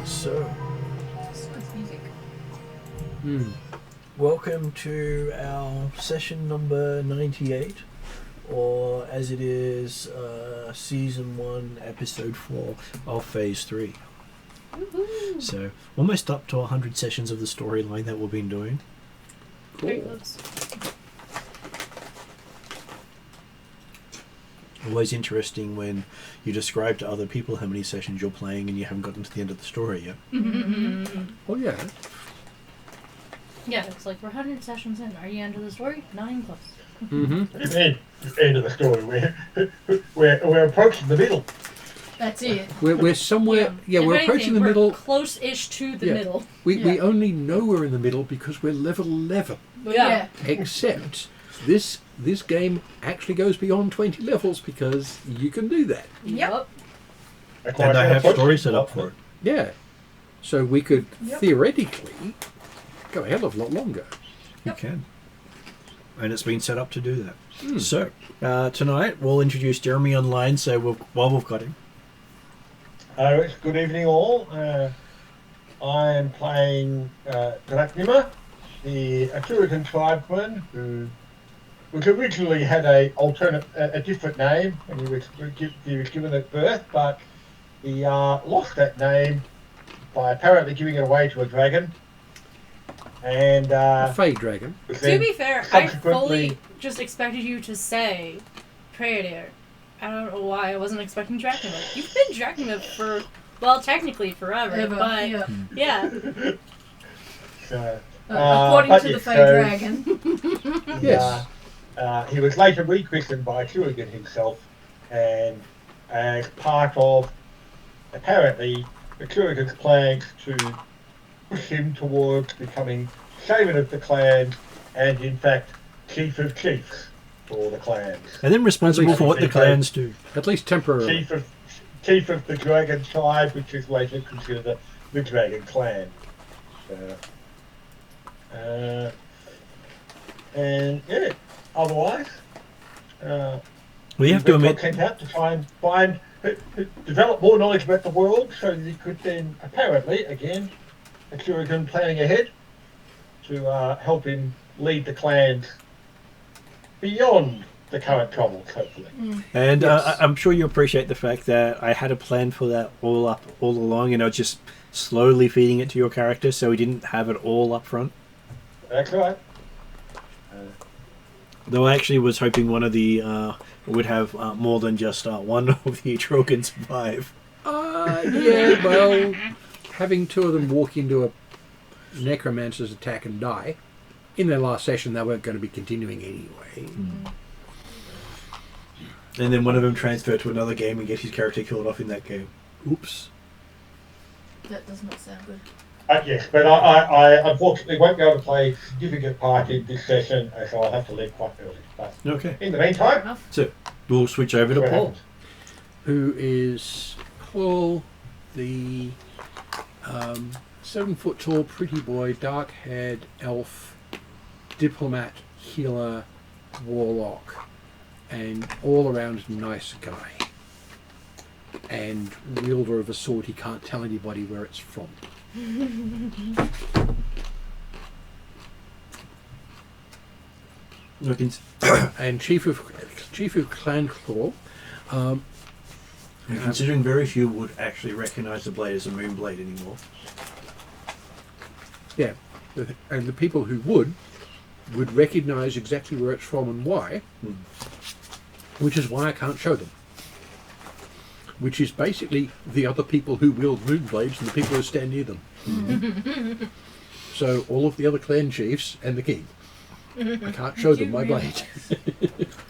So, It's nice music. welcome to our session number 98, or as it is, season 1, episode 4 of phase 3. Woohoo! So, almost up to 100 sessions of the storyline that we've been doing. Very close. Always interesting when you describe to other people how many sessions you're playing and you haven't gotten to the end of the story yet. Oh yeah. Yeah, it's like we're 100 sessions in. Are you into the story? 9 plus. Mm-hmm. It's end of the story. We're approaching the middle. That's it. We're somewhere. Yeah, If we're anything, approaching the we're middle. Close-ish to the Yeah. middle. We only know we're in the middle because we're level 11. Yeah. Except this game actually goes beyond 20 levels because you can do that. Yep. And I have story set up for it. Yeah. So we could Yep. theoretically go a hell of a lot longer. You can. And it's been set up to do that. Hmm. So, tonight we'll introduce Jeremy online, so while we've got him. Good evening, all. I am playing Draknima, the Aturican tribesman which originally had a different name when he was given at birth, but he lost that name by apparently giving it away to a dragon. And A Fey dragon. To be fair, I subsequently- fully just expected you to say Praetor. I don't know why I wasn't expecting Dracula. You've been Dracula for, well, technically forever, Ever, but yeah. So, According but to the yes, Fey so- Dragon. Yes. He was later rechristened by Turigan himself, and as part of, apparently, the Turigan's plans to push him towards becoming shaman of the clan, and in fact, chief of chiefs for the clans. And then responsible for what the clans do. At least temporarily. Chief of the Dragon tribe, which is later considered the Dragon clan. And yeah, otherwise, We have to we admit, sent out to try and develop more knowledge about the world, so that he could then apparently, again, Aturigan planning ahead to help him lead the clans beyond the current troubles, hopefully. and Yes. I'm sure you appreciate the fact that I had a plan for that all along, and I was just slowly feeding it to your character, so he didn't have it all up front. That's right. Though I actually was hoping one of the would have more than just one of the Etrogans survive. Yeah, well, having two of them walk into a necromancer's attack and die, in their last session they weren't going to be continuing anyway. And then one of them transfer to another game and get his character killed off in that game. Oops. That does not sound good. Yes, but I unfortunately won't be able to play a significant part in this session, so I'll have to leave quite early. But Okay. in the Fair meantime, enough. So we'll switch over to what Paul. happens? Who is Paul, the 7-foot tall, pretty boy, dark-haired elf, diplomat, healer, warlock, and all-around nice guy. And wielder of a sword he can't tell anybody where it's from. And chief of Clan Claw. And considering very few would actually recognise the blade as a moon blade anymore. Yeah, and the people who would recognise exactly where it's from and why, which is why I can't show them. Which is basically the other people who wield moon blades and the people who stand near them. So all of the other clan chiefs and the king. I can't show them my blade.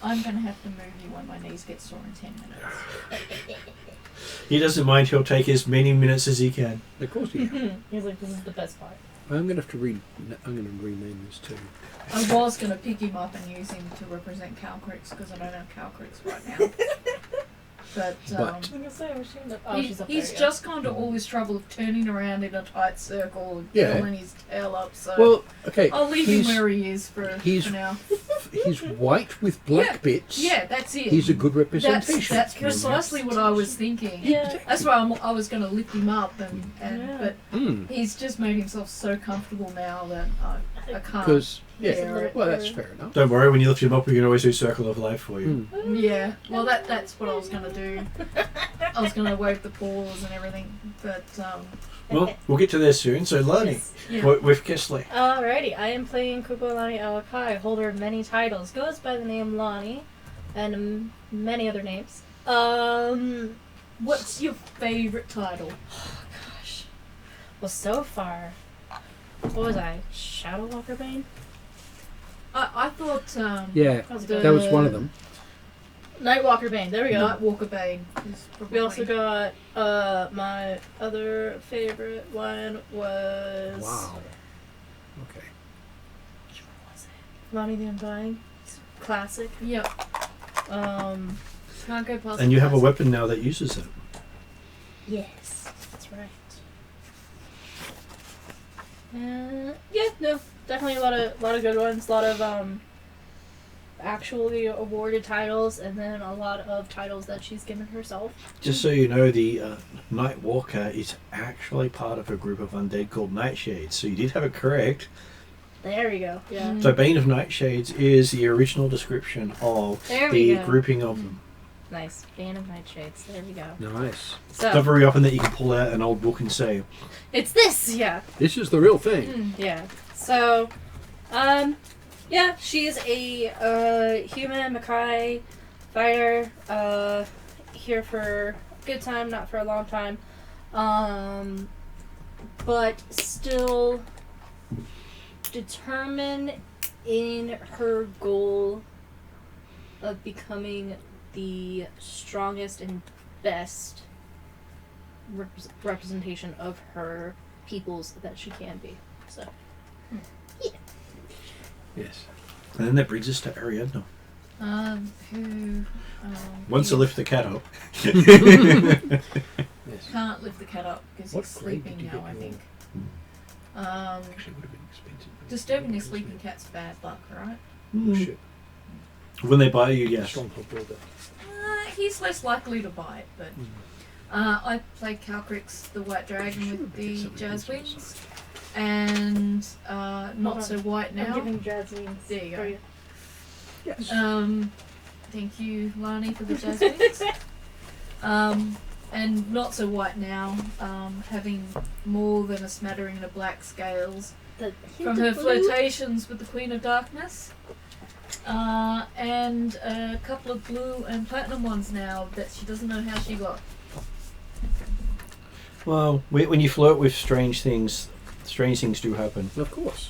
I'm going to have to move you when my knees get sore in 10 minutes. He doesn't mind, he'll take as many minutes as he can. Of course he can. He's like, this is the best part. I'm going to have to rename this too. I was going to pick him up and use him to represent Calcrix because I don't have Calcrix right now. But But- I was gonna say, was she in the... Oh, she's up he's there, just gone to all this trouble of turning around in a tight circle and Yeah. curling his tail up, so Well, okay. I'll leave him where he is for he's now. he's white with black bits. Yeah, that's it. He's a good representation. That's precisely what I was thinking. Yeah. That's why I was going to lift him up, Yeah. but Mm. he's just made himself so comfortable now that I can't. Because Yeah. yeah, well, that's fair enough. Don't worry, when you lift him up, we can always do Circle of Life for you. Mm. Yeah, well, that's what I was going to do. I was going to wave the paws and everything, but Well, we'll get to there soon. So, Lani, Yes. yeah. with Kesley. Alrighty, I am playing Kukulani Alakai, holder of many titles. Goes by the name Lani, and many other names. What's your favourite title? Gosh. Well, so far, what was I? Shadow Walker Bane? I thought Yeah, That was The- that was one of them. Nightwalker Bane. There we go. Nightwalker Bane is probably. We also got my other favorite one was Wow. Okay. which one was it? Lonnie the Undying. Classic. Yep. Can't go past. And you the have a classic. weapon now that uses it. Yes, that's right. Yeah, no, definitely a lot of good ones. A lot of actually awarded titles, and then a lot of titles that she's given herself. Just so you know, the Night Walker is actually part of a group of undead called Nightshades. So you did have it correct. There we go. Yeah. Mm. So Bane of Nightshades is the original description of There we the go. grouping of them. Nice. Bane of Nightshades. There we go. Nice. Not So very often that you can pull out an old book and say, it's this. Yeah. This is the real thing. Mm. Yeah. So, yeah, she's a human Makai fighter. Here for a good time, not for a long time. But still determined in her goal of becoming the strongest and best representation of her peoples that she can be. So. Yes. and then that brings us to Ariadne. Who Once to he lift the cat up. Yes. can't lift the cat up because What he's grade sleeping did you now. get I your- think. Actually, it would have been expensive. Disturbing a sleeping cat's bad luck, right? Oh, shit. When they buy you, yes. Stronghold builder. He's less likely to bite, but I played Calcrix, the white dragon with the jazz wings, and not so white I'm now. giving jazz wings. There you for go. Yes. Thank you, Lani, for the jazz wings. And not so white now, having more than a smattering of black scales The from her flirtations with the Queen of Darkness. And a couple of blue and platinum ones now that she doesn't know how she got. Well, when you flirt with strange things do happen. Of course.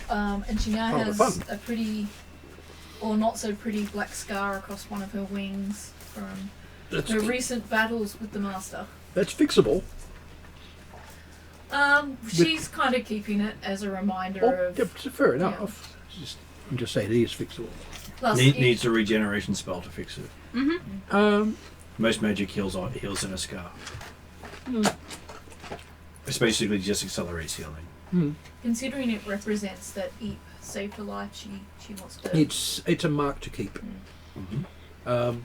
And she now Part of has the fun. a pretty, or not so pretty, black scar across one of her wings from That's, her recent battles with the Master. that's fixable. She's kind of keeping it as a reminder Oh, of. yeah, fair enough. I'm just saying it is fixable. Plus, Needs a regeneration spell to fix it. Mm-hmm. Most magic heals in a scar. It's basically just accelerates healing. considering it represents that Eep saved her life, she wants to. It's a mark to keep. Mm-hmm.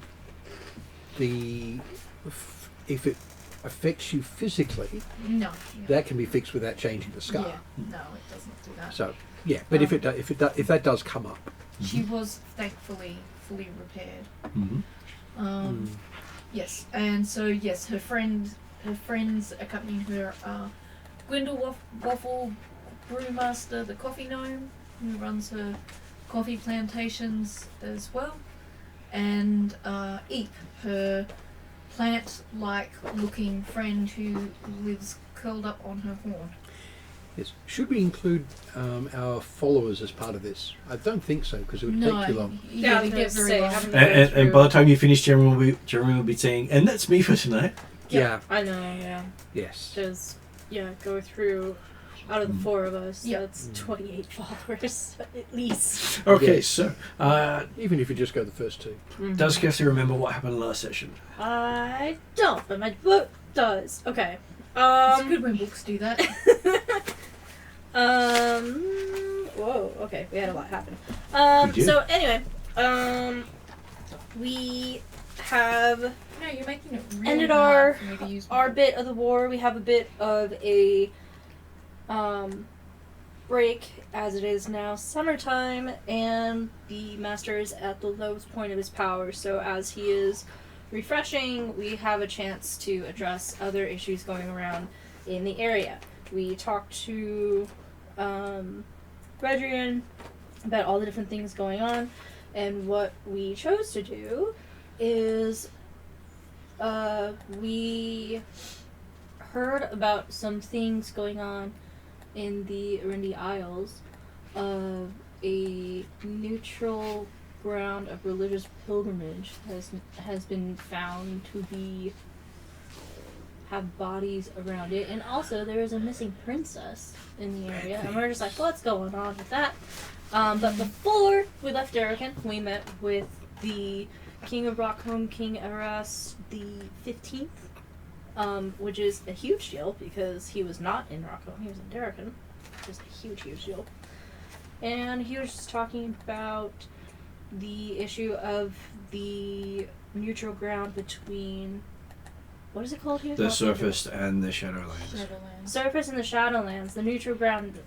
If it affects you physically, No. that can be fixed without changing the scar. Yeah. No, it doesn't do that. So yeah, but if that does come up, She was thankfully fully repaired. Mm-hmm. Yes, and so yes, her friends accompanying her are Gwendol Waffle Brewmaster, the coffee gnome, who runs her coffee plantations as well, and Eep, her plant-like looking friend who lives curled up on her horn. yes. Should we include our followers as part of this? I don't think so because it would take too long. Yeah, I was we gonna get very say, long. having to And by the time you finish, Jeremy will be saying, "And that's me for tonight." Yeah. I know, yeah. Yes. Just, go through, out of the four of us, Yeah. that's 28 followers, at least. Okay, Yeah. so Even if you just go the first two. does Kesley remember what happened last session? I don't, but my book does. Okay. It's good when books do that. Whoa. Okay, we had a lot happen. We did. So anyway, we have No, you're making it really ended hard for me to use our bit of the war. We have a bit of a break, as it is now summertime, and the master is at the lowest point of his power. So as he is refreshing, we have a chance to address other issues going around in the area. We talked to Redrian about all the different things going on, and what we chose to do is we heard about some things going on in the Arundi Isles of a neutral ground of religious pilgrimage has been found to be have bodies around it, and also there is a missing princess in the area, and we're just like, what's going on with that? But before we left Darrican, we met with the King of Rockholm, King Eras the 15th, which is a huge deal because he was not in Rockholm, he was in Darrican. Just a huge, huge deal. And he was just talking about the issue of the neutral ground between, what is it called here? The Surface and the Shadowlands. Shadowlands. Surface and the Shadowlands, the neutral ground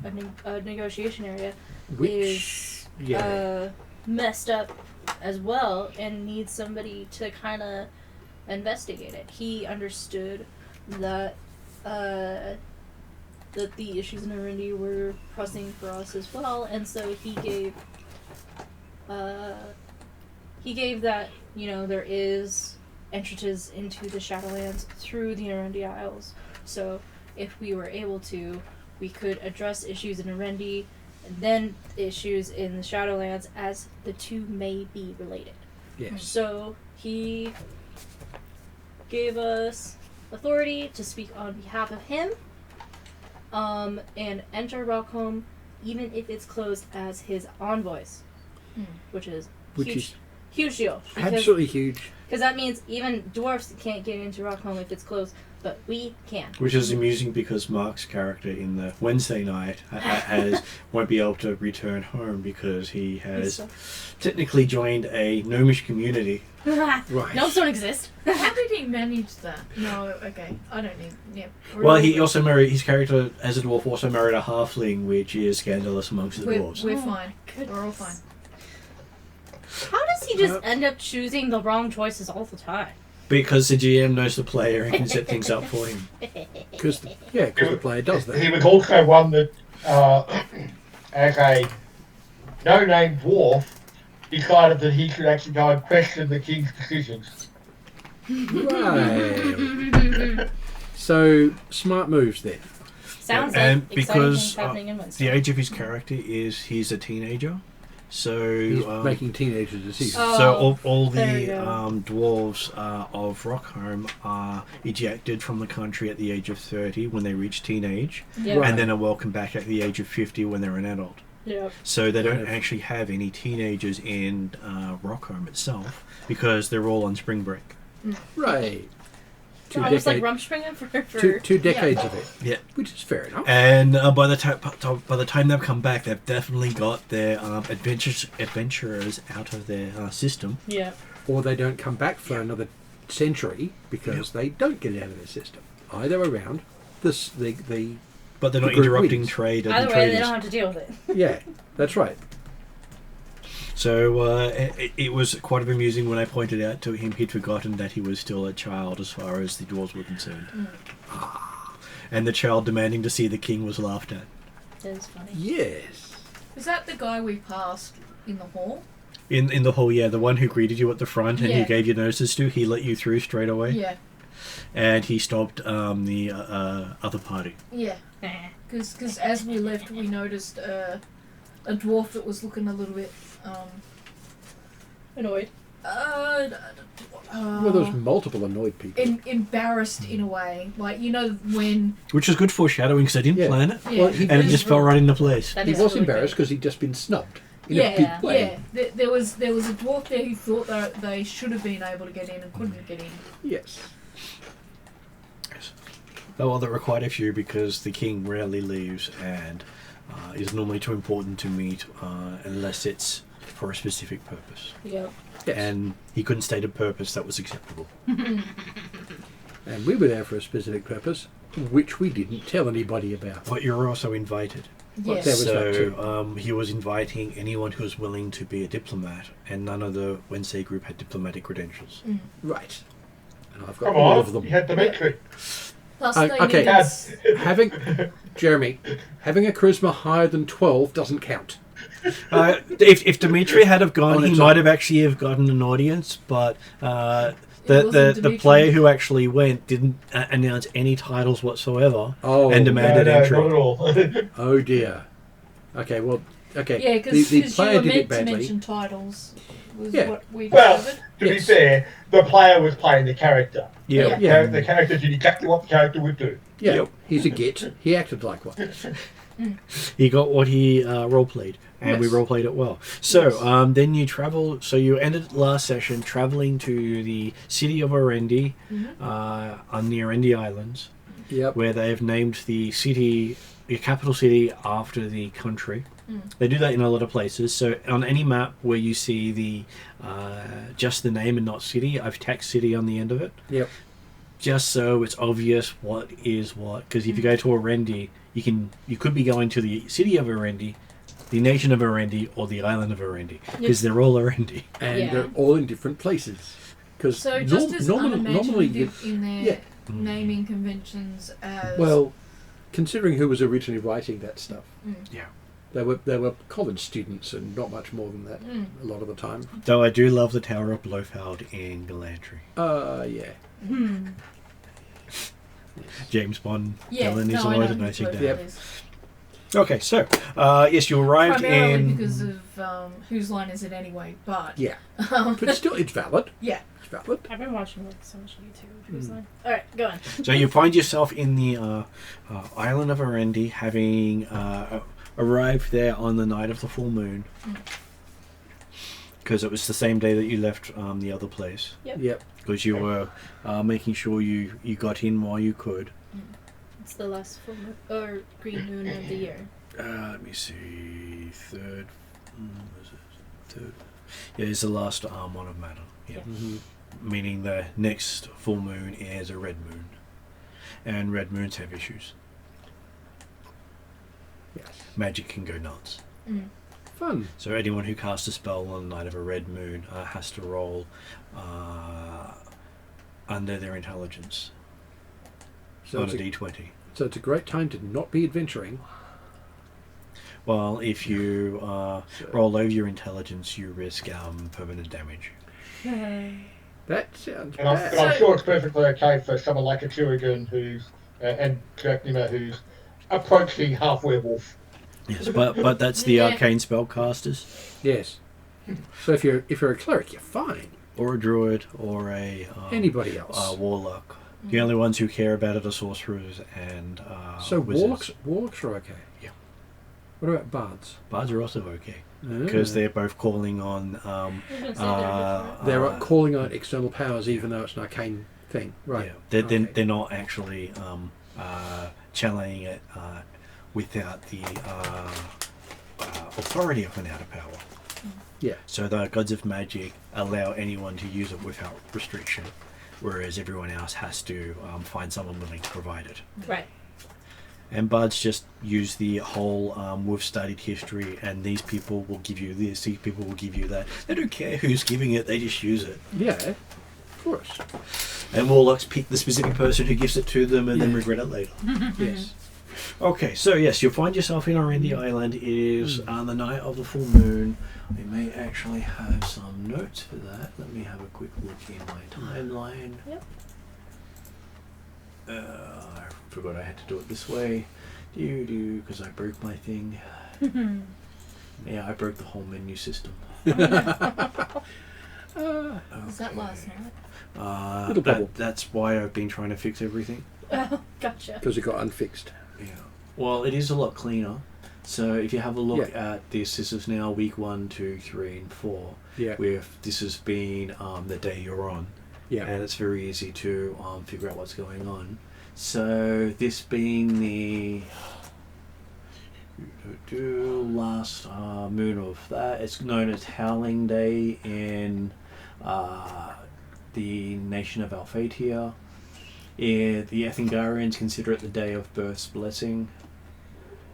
negotiation area, Which, is messed up as well and needs somebody to kind of investigate it. He understood that that the issues in Arundi were pressing for us as well, and so he gave that, you know, there is entrances into the Shadowlands through the Arundi Isles. So if we were able to, we could address issues in Arundi and then issues in the Shadowlands, as the two may be related. yes. So he gave us authority to speak on behalf of him, and enter Rockholm even if it's closed as his envoys, which is huge deal. Absolutely huge. Because that means even dwarfs can't get into Rockholm if it's closed, but we can. Which is amusing because Mark's character in the Wednesday night won't be able to return home because he has technically joined a gnomish community. Right. Gnomes don't exist. How did he manage that? No, okay. I don't need. Yeah. Well, he also married, his character as a dwarf also married a halfling, which is scandalous amongst the dwarves. We're Oh fine. my We're all fine. How does he just end up choosing the wrong choices all the time? Because the GM knows the player and can set things up for him. Because the player does that. He was also one that, as a no-name dwarf, decided that he should actually go and question the king's decisions. Right. So, smart moves then. Sounds And like exciting because things happening in the Wednesday. age of his character is he's a teenager, so He's making teenager decisions. Oh. so all there you the go. dwarves of Rockholm are ejected from the country at the age of 30 when they reach teenage, Yeah. Right. and then are welcomed back at the age of 50 when they're an adult. Yeah. So they don't Kind of. actually have any teenagers in Rockholm itself because they're all on spring break. Right. Almost like Rumspringa for two decades of it. Yeah. Which is fair enough. And by the time they've come back, they've definitely got their adventurers out of their system. Yeah. Or they don't come back for another century because they don't get it out of their system. Either around the But they're not The group interrupting wins. trade and Either way, traders. they don't have to deal with it. yeah, that's right. So it was quite amusing when I pointed out to him he'd forgotten that he was still a child as far as the dwarves were concerned. And the child demanding to see the king was laughed at. That is funny. Yes. Is that the guy we passed in the hall? In the hall, yeah, the one who greeted you at the front and Yeah. he gave you notices to, he let you through straight away. Yeah. And he stopped the other party. Yeah. Because as we left, we noticed a dwarf that was looking a little bit Annoyed. Well, there was multiple annoyed people. embarrassed in a way. Like, you know, when Which is good foreshadowing because I didn't Yeah. plan it. yeah, Well, he- And it just fell right into place. That He is was really embarrassed good. because he'd just been snubbed in yeah, a big way. yeah. There was a dwarf there who thought that they should have been able to get in and couldn't get in. Yes. Well, there were quite a few because the king rarely leaves, and is normally too important to meet unless it's for a specific purpose. Yep. Yes. And he couldn't state a purpose that was acceptable. And we were there for a specific purpose, which we didn't tell anybody about. But you're also invited. Yes. There was that too. So he was inviting anyone who was willing to be a diplomat, and none of the Wednesday group had diplomatic credentials. Right. And I've got Come all on, of them. you had the metric. Plus, Oh, they okay. needed Having Jeremy, having a charisma higher than 12 doesn't count. If Dimitri had have gone, On he its might own. have actually have gotten an audience, but wasn't the Dimitri. player who actually went didn't announce any titles whatsoever Oh, and demanded entry. Not at all. oh dear. Okay, well, okay. Yeah, because the you player were did it meant to badly. mention titles. Was Yeah. what we Well, discovered. to be Yes. fair, the player was playing the character. Yeah. Yeah. The character did exactly what the character would do. Yeah, Yep. he's a git. He acted like one. He got what he role played, and we Yes. role played it well. So Yes. then you travel. So you ended last session traveling to the city of Orendi, on the Orendi Islands, Yep. where they have named the city, the capital city, after the country. They do that in a lot of places. So on any map where you see the just the name and not city, I've tacked city on the end of it, Yep. just so it's obvious what is what. Because if you go to Orendi, you could be going to the city of Orendi, the nation of Orendi, or the island of Orendi, because they're all Orendi. And Yeah. they're all in different places. Because So just as normally you, unimaginative in their yeah. naming conventions as well, considering who was originally writing that stuff, Yeah. they were college students and not much more than that a lot of the time. Though I do love the Tower of Blofeld in Galantry. Yeah. James Bond yeah, villain is no, I always know a nice who thing to Blofeld have. is. Okay, so yes, you arrived Primarily in. because of whose line is it anyway, but Yeah. But still, it's valid. yeah. It's valid. I've been watching like so much YouTube. Who's like, all right, go on. So you find yourself in the island of Orendi, having arrived there on the night of the full moon, because it was the same day that you left the other place. Yep. Because you were making sure you got in while you could. It's the last full moon, or green moon of the year. Let me see. Third. Was it third? Yeah, it's the last one of Matter. Yeah. Mm-hmm. Meaning the next full moon is a red moon. And red moons have issues. Yes. Magic can go nuts. Fun. So anyone who casts a spell on the night of a red moon has to roll under their intelligence So on a it's, d20. so it's a great time to not be adventuring. Well, if you roll over your intelligence, you risk permanent damage. That sounds And I'm bad. sure it's perfectly okay for someone like a Turigan who's and Draknima who's approaching half werewolf. Yes, but that's the Yeah. arcane spellcasters, Yes. So if you're a cleric, you're fine. or a druid, or a Anybody else. warlock. The only ones who care about it are sorcerers and So wizards. warlocks are okay. Yeah. What about bards? Bards are also okay because they're both calling on. They're calling out external powers, even though it's an arcane thing, right? Yeah, Okay. they're not actually channeling it without the authority of an outer power. Yeah. So the gods of magic allow anyone to use it without restriction, whereas everyone else has to find someone willing to provide it. Right. And bards just use the whole we've studied history and these people will give you this, these people will give you that. They don't care who's giving it, they just use it. Yeah, of course. And warlocks pick the specific person who gives it to them and then Yeah. regret it later. Yes. Okay, so yes, you'll find yourself in Orendi Island. It is on the night of the full moon. We may actually have some notes for that. Let me have a quick look in my timeline. Yep. I forgot I had to do it this way. Because I broke my thing. Yeah, I broke the whole menu system. Is that last night? Little bubble. That's why I've been trying to fix everything. Oh, gotcha. Because it got unfixed. Yeah. Well, it is a lot cleaner. So if you have a look Yeah. at this is now week 1, 2, 3, and 4. Yeah. With this has been the day you're on, Yeah. and it's very easy to figure out what's going on. So this being the Last moon of that. It's known as Howling Day in the nation of Alphatia. The Ethingarians consider it the day of Birth's blessing.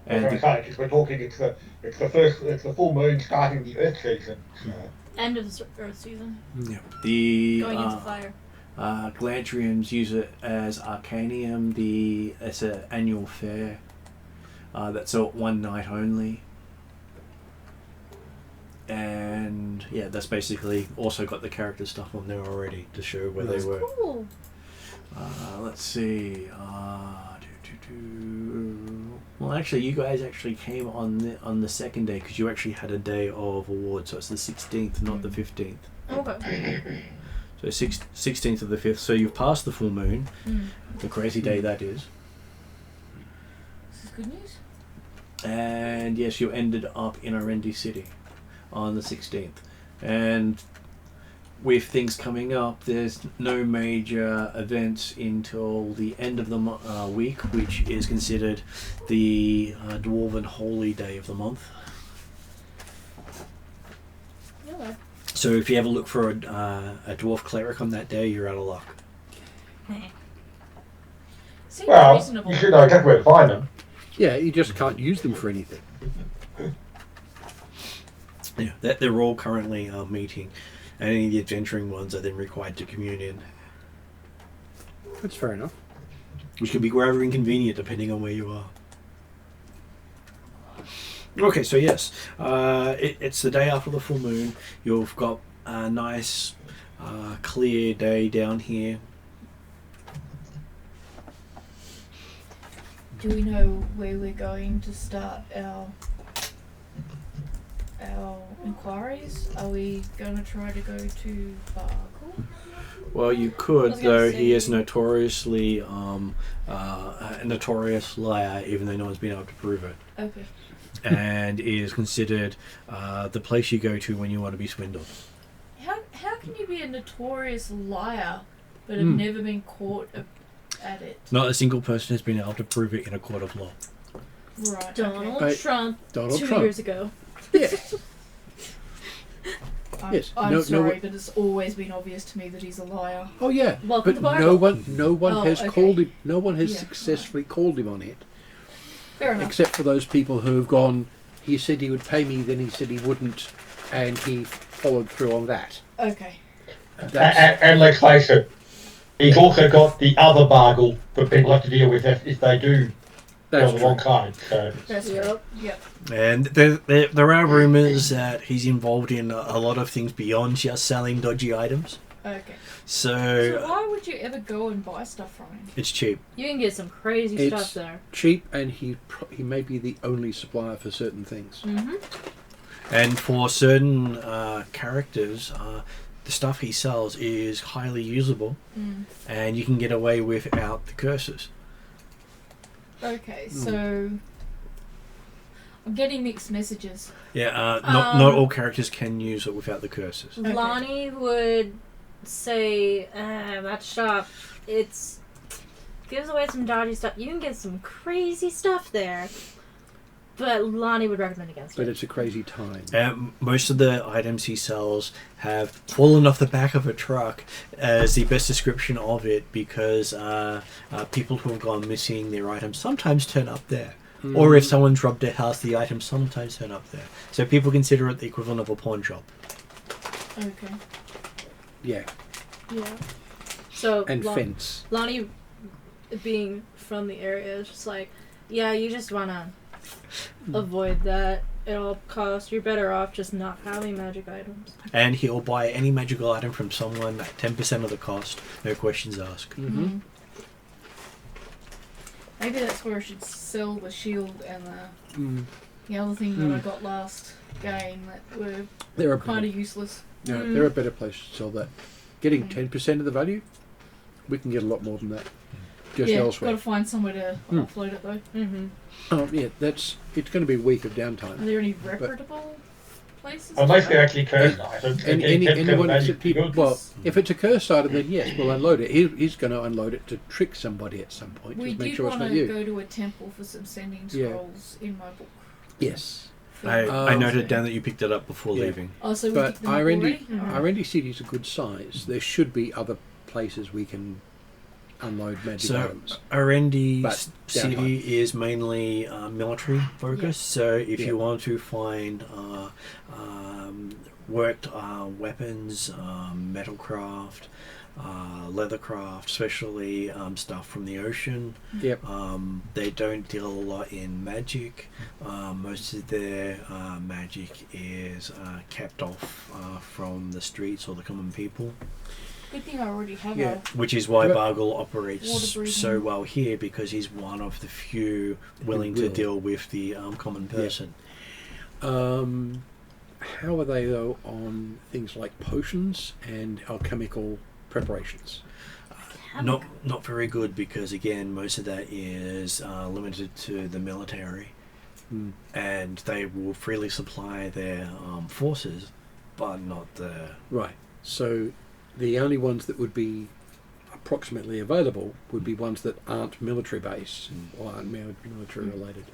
And because we're talking, it's the full moon starting the Earth season. So. End of the Earth season. yeah, the Going into fire. Glantrians use it as Arcanium. It's an annual fair. That's one night only. And yeah, that's basically also got the character stuff on there already to show where they were. Cool. Let's see. Well, actually, you guys actually came on the second day because you actually had a day of awards, so it's the 16th, not the 15th. Okay. So 16th of the 5th. So you've passed the full moon. The crazy day that is. This is good news. And yes, you ended up in Arendi City on the 16th. And with things coming up, there's no major events until the end of the week, which is considered the Dwarven Holy Day of the month. Okay. So if you ever look for a dwarf cleric on that day, you're out of luck. Seems Well, reasonable. you should know exactly where to find them. Yeah, you just can't use them for anything. Yeah, they're all currently meeting, and any of the adventuring ones are then required to commune in, That's fair enough. which can be wherever inconvenient depending on where you are. Okay, so yes, it's the day after the full moon. You've got a nice clear day down here. Do we know where we're going to start our inquiries? Are we going to try to go to Barkle? Well, you I could, was gonna though say- he is notoriously a notorious liar, even though no one's been able to prove it, Okay. and is considered the place you go to when you want to be swindled. How can you be a notorious liar but have never been caught at it? Not a single person has been able to prove it in a court of law. Right. Donald Right. Trump Donald 2 Trump. years ago. Yeah. I'm, Yes, I'm no sorry, one- but it's always been obvious to me that he's a liar. Oh yeah. Welcome but to no Barkle. one Oh, has okay. called him. No one has Yeah, successfully called him on it, Fair enough. except for those people who have gone. He said he would pay me, then he said he wouldn't, and he followed through on that. Okay. That's, And let's face it, he's also got the other bargain that people have to deal with if they do that's on the wrong true. side. So. That's Yep. true. Yep. And there are rumours that he's involved in a lot of things beyond just selling dodgy items. Okay. So So why would you ever go and buy stuff from him? it's cheap. You can get some crazy It's- stuff there. Cheap, and he may be the only supplier for certain things. Mm-hmm. And for certain characters, the stuff he sells is highly usable, and you can get away without the curses. Okay, so I'm getting mixed messages. Yeah, not all characters can use it without the curses. Okay. Lonnie would say, that shop, it's gives away some dodgy stuff. You can get some crazy stuff there. But Lonnie would recommend against But it. it's a crazy time. Most of the items he sells have fallen off the back of a truck as the best description of it, because people who have gone missing, their items sometimes turn up there. Or if someone's robbed their house, the items sometimes turn up there. So people consider it the equivalent of a pawn shop. Okay. Yeah, Yeah. So and fence. Lonnie, being from the area, is just like, yeah, you just wanna avoid that at all costs. You're better off just not having magic items. And he'll buy any magical item from someone at 10% of the cost, no questions asked. Mm-hmm. Maybe that's where I should sell the shield and the other thing that I got last game that were They're a kind better, of useless. no, they're a better place to sell that. Getting 10% of the value, we can get a lot more than that. Just yeah, elsewhere. got to find somewhere to offload it though. Mm-hmm. Oh yeah, it's going to be a week of Are downtime. there any reputable places? Unless to they're go? actually cursed items. And it gets anyone value except people. good. Well, if it's a cursed item, then yes, we'll unload it. He's going to unload it to trick somebody at some point. We Just make did sure it's want not to you. go to a temple for some sending Yeah. scrolls in my book. Yes. I noted okay. down that you picked it up before Yeah. leaving. Oh, so we But picked them up already? Irendi City is a good size. There should be other places we can unload magic So items. Arendi But City is mainly military focused. So if Yeah. you want to find worked weapons, metalcraft, leathercraft, especially stuff from the ocean. Yep. They don't deal a lot in magic. Most of their magic is kept off from the streets or the common people, Good thing I already have Yeah. which is why But- Bargle operates Water-breathing. so well here, because he's one of the few willing to will. deal with the common person. How are they though on things like potions and alchemical preparations? Not very good, because again most of that is limited to the military, and they will freely supply their forces, but not the. Right. So the only ones that would be approximately available would be ones that aren't military based or aren't military related.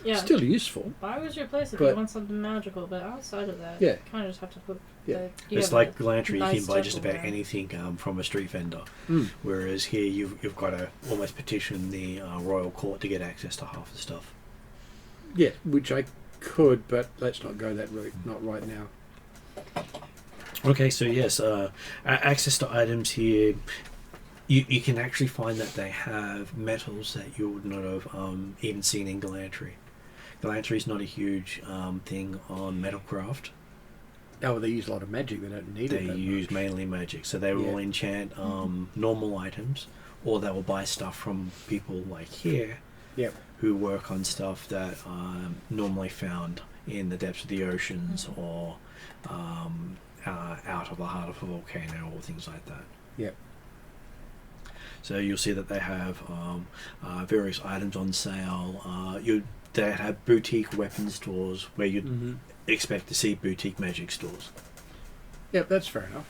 Yeah. Still useful. Why was your place if But- you want something magical? But outside of that, Yeah. you kind of just have to put. Yeah. It's like Galantry, you nice can buy just stuff about around. anything from a street vendor, Mm. whereas here you've got to almost petition the royal court to get access to half the stuff. Yeah, which I could, but let's not go that route. Not right now. Okay, so yes, access to items here. You can actually find that they have metals that you would not have even seen in Galantry. Galantry is not a huge thing on metalcraft. Oh, they use a lot of magic. They don't need They it that use much. mainly magic, so they will Yeah. enchant normal items, or they will buy stuff from people like here Yep. who work on stuff that normally found in the depths of the oceans or out of the heart of a volcano or things like that. Yep. So you'll see that they have various items on sale. They have boutique weapon stores where you'd Mm-hmm. expect to see boutique magic stores. Yep, that's fair enough.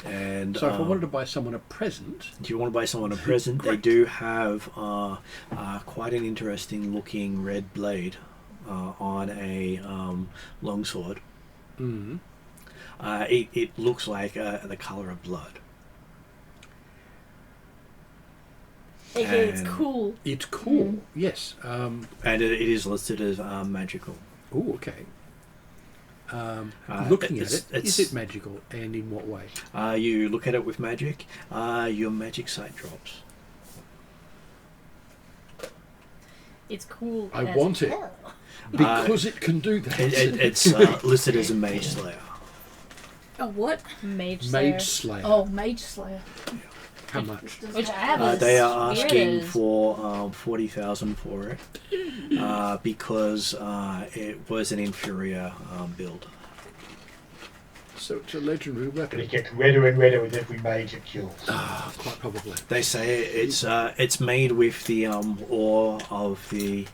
And So if I wanted to buy someone a present, if you want to buy someone a present, they do have quite an interesting looking red blade on a longsword. mm, It looks like the color of blood. AKA, it's And- cool. it's cool. Yes. And it is listed as magical. Oh, okay. Looking at it's- it, is it magical, and in what way? You look at it with magic, your magic sight drops. It's cool. I as want it. hell. Because it can do that. It's listed as a mage slayer. Oh, what? Mage Slayer. Mage Slayer. Oh, Mage Slayer. How much? Which I have a They are spirit asking is- for 40,000 for it because it was an inferior build. So it's a legendary But weapon. it gets redder and redder with every mage it kills. Ah, quite probably. They say it's made with the ore of the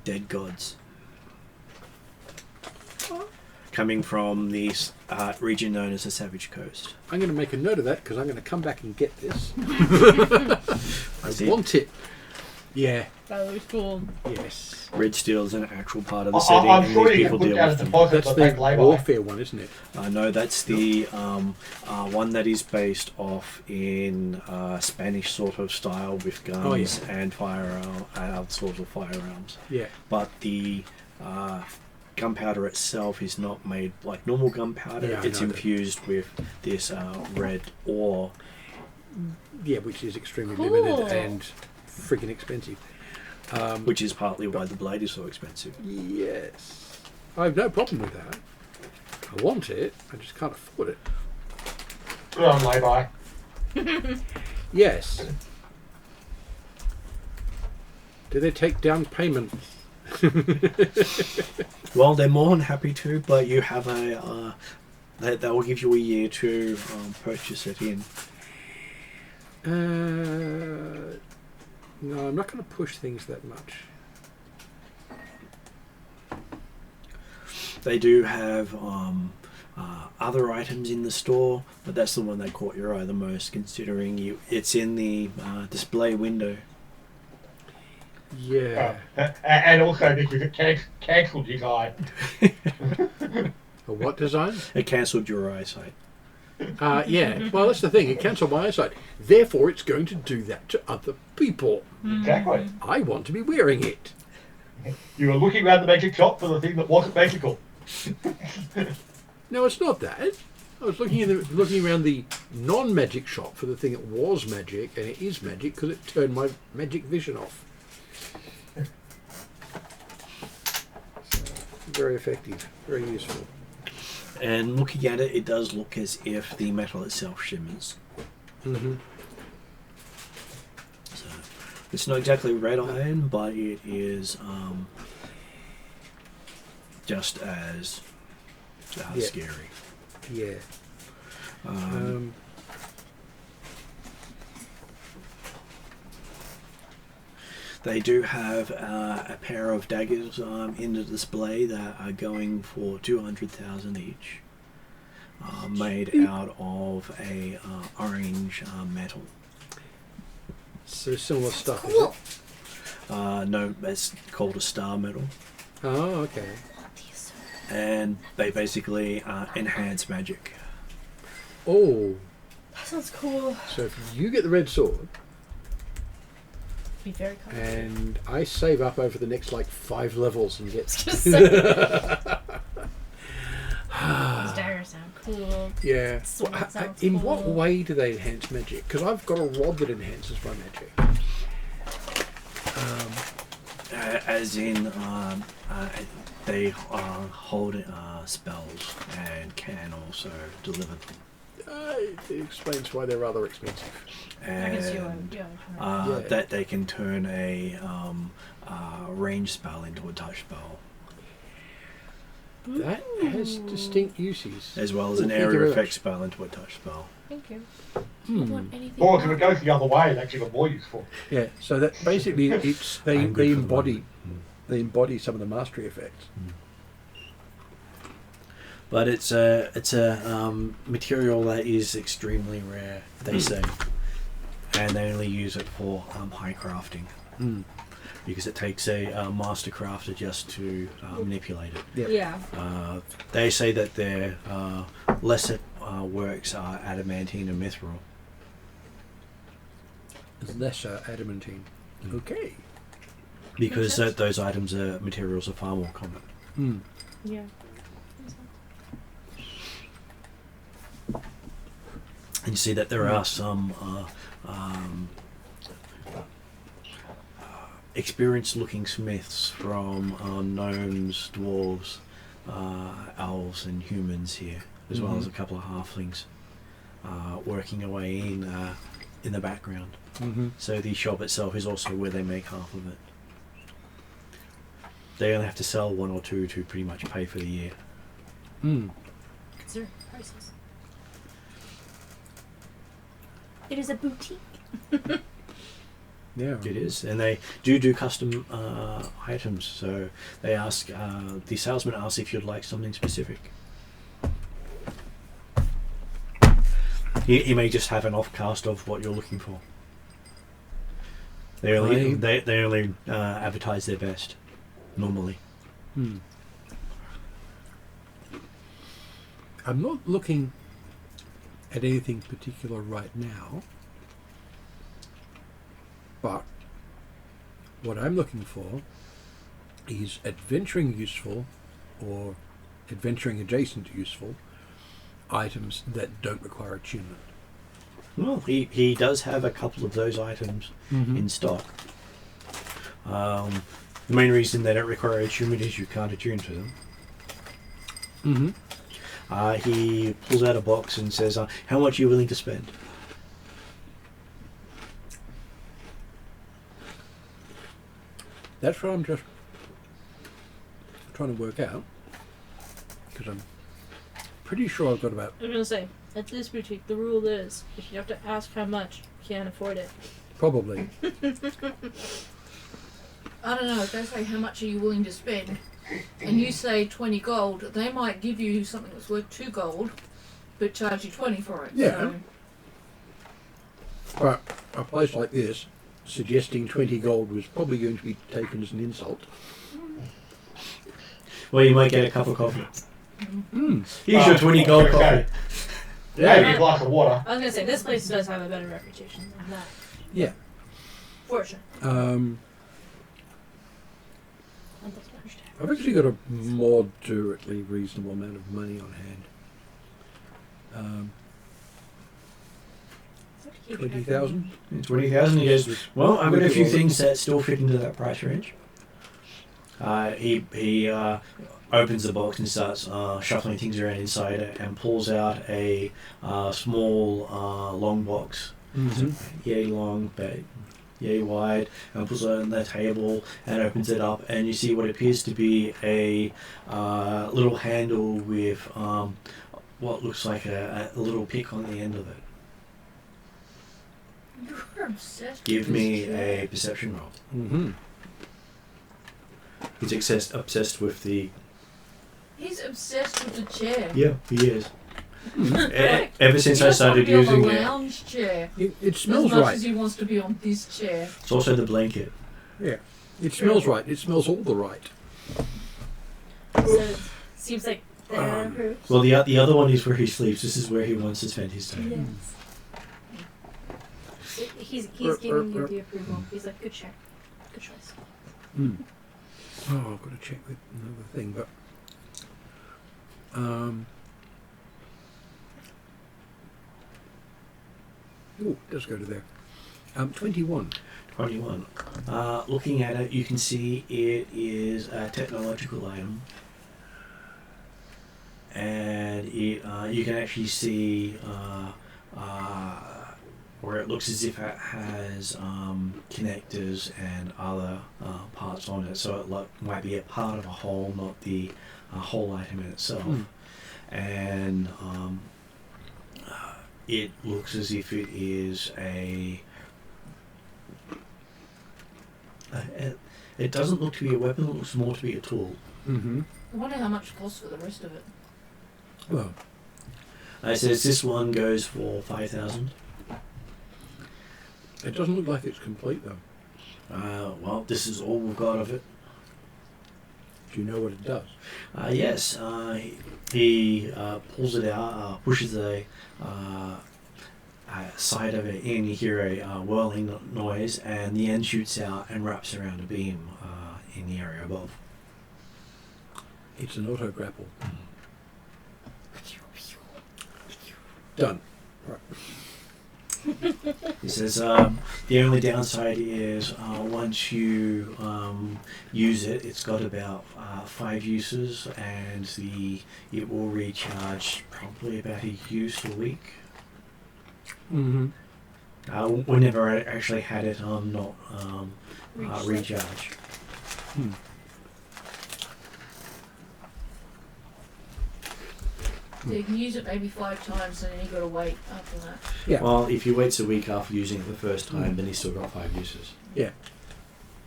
dead gods, coming from the region known as the Savage Coast. I'm going to make a note of that because I'm going to come back and get this. I See? want it. Yeah. That looks cool. Yes. Red steel is an actual part of the setting, I'm and sure these you people can put deal down a with them. deposit That's but the take labour. warfare one, isn't it? No, that's the one that is based off in Spanish sort of style with guns and firearm and other sorts of firearms. Yeah. But the gunpowder itself is not made like normal gunpowder. Yeah, I It's know that. infused with this red ore. Yeah, which is extremely Cool. limited and freaking expensive. Which is partly why the blade is so expensive. Yes. I have no problem with that. I want it, I just can't afford it. Good on lay-by. Yes. Do they take down payment? Well, they're more than happy to, but you have a. They will give you a year to purchase it in. No, I'm not going to push things that much. They do have other items in the store, but that's the one that caught your eye the most, considering it's in the display window. Yeah. And also because it cancelled his eye. A what design? It cancelled your eyesight. Yeah. Well, that's the thing. It cancelled my eyesight. Therefore, it's going to do that to other people. Exactly. I want to be wearing it. You were looking around the magic shop for the thing that wasn't magical. No, it's not that. I was looking around the non-magic shop for the thing that was magic, and it is magic because it turned my magic vision off. So, very effective, very useful. And looking at it, it does look as if the metal itself shimmers. Mm-hmm. So it's not exactly red iron, but it is just as Yeah. scary. Yeah. They do have a pair of daggers in the display that are going for 200,000 each, made out of a orange metal. So similar stuff, is Cool. it? No, it's called a star metal, Oh, okay. and they basically enhance magic. Oh, That sounds cool. so if you get the red sword, Be very comfortable. and I save up over the next like 5 levels and get. Those daggers sound cool. Yeah. Sword Well, sounds in what cool. way do they enhance magic? Because I've got a rod that enhances my magic. As in, they hold spells and can also deliver them. It explains why they're rather expensive. I guess And Yeah. that they can turn a range spell into a touch spell, That has distinct uses. as well as an Thank you area very effect much. spell into a touch spell. Thank you. I Hmm. want anything Or if more. it goes the other way, it's actually more useful. Yeah, so that basically it's they I'm good for the embody moment. they embody some of the mastery effects. But it's a material that is extremely rare, they say, and they only use it for high crafting Mm. because it takes a master crafter just to manipulate it. Yep. Yeah. They say that their lesser works are adamantine and mithril. Lesser adamantine. Okay. Because sense. those items are materials are far more common. Mm. Yeah. And you see that there are some experienced looking smiths from gnomes, dwarves, elves and humans here, as well as a couple of halflings working away in the background. Mm-hmm. So the shop itself is also where they make half of it. They only have to sell one or two to pretty much pay for the year. Mm. Consider prices. It is a boutique. Yeah. It is, and they do custom items. So they ask the salesman asks if you'd like something specific. He may just have an offcast of what you're looking for. They only they only advertise their best normally. Hmm. I'm not looking at anything particular right now, but what I'm looking for is adventuring useful or adventuring adjacent useful items that don't require attunement. Well, he does have a couple of those items in stock. The main reason they don't require attunement is you can't attune to them. Mm-hmm. He pulls out a box and says, how much are you willing to spend? That's what I'm just trying to work out, because I'm pretty sure I've got about I was gonna say, at this boutique, the rule is if you have to ask how much, you can't afford it. probably. I don't know, if they say how much are you willing to spend, and you say 20 gold, they might give you something that's worth 2 gold, but charge you 20 for it. Yeah. So, But a place like this suggesting 20 gold was probably going to be taken as an insult. Well, you might get a cup of coffee. Mm. Here's your 20 gold okay. coffee. Maybe a glass of water. I was gonna say this place does have a better reputation than that. Yeah. For sure. I've actually got a moderately reasonable amount of money on hand. 20,000? 20,000. He goes, well, I've got a few things that still fit into that price range. He opens the box and starts shuffling things around inside it and pulls out a small long box. Mm-hmm. Yay long, but yay wide, and puts it on the table and opens it up, and you see what appears to be a little handle with what looks like a little pick on the end of it. You're obsessed. Give with me this a chair. perception roll. Mm-hmm. He's obsessed with the... He's obsessed with the chair. Yeah, he is. Mm. Ever since He I just wants started to be on using the it, lounge chair. It smells as much right. as he wants to be on this chair. it's also the blanket. Yeah. It smells right. It smells all the right. So it seems like they're approved. Well, the other one is where he sleeps. This is where he wants to spend his time. Yes. He's giving you the approval. He's like, good check. Good choice. Mm. Oh, I've got to check with another thing, but oh, it does go to there. 21. 21. Looking at it, you can see it is a technological item. And it, you can actually see where it looks as if it has connectors and other parts on it. So it might be a part of a whole, not the whole item in itself. Mm. And it looks as if it is it doesn't look to be a weapon, it looks more to be a tool. Mm-hmm. I wonder how much it costs for the rest of it. Well, It says this one goes for 5,000. it doesn't look like it's complete, though. Well, this is all we've got of it. Do you know what it does? Yes, he pulls it out, pushes the side of it in, you hear a whirling noise, and the end shoots out and wraps around a beam in the area above. It's an auto grapple. Done. Right. He says the only downside is once you use it, it's got about 5 uses, and it will recharge probably about a use a week. Mm-hmm. We never actually had it not recharge. Hmm. So you can use it maybe 5 times and then you got to wait after that. Yeah. Well, if he waits a week after using it the first time, then he's still got 5 uses. Yeah.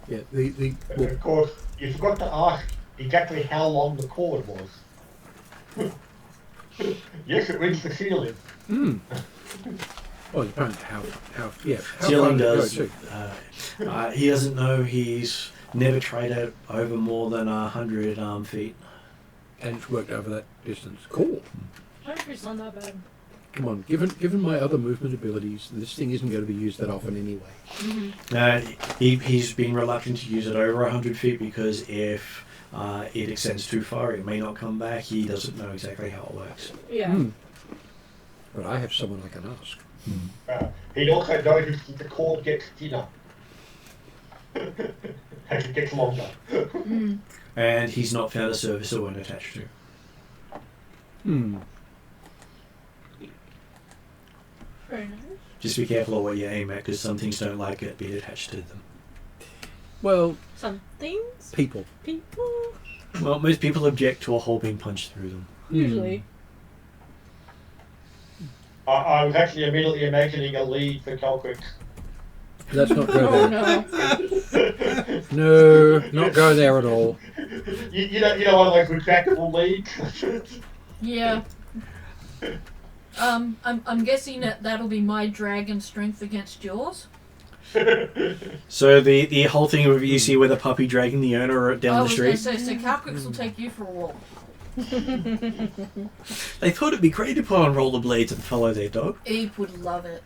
The And well, of course, you forgot to ask exactly how long the cord was. Yes, it reached the ceiling. well, apparently how how Ceiling far does. it go to? He doesn't know. He's never tried it over more than 100 feet. And it's worked over that distance. Cool. It's not that bad. Come on, given my other movement abilities, this thing isn't going to be used that often anyway. He's been reluctant to use it over 100 feet because if it extends too far, it may not come back. He doesn't know exactly how it works. Yeah. Hmm. But I have someone I can ask. He also noticed that the cord gets thinner as it gets longer. And he's not found a service it won't attach to. Hmm. Very nice. Just be careful of what you aim at, because some things don't like it being attached to them. Well, Some things, people. people, Well, most people object to a hole being punched through them. usually. I was actually immediately imagining a lead for Kelcrick. Let's not go Oh there. no. No, not go there at all. You know one of those retractable leads? Yeah. I'm guessing that that'll be my dragon strength against yours. So the whole thing of you see where the puppy dragging the owner down the street. So Cowquicks will take you for a walk. They thought it'd be great to put on rollerblades and follow their dog. Eve would love it.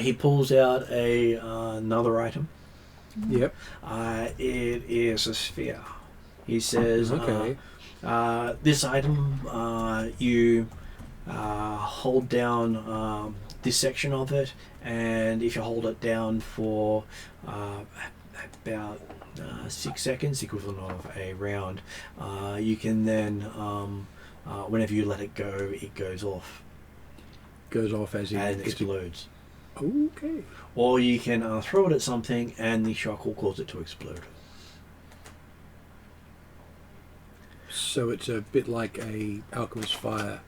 He pulls out another item. Yep. It is a sphere. He says, Okay. this item, you hold down this section of it, and if you hold it down for about 6 seconds, equivalent of a round, you can then, whenever you let it go, it goes off Goes off as and it explodes. Okay. Or you can throw it at something and the shock will cause it to explode. So it's a bit like a alchemist fire,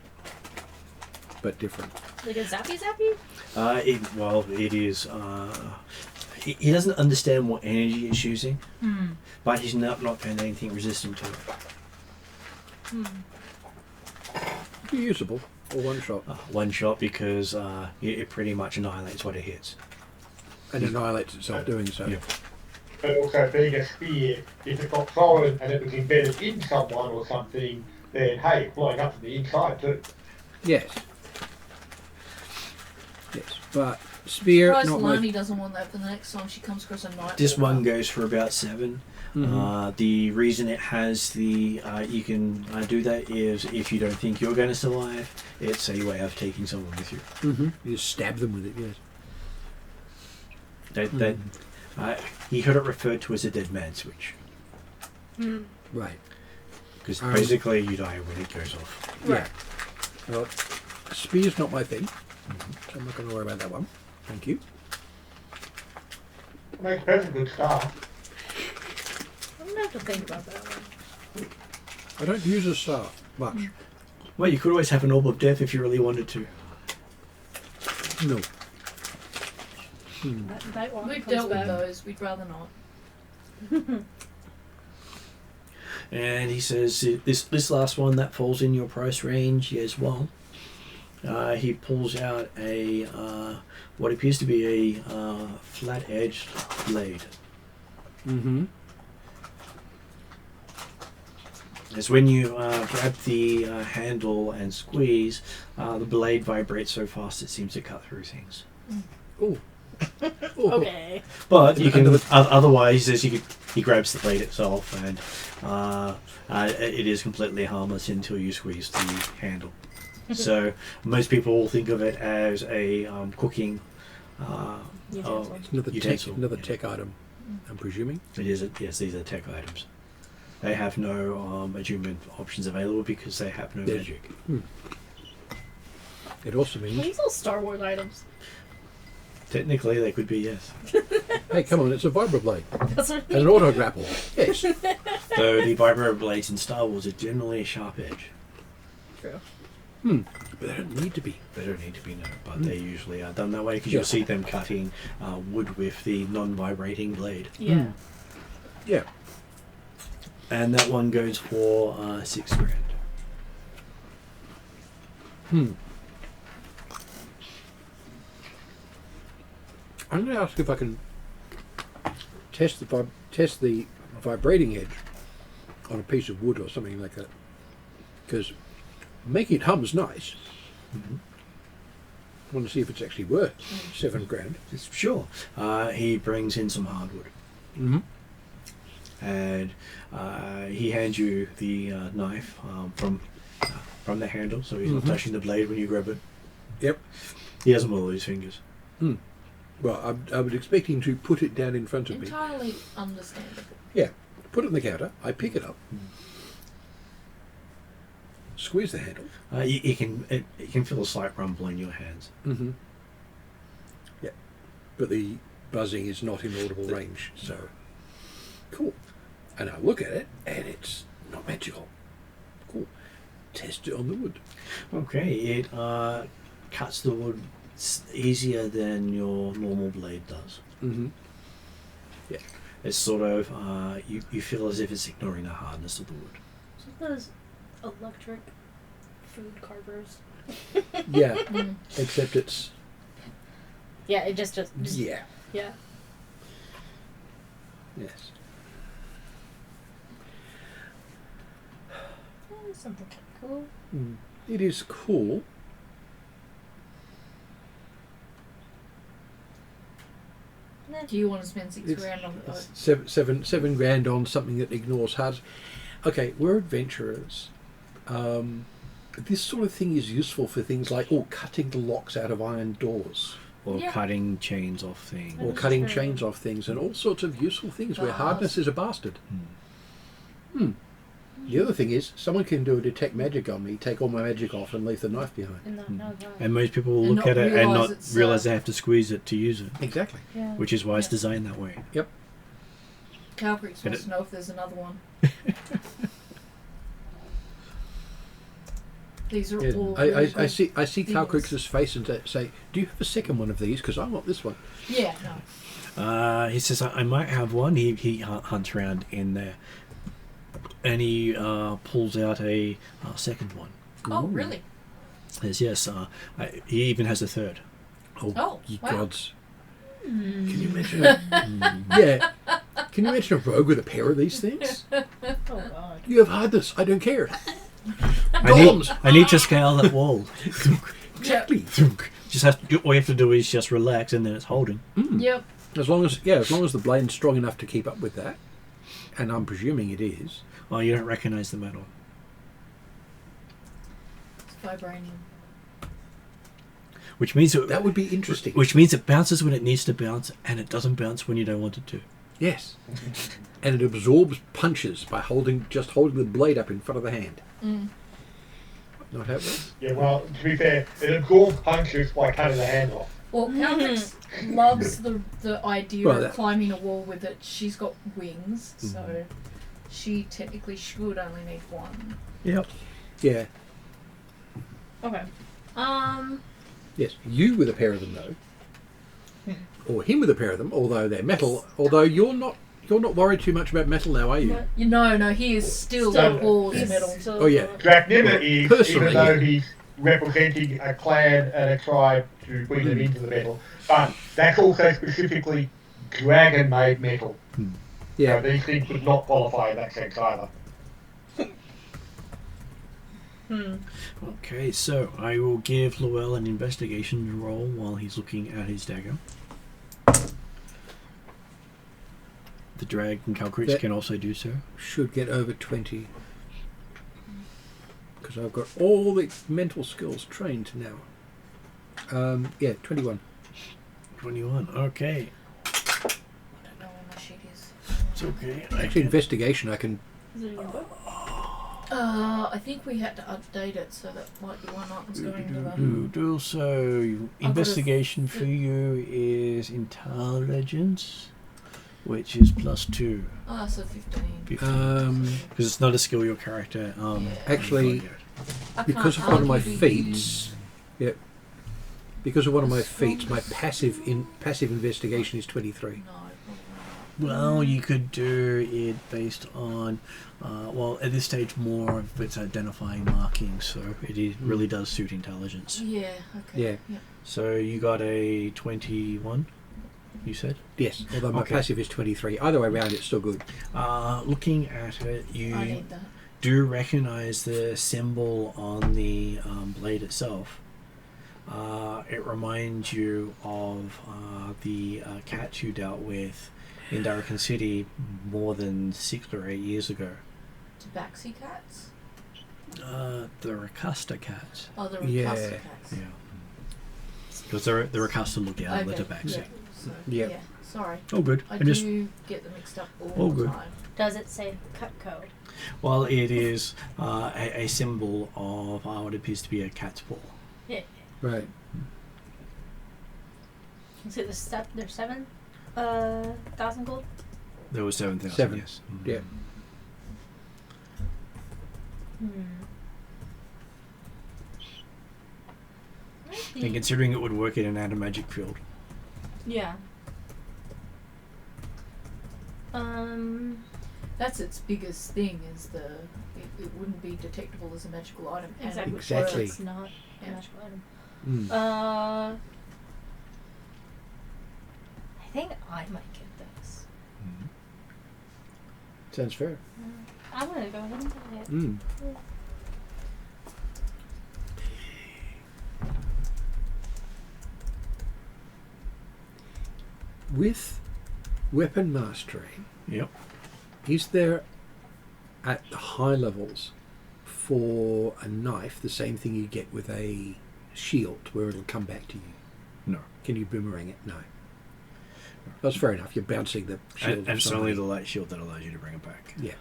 but different. Like a zappy zappy? It is. He doesn't understand what energy it's using, but he's not found anything resistant to it. Usable or one shot, One shot because it pretty much annihilates what it hits. and annihilates itself doing so. Yeah. But also being a spear, if it got thrown and it was embedded in someone or something, then hey, blowing up from the inside too. Yes. Yes, but spear Surprised not Lani my. doesn't want that for the next time she comes across a night. This walker. one goes for about 7. Mhm. The reason it has the you can do that is if you don't think you're going to survive, it's a way of taking someone with you. You just stab them with it. Yes. He heard it referred to as a dead man switch Right. because Um, basically you die when it goes off. Yeah. Well, spear's not my thing, so I'm not going to worry about that one. Thank you. Makes perfect good start. I'm gonna have to think about that one. I don't use a staff much. Well, you could always have an orb of death if you really wanted to. No. That one We've comes dealt with back. those. We'd rather not. And he says this last one that falls in your price range as well. He pulls out a what appears to be a flat-edged blade. Mm-hmm. As when you grab the handle and squeeze, the blade vibrates so fast it seems to cut through things. Oh. Okay. But you can Another- otherwise, as he grabs the blade itself, and it is completely harmless until you squeeze the handle. So most people will think of it as a cooking Utensil. Another utensil. tech item, I'm presuming. It is. Yes, these are tech items. They have no attunement options available because they have no Yeah. magic. It also means, These all Star Wars items. Technically, they could be yes. hey, come on, it's a vibroblade That's what and an auto grapple. Yes. Though the vibro blades in Star Wars are generally a sharp edge. True. But they don't need to be. They don't need to be known, but they usually are done that way because Yeah. you'll see them cutting wood with the non-vibrating blade. Yeah. Yeah. And that one goes for $6,000. I'm going to ask if I can test the vibrating edge on a piece of wood or something like that. Because making it hum is nice. I want to see if it's actually worth $7,000. Sure. He brings in some hardwood. Mm-hmm. And he hands you the knife from the handle, so he's not touching the blade when you grab it. Yep. He doesn't wiggle his fingers. Well, I was expecting to put it down in front of me. Entirely understandable. Yeah. Put it on the counter. I pick it up. Squeeze the handle. You can feel a slight rumble in your hands. Mm-hmm. Yeah. But the buzzing is not in audible range, so cool. And I look at it, and it's not magical. Cool. Test it on the wood. Okay, it cuts the wood easier than your normal blade does. Mm-hmm. It's sort of you feel as if it's ignoring the hardness of the wood. So those electric food carvers. Yeah. Mm. Except it's Yeah, it just Yeah. yeah. Yes. Something cool. It is cool. Do you want to spend six It's- grand on It's seven grand on something that ignores HUDs. Okay, we're adventurers. This sort of thing is useful for things like cutting the locks out of iron doors, Or Yeah. cutting chains off things. or That is cutting true. chains off things, and all sorts of useful things where Bars. hardness is a bastard. The other thing is, someone can do a detect magic on me, take all my magic off, and leave the knife behind. And not know that. And most people will And look not at it and realise not it's, realize they have to squeeze it to use it, Exactly. Yeah. which is why it's Yeah. designed that way. Cow Creek And wants to know if there's another one. These are Yeah. all. I really see things. Calcrix's face and say, "Do you have a second one of these? Because I want this one." Yeah, no. He says, I might have one. He hunts around in there. And he pulls out a second one. Oh, really? Says, yes, he even has a third. Oh, Ye wow. gods! Can you imagine? Yeah. Can you imagine a rogue with a pair of these things? Oh god. You have hardness. I don't care. I need to scale that wall. Exactly. Just all you have to do is just relax, and then it's holding. Yep. As long as the blade's strong enough to keep up with that, and I'm presuming it is. Oh, you don't recognize the metal. It's vibranium. Which means That would be interesting. it bounces when it needs to bounce, and it doesn't bounce when you don't want it to. Yes. And it absorbs punches by holding the blade up in front of the hand. Not how it works? Yeah, well, to be fair, it absorbs punches by cutting the hand off. Well, Caltrix loves the idea Well, of that- climbing a wall with it. She's got wings, so she technically should only need one. Yep. Yeah. Okay. Yes. You with a pair of them though. Or him with a pair of them, although they're metal. Although you're not worried too much about metal now, are you? What? You know, no, he is still Still- balls He's metal. still- Oh, yeah. Dracnimmer is, Personally, even though he's representing a clan and a tribe to bring them into the metal, but that's also specifically dragon-made metal. Yeah. So these things would not qualify in that sense either. Okay, so I will give Llewell an investigation roll while he's looking at his dagger. The dragon Calcrix That- can also do so. Should get over 20. Because I've got all the mental skills trained now. 21. 21. Okay. I don't know where my sheet is. It's okay. Actually, investigation, I can. Is it in your book? I think we had to update it, so that might be one item's going to the. Do so. Investigation for you is intelligence, which is +2. Ah, so 15. Because it's not a skill your character. Actually, I can't because of one of my argue with feats. Yep. Because of one of my feats, my passive investigation is 23. No, probably not. Well, you could do it based on, at this stage, more of its identifying markings, so really does suit intelligence. Yeah, okay. Yeah. So you got a 21, you said? Yes, although my Okay. passive is 23. Either way around, it's still good. Looking at it, I you need that. do recognize the symbol on the blade itself. It reminds you of the cats you dealt with in Darrakan City more than 6 or 8 years ago. Tabaxi cats? The Rakasta cats. Oh, the Yeah. Rakasta cats. Yeah. Because the Rakasta look out of the Tabaxi. Yeah. So, Yep. yeah. Sorry. Oh, good. I And just, do get them mixed up all Oh, the good. time. Does it say cut code? well, it is a symbol of what appears to be a cat's paw. Yeah. Right. Is it there's 7,000 gold? There was 7,000, 7. yes. Yeah. And considering it would work in an anti-magic field. Yeah. That's its biggest thing is it wouldn't be detectable as a magical item. and it Exactly. would Exactly. It's not a Yeah. magical item. Mm. think I might get this. Sounds fair. I'm gonna go ahead and buy it. Mm. With weapon mastery, Yep. is there at the high levels for a knife the same thing you get with a shield where it'll come back to you? No. Can you boomerang it? No. That's fair enough. You're bouncing the shield. And of it's only somebody. the light shield that allows you to bring it back. Yeah.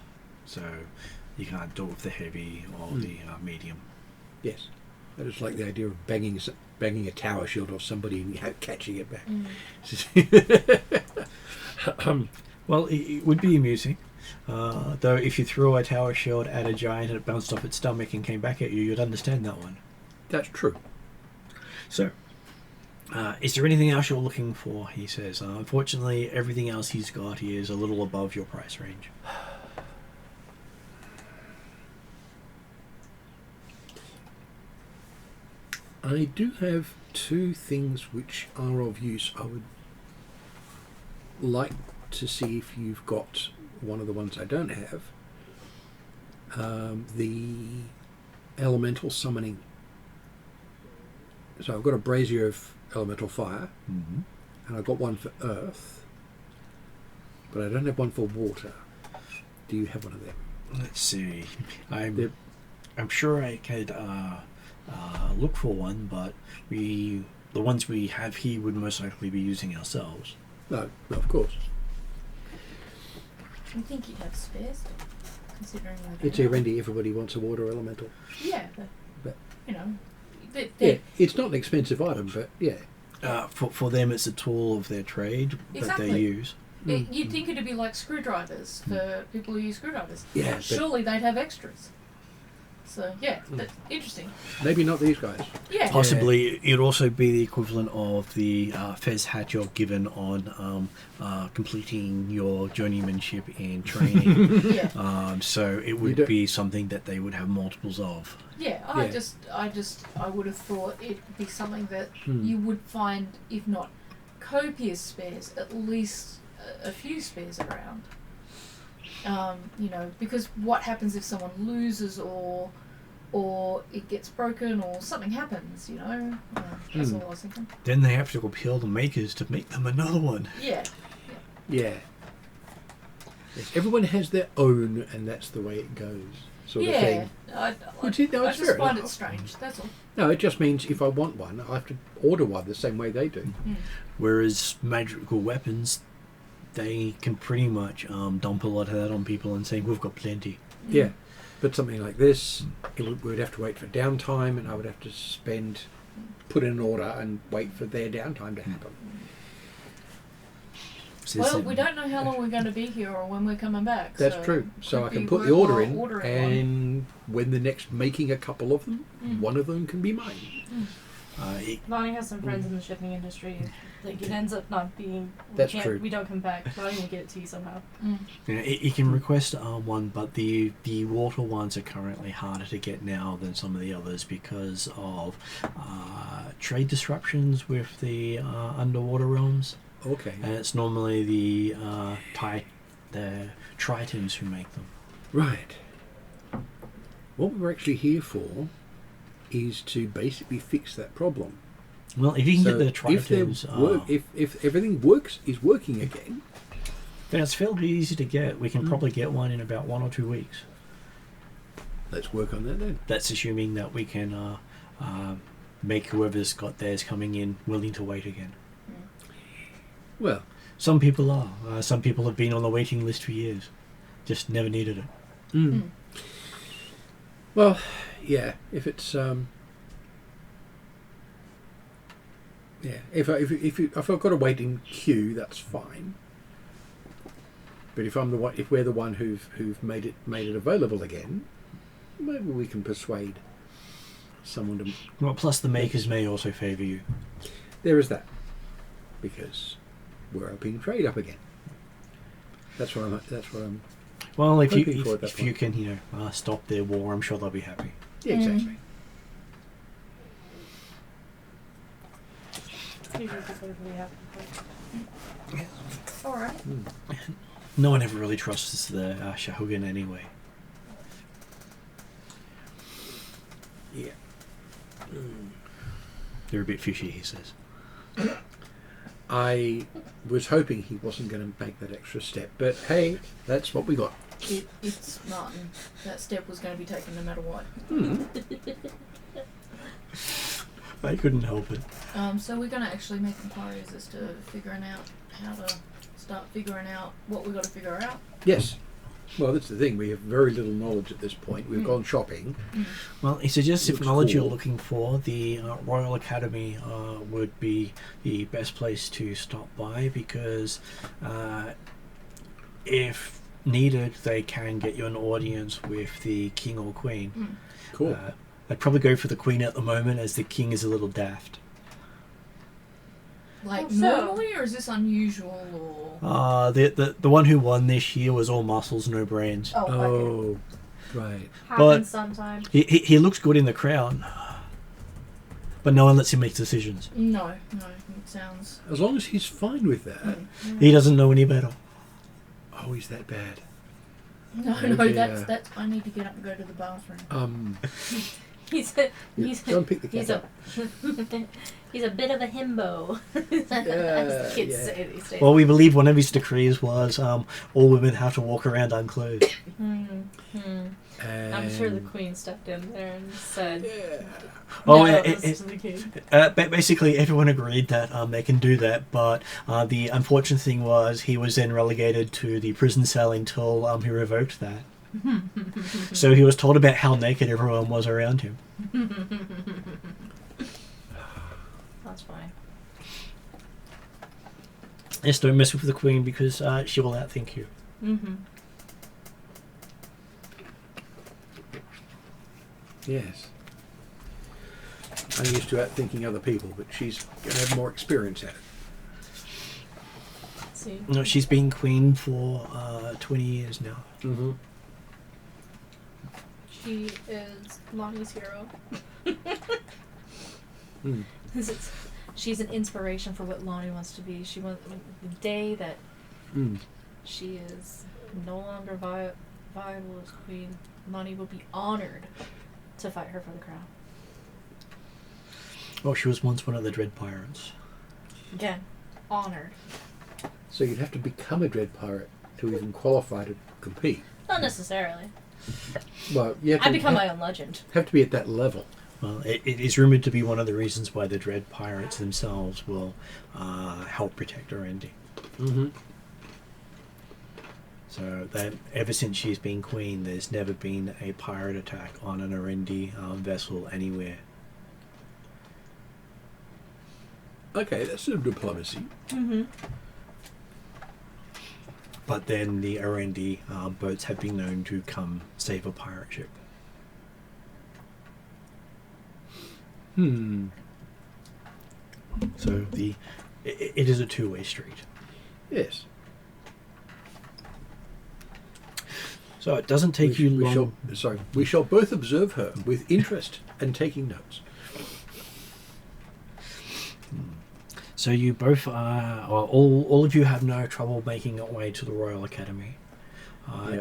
So you can't do it with the heavy or the medium. Yes. I just like the idea of banging a tower shield off somebody and catching it back. Well, it would be amusing. Though if you threw a tower shield at a giant and it bounced off its stomach and came back at you, you'd understand that one. That's true. So, is there anything else you're looking for? He says. Unfortunately, everything else he's got is a little above your price range. I do have two things which are of use. I would like to see if you've got one of the ones I don't have. The elemental summoning. So I've got a brazier of elemental fire, Mm-hmm. and I've got one for earth, but I don't have one for water. Do you have one of them? Let's see. They're- I'm sure I could look for one, but the ones we have here would most likely be using ourselves. No, of course. I think you'd have spares, considering It's Erendi. Everybody wants a water elemental. Yeah, But- you know, Yeah, they it's not an expensive item, but yeah. For them, it's a tool of their trade that Exactly. they use. you'd think it'd be like screwdrivers for people who use screwdrivers. Yeah, but- Surely they'd have extras. So yeah, that's interesting. Maybe not these guys. Yeah. Possibly, it'd also be the equivalent of the Fez hat you're given on completing your journeymanship in training. Yeah. So it You would don't- be something that they would have multiples of. Yeah, I would have thought it'd be something that you would find, if not copious spares, at least a few spares around. You know, because what happens if someone loses or it gets broken or something happens, you know? That's all I was thinking. Then they have to appeal the makers to make them another one. Yeah. Yeah. Yes, everyone has their own, and that's the way it goes, sort of Yeah. thing. Which is- no, I it's just fair find enough. it strange, that's all. No, it just means if I want one, I have to order one the same way they do. Whereas magical weapons, they can pretty much dump a lot of that on people and say, we've got plenty. Yeah. But something like this, we'd have to wait for downtime, and I would have to put in an order and wait for their downtime to happen. So Well, this- we don't know how long we're going to be here or when we're coming back. That's so true. So I could can be put the order worthwhile in, ordering one. and when the next making a couple of them, one of them can be mine. Lonnie has some friends in the shipping industry. Like it ends up not being. That's true. We don't come back. Lonnie will get it to you somehow. You know, you can request one, but the water ones are currently harder to get now than some of the others because of trade disruptions with the underwater realms. Okay. And it's normally the Tritons who make them. Right. What we're actually here for is to basically fix that problem. Well, if you can So get the if, there Tritons, if everything is working again, then it's fairly easy to get. We can probably get one in about 1 or 2 weeks. let's work on that then. That's assuming that we can make whoever's got theirs coming in willing to wait again. Well, Some people are. Some people have been on the waiting list for years. Just never needed it. well, yeah. If it's yeah, if I've got a waiting queue, that's fine. But if we're the one who've made it available again, maybe we can persuade someone to. Well, plus the makers may also favour you. There is that, because we're opening trade up again. That's what I'm. Well, if Hoping you for at that if you can, stop their war, I'm sure they'll be happy. Yeah, exactly. usually perfectly happy. All right. No one ever really trusts the Shahugan anyway. Yeah. They're a bit fishy, he says. I was hoping he wasn't going to make that extra step, but hey, that's what we got. It's Martin. That step was going to be taken no matter what. I couldn't help it. So we're going to actually make inquiries as to figuring out how to start figuring out what we've got to figure out. Yes. Well, that's the thing. We have very little knowledge at this point. We've gone shopping. Well, he suggests if Looks knowledge you're cool. looking for, the Royal Academy would be the best place to stop by because if needed, they can get you an audience with the king or queen. Cool. I'd probably go for the queen at the moment as the king is a little daft. Like So- normally, or is this unusual? Or The one who won this year was all muscles, no brains. okay. Oh, right. Happens sometimes. He looks good in the crown, but no one lets him make decisions. No, it sounds. As long as he's fine with that. He doesn't know any better. Oh, he's that bad. No, Yeah. that's. I need to get up and go to the bathroom. He's Go and pick the he's cat a up. he's a bit of a himbo. As the kids yeah. say these days. Well, we believe one of his decrees was all women have to walk around unclothed. I'm sure the queen stepped in there and said, Oh, no, it- this is the king. Basically, everyone agreed that they can do that, but the unfortunate thing was he was then relegated to the prison cell until he revoked that. So he was told about how naked everyone was around him. That's fine. Yes, don't mess with the queen because she will outthink you. Yes. I'm used to outthinking other people, but she's going to have more experience at it. See, No, she's been queen for 20 years now. Mm-hmm. she is Lonnie's hero. She's an inspiration for what Lonnie wants to be. She wants the day that she is no longer viable as queen. Lonnie will be honored to fight her for the crown. Oh, she was once one of the Dread Pirates. Again, honored. So you'd have to become a dread pirate to even qualify to compete. Not necessarily. Well, you have to I become my own legend. have to be at that level. Well, it is rumored to be one of the reasons why the Dread Pirates themselves will help protect Arendi. Mm-hmm. So that ever since she's been queen, there's never been a pirate attack on an Arendi vessel anywhere. Okay, that's some diplomacy. But then the Arendi boats have been known to come save a pirate ship. So it is a two-way street. Yes. So it doesn't take you long. We shall both observe her with interest and taking notes. So you both all of you have no trouble making your way to the Royal Academy.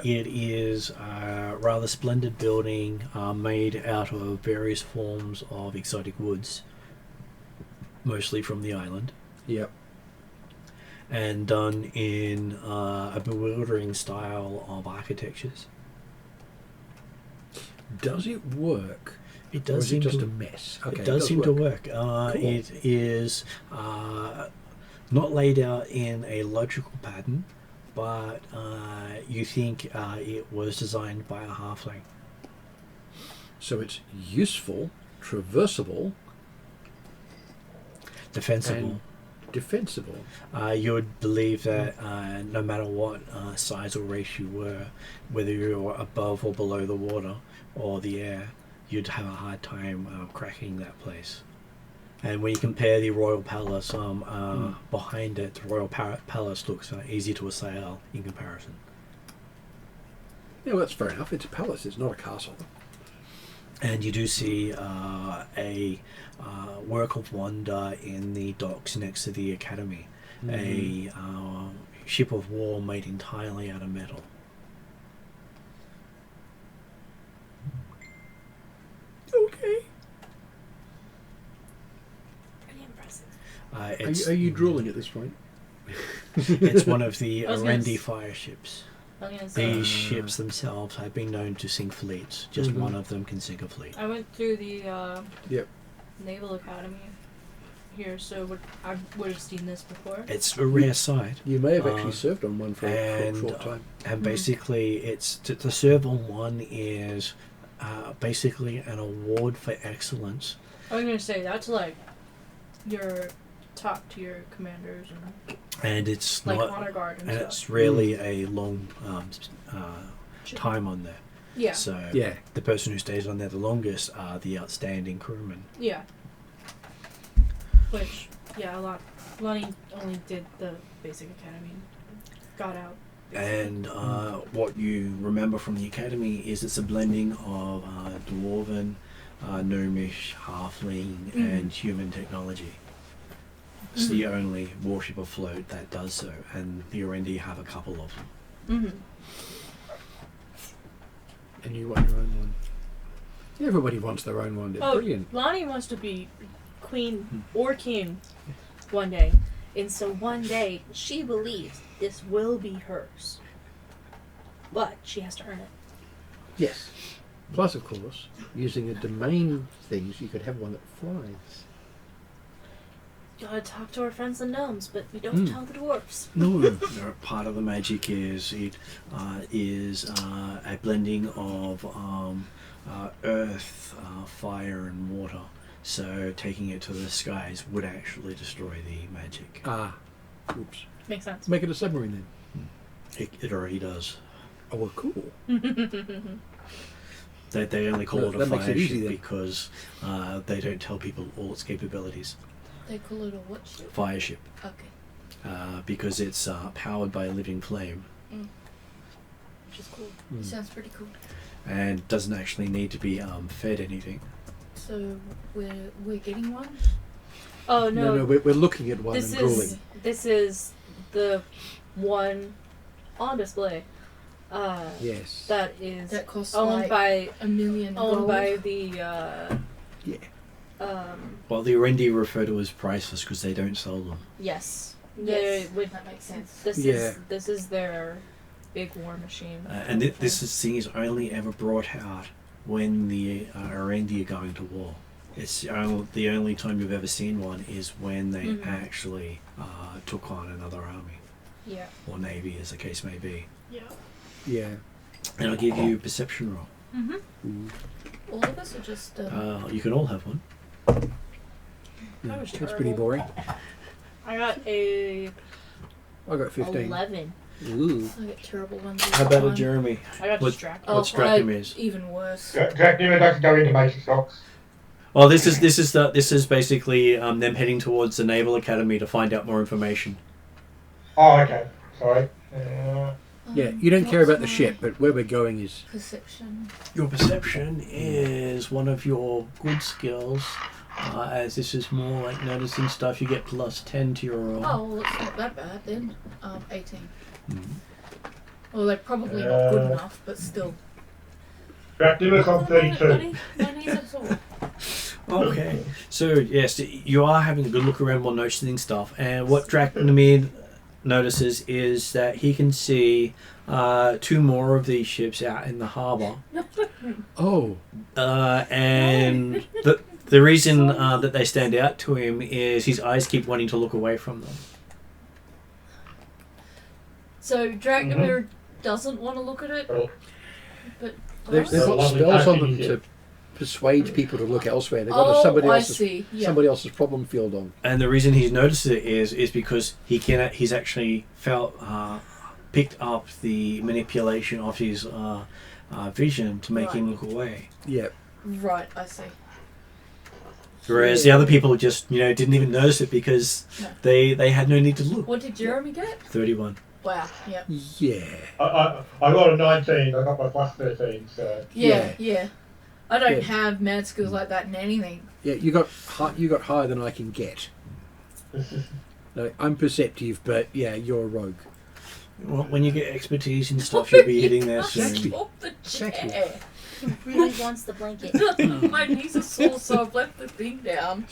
It is a rather splendid building made out of various forms of exotic woods, mostly from the island, Yep. and done in a bewildering style of architectures. Does it work? It Or does is it seem just to a mess? Okay, it does seem to work. Cool. It is not laid out in a logical pattern, but you think it was designed by a halfling. So it's useful, traversable, Defensible. and defensible. You would believe that no matter what size or race you were, whether you were above or below the water or the air, you'd have a hard time cracking that place. And when you compare the Royal Palace behind it, the Royal Palace looks easy to assail in comparison. Yeah, well, that's fair enough. It's a palace. It's not a castle. And you do see a work of wonder in the docks next to the academy. A ship of war made entirely out of metal. Okay. Pretty impressive. Are you drooling at this point? It's one of the I was gonna Arendi s- fire ships. I was gonna say, These ships themselves have been known to sink fleets. Just Mhm. one of them can sink a fleet. I went through the Yep. Naval Academy here, so I would have seen this before. It's a rare sight. You may have actually Uh, served on one for a and, short time. And basically, it's to serve on one is basically an award for excellence. I was gonna say that's like your top tier commanders and And it's like not, honor guard and and stuff. it's really a long time on there. Yeah, So Yeah. the person who stays on there the longest are the outstanding crewmen. yeah. Which, yeah, Lonnie only did the basic academy, got out. And what you remember from the academy is it's a blending of dwarven, gnomish, halfling, and human technology. It's the only warship afloat that does so, and the Arendi have a couple of them. Mm-hmm. And you want your own one. Everybody wants their own one. They're Oh, brilliant. Lonnie wants to be queen or king one day, and so one day she believes this will be hers, but she has to earn it. Yes. Plus, of course, using a domain things, you could have one that flies. Gotta talk to our friends the gnomes, but we don't tell the dwarves. No, part of the magic is it is a blending of earth, fire, and water. So taking it to the skies would actually destroy the magic. Ah. Oops. Makes sense. Make it a submarine then. It already does. Oh, well, cool. They only call Well, it a that makes fire it easy ship then. because they don't tell people all its capabilities. They call it a what ship? Fire ship. Okay. Because it's powered by a living flame Which is cool. Mm. Sounds pretty cool. and doesn't actually need to be fed anything. So we're getting one? Oh No, no, we're looking at one this and drooling. is this is the one on display. Yes. That is That costs owned like by $1 million gold. the Yeah. Well, the Arendi refer to as priceless because they don't sell them. yes. Yes, They would that makes sense. this is their big war machine. And thing is only ever brought out when the Arendi are going to war. It's the only time you've ever seen one is when they actually took on another army Yeah. or navy, as the case may be. Yeah. Yeah. And I'll give you a perception roll. Mm-hmm. All of us are just You can all have one. That was That's pretty terrible. boring. I got a I got 15. 11. Ooh. I get terrible ones. How about a Jeremy? I got What- distracted. What's Dracula is? Even worse. Dracula doesn't go into basic stocks. Oh, this is basically them heading towards the Naval Academy to find out more information. Oh, okay. Sorry. Yeah, you don't care what's about the my ship, but where we're going is... Perception. Your perception is one of your good skills, as this is more like noticing stuff. You get plus 10 to your roll. Oh, well, it's not that bad then. 18. Mhm. Well, they're probably not good enough, but still. Dracula's on 32. Money's absorbed. Okay, so yes, you are having a good look around while noticing stuff, and what Dracnamir notices is that he can see 2 more of these ships out in the harbour, Oh. and the reason that they stand out to him is his eyes keep wanting to look away from them. So Dracula doesn't want to look at it, Oh. but They've us? got Lovely spells on them packaging, to persuade people to look elsewhere. They've got Oh, somebody I else's see. Yeah. somebody else's problem field on. And the reason he's noticed it is because he's actually picked up the manipulation of his vision to make him look away. Yeah. Right, I see. Whereas the other people just didn't even notice it because No. they had no need to look. What did Jeremy get? 31. Wow, yeah. Yeah. I got a 19. I got my plus 13. So Yeah. I don't Yeah. have mad skills like that in anything. Yeah, you got higher than I can get. No, I'm perceptive, but yeah, you're a rogue. Well, when you get expertise and stuff, you'll be hitting there Exactly. soon. Off the Exactly. chair. He really wants the blanket. My knees are sore, so I've left the thing down.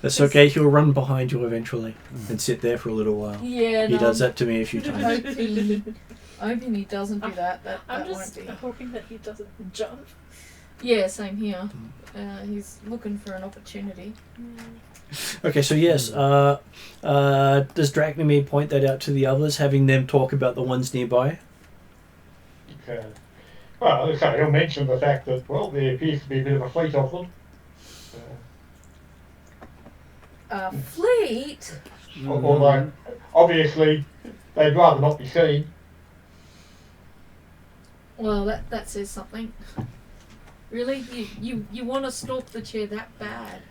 That's okay. He'll run behind you eventually and sit there for a little while. Yeah, He does that to me a few times. Hoping he doesn't do that. That I'm won't just be. hoping that he doesn't jump. Yeah, same here. He's looking for an opportunity. Okay, so yes, does Drachnemy point that out to the others, having them talk about the ones nearby? Okay. Well, so he'll mention the fact that, well, there appears to be a bit of a fleet of them. Fleet? Although, obviously, they'd rather not be seen. Well, that says something. Really? You want to stalk the chair that bad?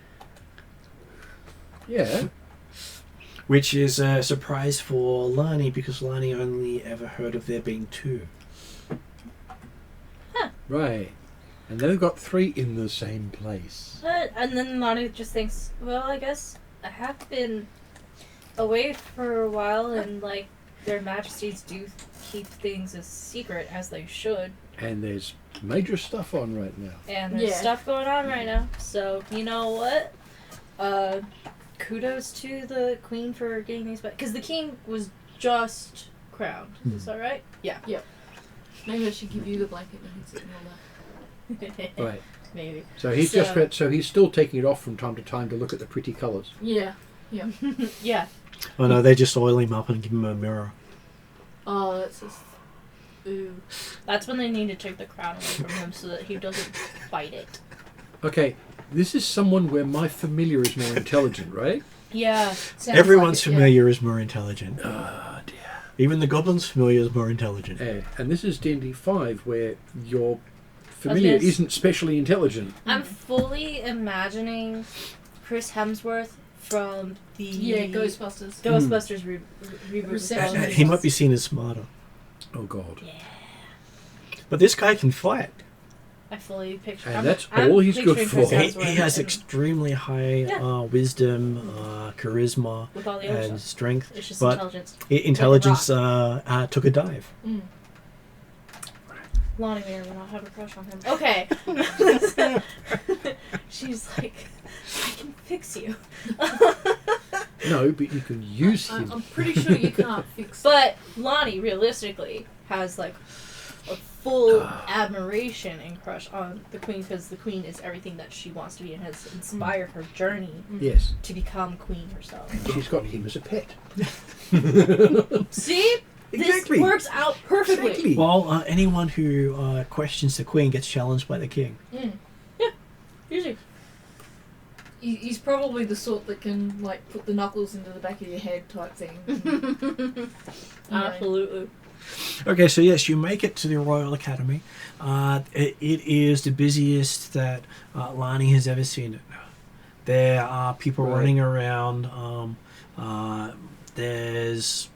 Yeah. Which is a surprise for Lani, because Lani only ever heard of there being two. Right. And they've got 3 in the same place. And then Lonnie just thinks, well, I guess I have been away for a while, and like their majesties do keep things a secret, as they should. And there's major stuff on right now. And there's Yeah. stuff going on right now. So you know what? Kudos to the queen for getting these back, because the king was just crowned. Is that right? Yeah. Maybe I should give you the blanket and you can sit in all that. Right. Maybe. So he's so he's still taking it off from time to time to look at the pretty colours. Yeah. Yeah. Oh no, they just oil him up and give him a mirror. Oh, that's just. Ooh. That's when they need to take the crown away from him so that he doesn't fight it. Okay, this is someone where my familiar is more intelligent, right? Yeah. Sounds Everyone's like it, familiar is more intelligent. Oh dear. Even the goblin's familiar is more intelligent. And this is D&D 5, where your familiar Okay, isn't specially intelligent. I'm fully imagining Chris Hemsworth from the Yeah, Ghostbusters. Ghostbusters reboot. Reception. He might be seen as smarter. Oh God. Yeah. But this guy can fight. I fully picture. And that's all he's good picturing Chris for. He Hemsworth has and- extremely high Yeah. Wisdom, charisma, with all the other and stuff. strength. It's just But intelligence. intelligence took a dive. Mm. Lonnie may or may not have a crush on him. Okay. She's like, I can fix you. No, but you can use him. I'm pretty sure you can't fix it. But Lonnie, realistically, has like a full admiration and crush on the queen, because the queen is everything that she wants to be and has inspired her journey Yes. to become queen herself. She's got him as a pet. See? Exactly. This works out perfectly. Exactly. Well, anyone who questions the queen gets challenged by the king. Usually. He's probably the sort that can like put the knuckles into the back of your head type thing. You know. Absolutely. Okay, so yes, you make it to the Royal Academy. It is the busiest that Lani has ever seen it. There are people Right. running around. There's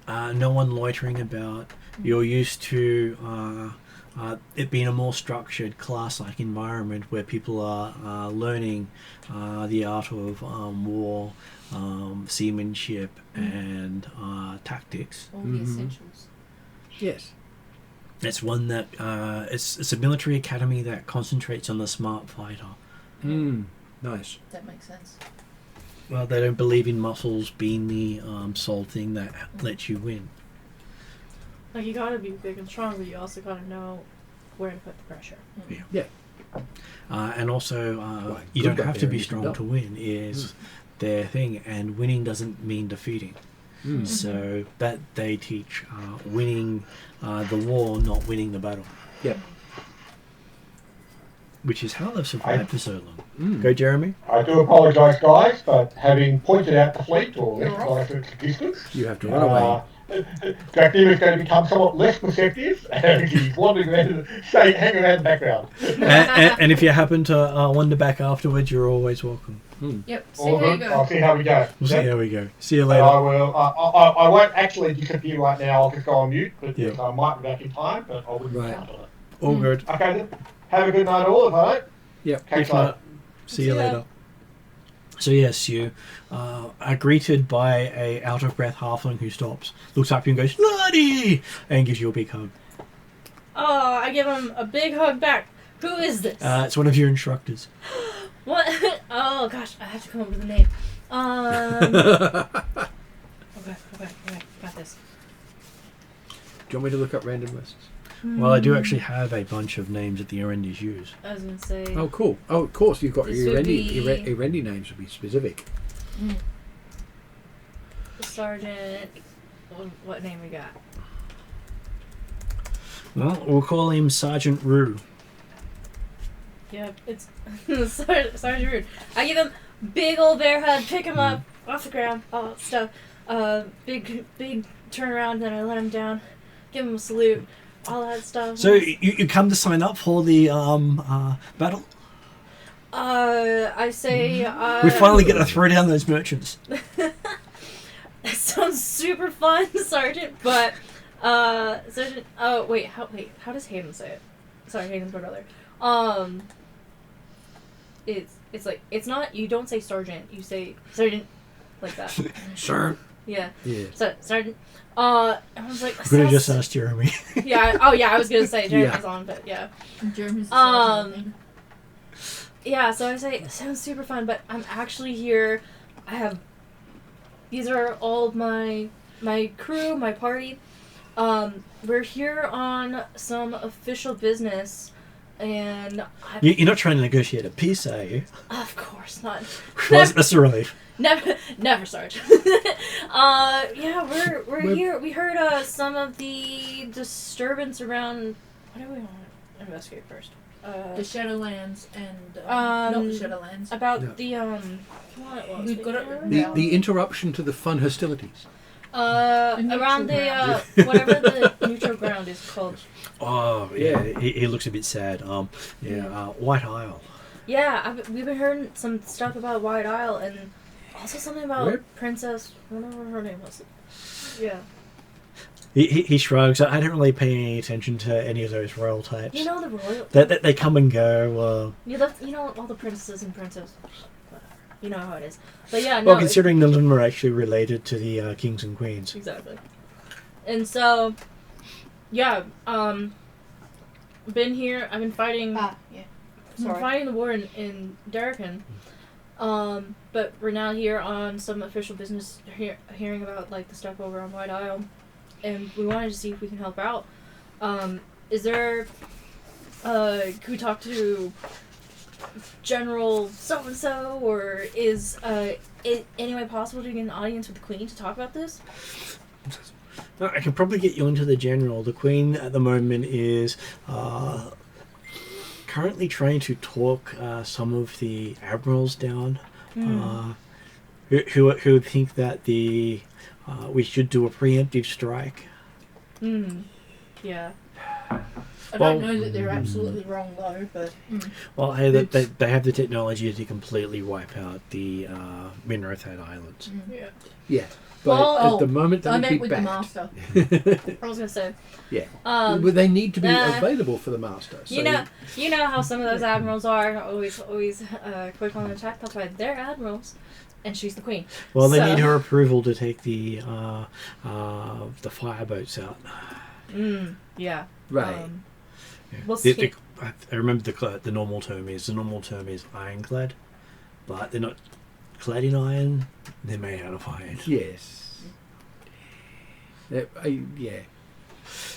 no one loitering about. You're used to it being a more structured, class-like environment where people are learning the art of war, seamanship, and tactics. All the Mhm. essentials. Yes. It's one that it's a military academy that concentrates on the smart fighter. Nice. That makes sense. Well, they don't believe in muscles being the sole thing that lets you win. Like, you gotta be big and strong, but you also gotta know where to put the pressure. And also, Right, you good don't have to be barbarians strong don't. to win. Is their thing, and winning doesn't mean defeating. So that they teach winning the war, not winning the battle. Yep. Which is how they've survived for so long. Mm. Go, Jeremy. I do apologise, guys, but having pointed out the fleet or recognised its existence, You have to run away. Dracula is going to become somewhat less perceptive, and he's wandering around, hanging around the background. And if you happen to wander back afterwards, you're always welcome. Yep. See All how you good. I'll go. see how we go. We'll Yep. see how we go. See you And later. I will. I won't actually disappear right now. I'll just go on mute, but Yeah. I might be back in time. But I wouldn't Right. count on it. All good. Okay, then. Have a good night, all. If I don't. Yeah. Thanks, Catch you later. Matt. See you See ya. later. So yes, you are greeted by a out of breath halfling who stops, looks up at you and goes, "Bloody!" and gives you a big hug. Oh, I give him a big hug back. Who is this? It's one of your instructors. What? Oh gosh, I have to come up with a name. Okay, got this. Do you want me to look up random lists? Well, I do actually have a bunch of names that the Erendis use. I was gonna say. Oh, cool. Oh, of course, you've got This your would Erendi, be- Erendi names would be specific. Sergeant. What name we got? Well, we'll call him Sergeant Rue. Yep, it's Sergeant Rude. I give him big old bear hug, pick him up off the ground, all that stuff. Big turn around, then I let him down, give him a salute, all that stuff. So you come to sign up for the battle? I say. We finally get to throw down those merchants. That sounds super fun, Sergeant. But Sergeant. Oh wait, how does Hayden say it? Sorry, Hayden's my brother. It's like it's not. You don't say Sergeant. You say Sergeant, like that. Sir. Yeah. Yeah. So Sergeant. I was like. I'm gonna sounds- just ask Jeremy. Yeah. Oh yeah. I was gonna say Jeremy's Yeah. on, but yeah. Jeremy's the sergeant, I think. Yeah, so I say, it sounds super fun, but I'm actually here. These are all my crew, my party. We're here on some official business, and You're not trying to negotiate a peace, are you? of course not. Well, that's a relief. Never, Sarge. Yeah, we're here. We heard some of the disturbance around. What do we want to investigate first? The Shadowlands and Um, not the Shadowlands. About No. the what was We've got it written The, down. the interruption to the fun hostilities. Around the whatever the neutral ground is called. Oh, yeah. He looks a bit sad. White Isle. Yeah, we've been hearing some stuff about White Isle and also something about Where? Princess, whatever her name was. Yeah. He shrugs. I don't really pay any attention to any of those royal types. You know the royal. They come and go. You know all the princesses and princes. Whatever. You know how it is. But yeah, no. Well, considering none of them are actually related to the kings and queens. Exactly. And so, yeah, been here. I've been fighting. Yeah. We're fighting the war in Darrican. But we're now here on some official business, hearing about like the stuff over on White Isle, and we wanted to see if we can help out. Is there? Could we talk to General so and so, or is it any way possible to get an audience with the Queen to talk about this? I can probably get you into the general. The Queen at the moment is currently trying to talk some of the admirals down, who think that we should do a preemptive strike. Yeah. I don't know that they're absolutely wrong though, but Well, hey, they have the technology to completely wipe out the Minrothat Islands. Yeah. Yeah. But Well, at the moment, I they'd met be with the backed. master. I was gonna say. Yeah. Um, But they need to be nah. available for the master. So You know how some of those admirals are always quick on the attack. That's why they're admirals, and she's the queen. Well, they So- need her approval to take the fireboats out. Yeah. Right. Yeah. We'll The- see. I remember the normal term is ironclad, but they're not clad in iron. They're made out of iron. Yes. Yeah.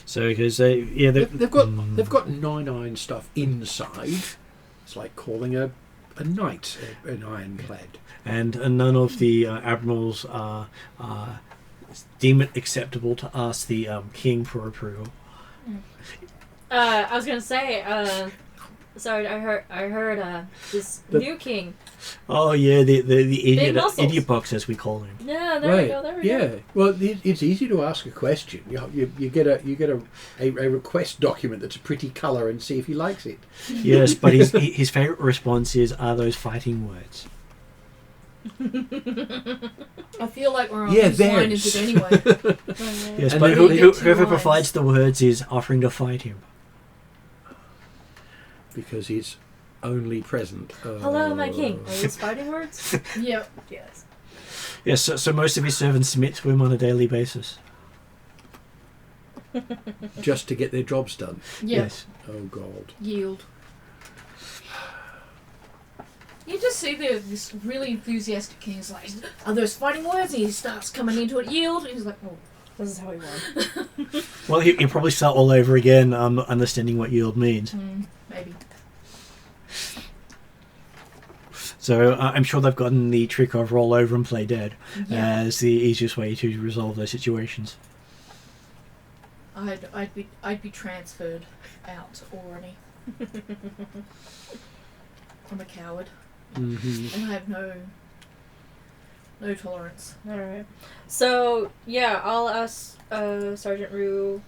So because They've got 9 iron stuff inside. It's like calling a knight an ironclad. and none of the admirals deem it acceptable to ask the king for approval. I was gonna say. Sorry, I heard this new king. Oh yeah, the idiot muscles. idiot box as we call him. Yeah, there we go. There we yeah. go. Well, it's easy to ask a question. You get a request document that's a pretty colour and see if he likes it. Yes, but his favourite response are those fighting words. I feel like we're on Yeah, whose line is theirs. it anyway? Yes, And but they all get two whoever lines. provides the words is offering to fight him. Because he's only present. Hello, my king. Are those fighting words? Yep. Yes. Yes, so most of his servants submit to him on a daily basis. Just to get their jobs done. Yep. Yes. Oh God. Yield. You just see this really enthusiastic king is like, are those fighting words? And he starts coming into it. Yield. And he's like, oh. This is how we won. Well, he'll probably start all over again, understanding what yield means. Maybe. So I'm sure they've gotten the trick of roll over and play dead Yeah. as the easiest way to resolve those situations. I'd be transferred out already. I'm a coward, Mm-hmm. and I have no tolerance. Alright. So, yeah, I'll ask Sergeant Rue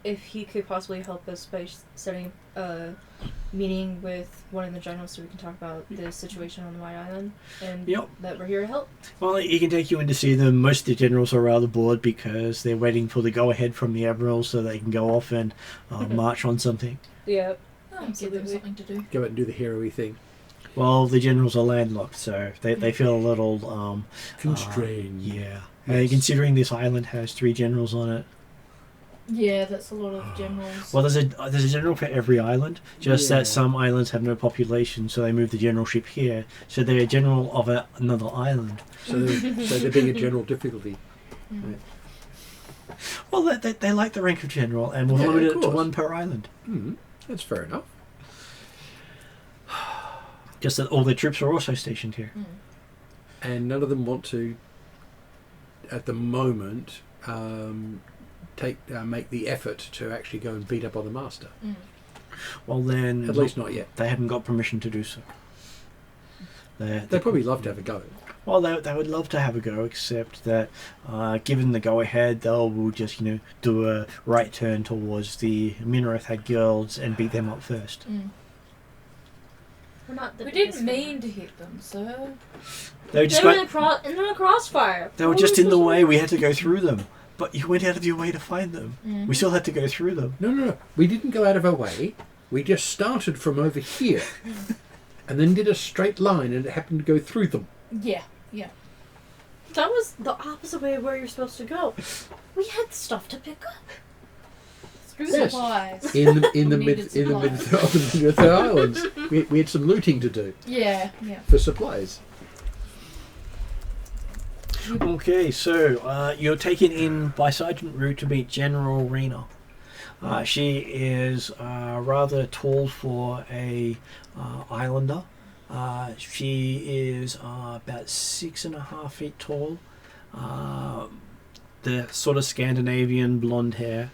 if he could possibly help us by setting a meeting with one of the generals so we can talk about the situation on the White Island and Yep. that we're here to help. Well, he can take you in to see them. Most of the generals are rather bored because they're waiting for the go-ahead from the admiral so they can go off and march on something. Yep. Give them Absolutely. something to do. Go out and do the hero-y thing. Well, the generals are landlocked, so they feel a little... Constrained. yeah. Yes. Considering this island has 3 generals on it. Yeah, that's a lot of generals. Well, there's a general for every island, just Yeah. that some islands have no population, so they move the generalship here. So they're a general of another island. So they're being a general difficulty. Well, they like the rank of general, and we'll Yeah, limit of it to course. 1 per island. That's fair enough. Just that all their troops are also stationed here. And none of them want to, at the moment, make the effort to actually go and beat up on the master. Well, then... At least not yet. They haven't got permission to do so. They'd probably love to have a go. Well, they would love to have a go, except that given the go-ahead, they'll just, do a right turn towards the Minareth guilds and beat them up first. We're not the We biggest didn't fan. mean to hit them, sir. They were just They were like, in the crossfire. they were What just were in the supposed way. We had to go through them. But you went out of your way to find them. Mm-hmm. We still had to go through them. No. We didn't go out of our way. We just started from over here. And then did a straight line and it happened to go through them. Yeah. That was the opposite way of where you're supposed to go. We had stuff to pick up. Screw Yes. supplies. In the We mid needed in the mid supplies. of the North Islands. We had some looting to do Yeah. for supplies. Okay, so you're taken in by Sergeant Rue to meet General Rena. She is rather tall for a islander. She is about 6.5 feet tall. The sort of Scandinavian blonde hair.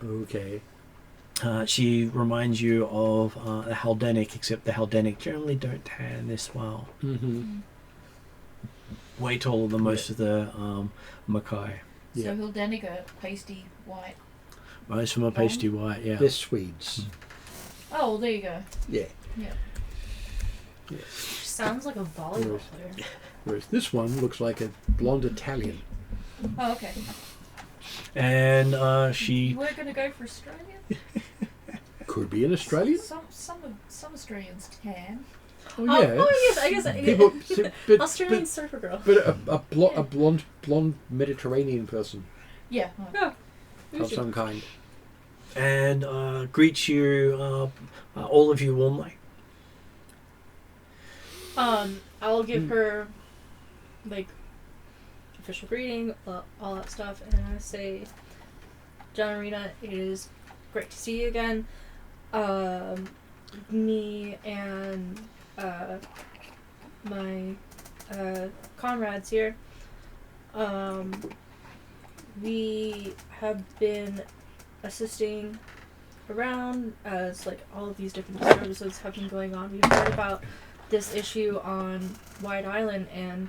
Okay. She reminds you of the Haldenic, except the Haldenic generally don't tan this well. Mm-hmm. Way taller than most of the Mackay. Yeah. So Hildenica, pasty white. Most of them are pasty white, yeah. They're Swedes. Oh, well, there you go. Yeah. She sounds like a volleyball player. Whereas this one looks like a blonde Italian. Oh, okay. And she... We're gonna go for Australia. Could be an Australian. Some Australians can. Oh yeah. I guess. People, but, Australian surfer girl. but a blonde Mediterranean person Yeah. of some kind. And greets you, all of you warmly. I'll give her like official greeting, all that stuff, and I say, John Arena, it is great to see you again. Me and my comrades here, we have been assisting around as like all of these different services have been going on. We've heard about this issue on White Island, and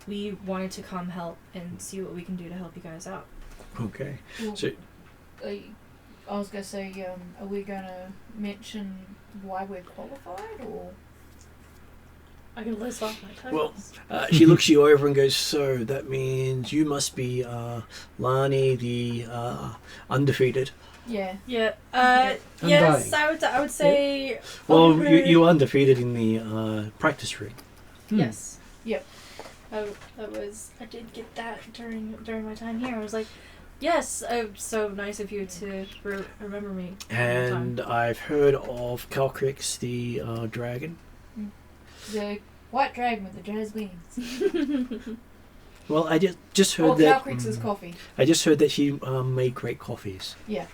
we wanted to come help and see what we can do to help you guys out. Okay. Well, So, I was gonna say, are we gonna mention why we're qualified, or? I can list off my titles. She looks you over and goes, "So that means you must be Lani, the undefeated." Yeah. Yeah. Undying. Yes, I would say. Well, over- you undefeated in the practice ring. Yes. Yep. I did get that during my time here. I was like, yes, so nice of you to remember me. And I've heard of Calcrix, the dragon. The white dragon with the jazz wings. Well, I just heard Oh, that. Calcrix's coffee. I just heard that she made great coffees. Yeah.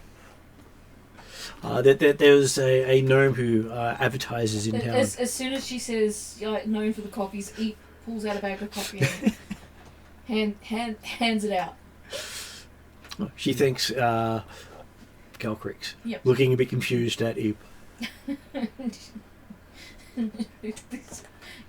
That there's a gnome who advertises in town. As soon as she says, known for the coffees, Eep pulls out a bag of coffee and hands it out. She thinks Calcrix. Yep. Looking a bit confused at Eep.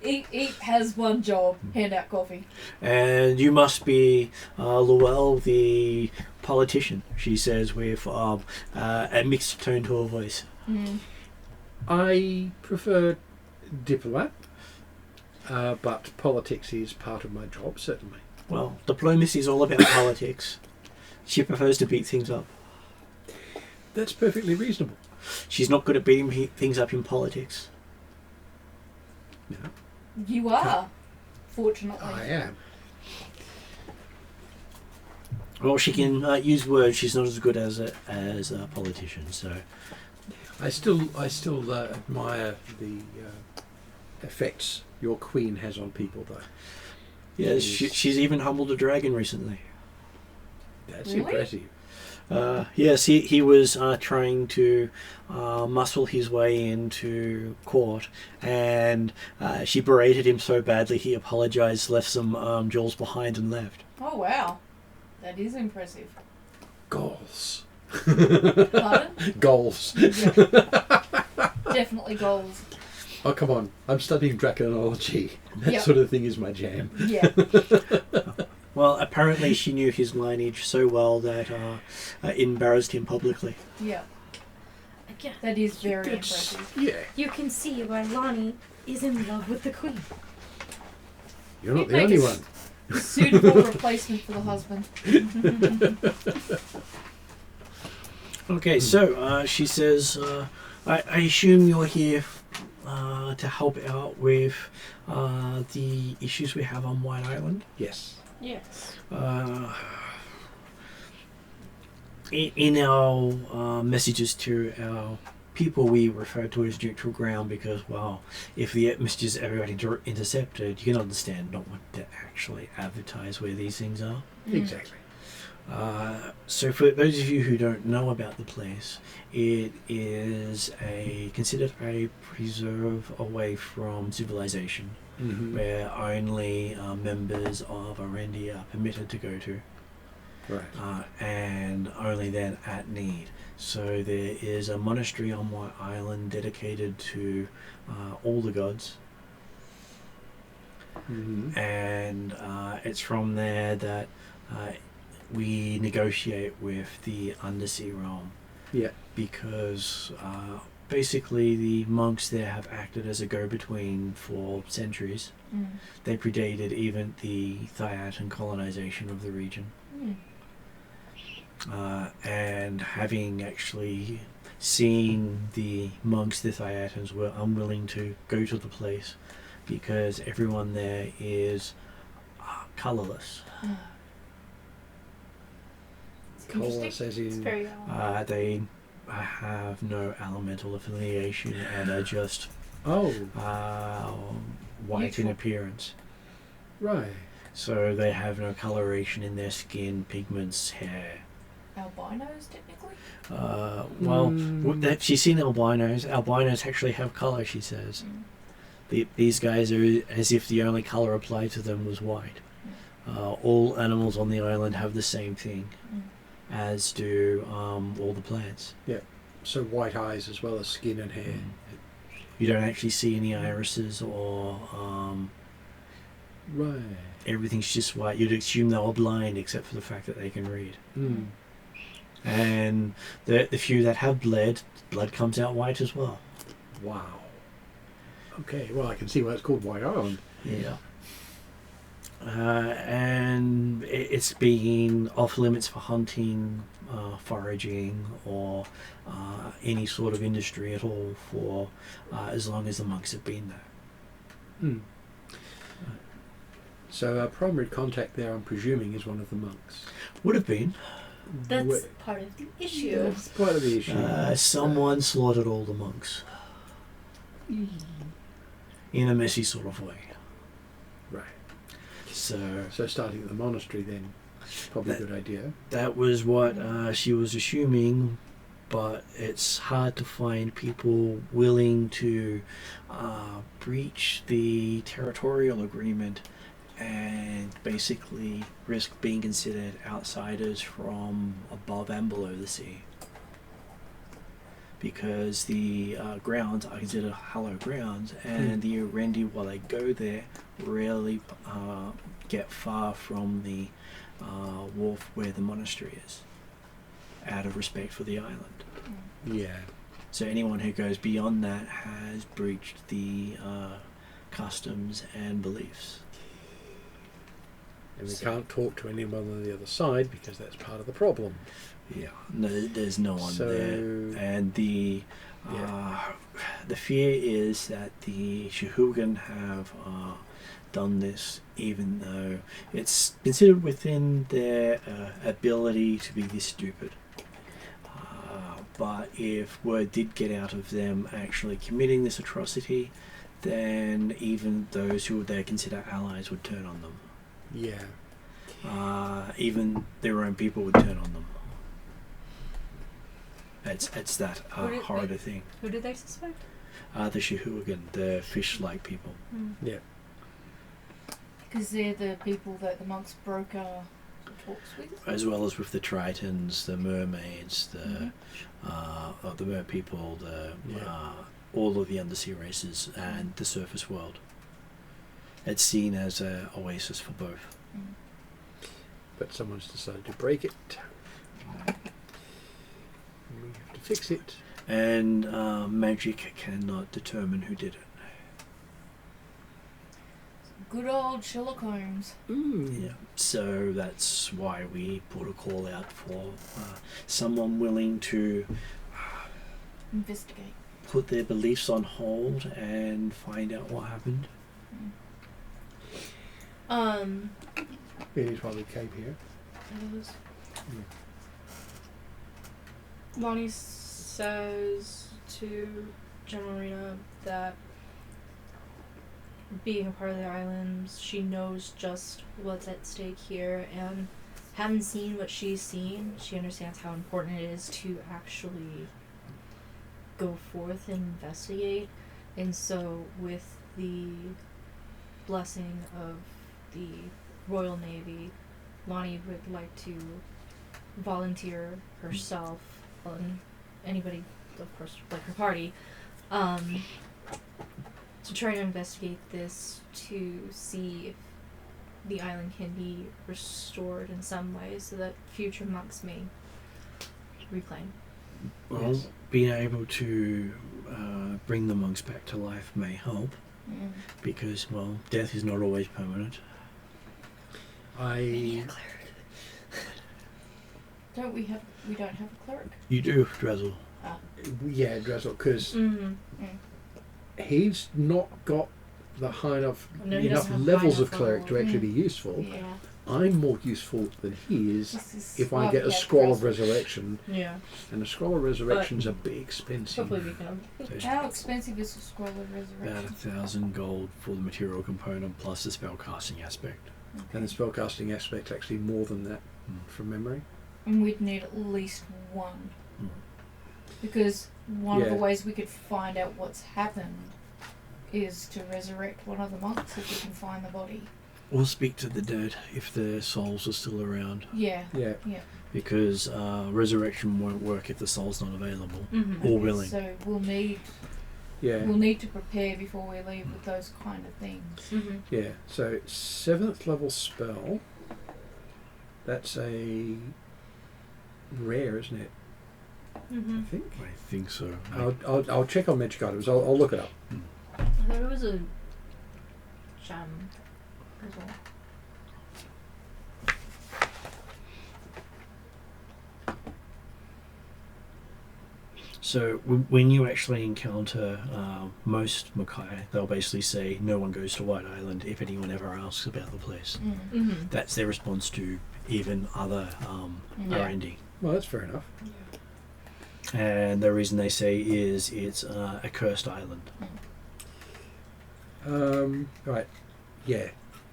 Eep has one job, hand out coffee. And you must be Luell, the politician, she says with a mixed tone to her voice. Mm. I prefer diplomat, but politics is part of my job, certainly. Well, diplomacy is all about politics. She prefers to beat things up. That's perfectly reasonable. She's not good at beating things up in politics. No, You are, fortunately. I am. Well, she can use words. She's not as good as a politician. So, I still admire the effects your queen has on people, though. yeah, she's even humbled a dragon recently. That's Really? impressive. Yes, he was trying to muscle his way into court, and she berated him so badly he apologized, left some jewels behind, and left. Oh, wow. That is impressive. Goals. Pardon? Goals. Yeah. Definitely goals. Oh, come on. I'm studying draconology. That Yep. sort of thing is my jam. Yeah. Well, apparently she knew his lineage so well that it embarrassed him publicly. Yeah. Again, That is very That's- impressive. Yeah. you can see why Lonnie is in love with the queen. You're not He'd the make only a one. Suitable replacement for the husband. Okay, so she says, I assume you're here to help out with the issues we have on White Island. Yes. Yes. In our messages to our people, we refer to it as neutral ground because, well, if the messages ever got intercepted, you can understand not want to actually advertise where these things are. Exactly. So for those of you who don't know about the place, it is considered a preserve away from civilization, Mm-hmm. where only members of Arendi are permitted to go to, Right. and only then at need. So there is a monastery on White Island dedicated to all the gods, Mm-hmm. and it's from there that we negotiate with the Undersea Realm. Yeah. Because basically the monks there have acted as a go-between for centuries. Mm. They predated even the Thiatan colonization of the region. Mm. And having actually seen the monks, the Thiatans were unwilling to go to the place because everyone there is colourless. Mm. Colourless as It's in... very They have no elemental affiliation and are just Oh, white in Neutral. appearance. right. So they have no coloration in their skin, pigments, hair. Albinos, technically? She's seen albinos. Albinos actually have colour, she says. These guys are as if the only colour applied to them was white. All animals on the island have the same thing, as do all the plants. So white eyes as well as skin and hair. You don't actually see any irises or Right. everything's just white. You'd assume they were blind except for the fact that they can read. Mm. And the few that have blood comes out white as well. Wow. Okay, well, I can see why it's called White Island. Yeah. And it's been off limits for hunting, foraging, or any sort of industry at all for as long as the monks have been there. Hmm. So our primary contact there, I'm presuming, is one of the monks. Would have been. That's part of the issue. That's part of the issue. Someone slaughtered all the monks. In a messy sort of way. Right. So starting at the monastery then, probably a good idea. that was what she was assuming, but it's hard to find people willing to breach the territorial agreement and basically risk being considered outsiders from above and below the sea. Because the grounds are considered hallowed grounds, and the Urendi, while they go there, rarely get far from the wharf where the monastery is, out of respect for the island. Yeah. So anyone who goes beyond that has breached the customs and beliefs. And we can't talk to anyone on the other side because that's part of the problem. Yeah, no, there's no one So- there, and the fear is that the Shahugan have done this, even though it's considered within their ability to be this stupid. But if word did get out of them actually committing this atrocity, then even those who they consider allies would turn on them. Yeah. Even their own people would turn on them. It's that horrible thing. Who did they suspect? The Shahugan, the fish-like people. Yeah. Because they're the people that the monks broker talks with. As well as with the Tritons, the mermaids, the mer people, all of the undersea races, and the surface world. It's seen as an oasis for both. But someone's decided to break it. We have to fix it. And magic cannot determine who did it. Good old Sherlock Holmes. Yeah. So that's why we put a call out for someone willing to Investigate. put their beliefs on hold and find out what happened. It is why we came here. Lonnie says to General Rena that being a part of the islands, she knows just what's at stake here, and having seen what she's seen, she understands how important it is to actually go forth and investigate. And so with the blessing of the Royal Navy, Lonnie would like to volunteer herself, and anybody, of course, like her party, to try to investigate this to see if the island can be restored in some way so that future monks may reclaim. Well, Yes. being able to bring the monks back to life may help, because, well, death is not always permanent. I We don't have a cleric. You do, Drazzle. yeah, Drazzle, because Mm-hmm. he's not got the high enough No, he enough doesn't have levels high of enough cleric to level. actually be useful. Yeah. I'm more useful than he is This is if why I get we a have scroll of Drazzle. resurrection, Yeah. and a scroll of resurrection's a bit Hopefully expensive. we can. How expensive is the scroll of About resurrection? 1,000 gold for the material component plus the spellcasting aspect. And the spellcasting aspect's actually more than that, from memory. And we'd need at least one. Mm. Because one of the Yeah. ways we could find out what's happened is to resurrect one of the monks if we can find the body. Or speak to the dead if their souls are still around, Yeah. Yeah. because resurrection won't work if the soul's not available Mm-hmm. or willing. So we'll need Yeah. to prepare before we leave with those kind of things. Mm-hmm. Yeah. So 7th level spell. That's a rare, isn't it? Mm-hmm. I think. I think so. I'll check on magic items. I'll look it up. thought it was a gem as well. So when you actually encounter most Makai, they'll basically say no one goes to White Island if anyone ever asks about the place. Mm-hmm. That's their response to even other Yeah. R&D. Well, that's fair enough. And the reason they say is it's a cursed island. Right. Yeah.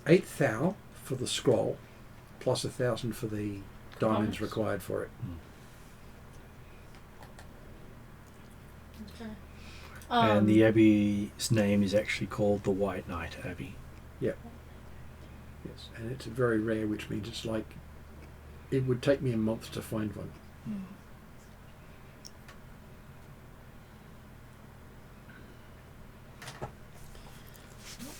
8 thou for the scroll, plus 1,000 for the diamonds Diamonds. required for it. Okay. And the abbey's name is actually called the White Knight Abbey. Yes, and it's very rare, which means it's like it would take me a month to find one.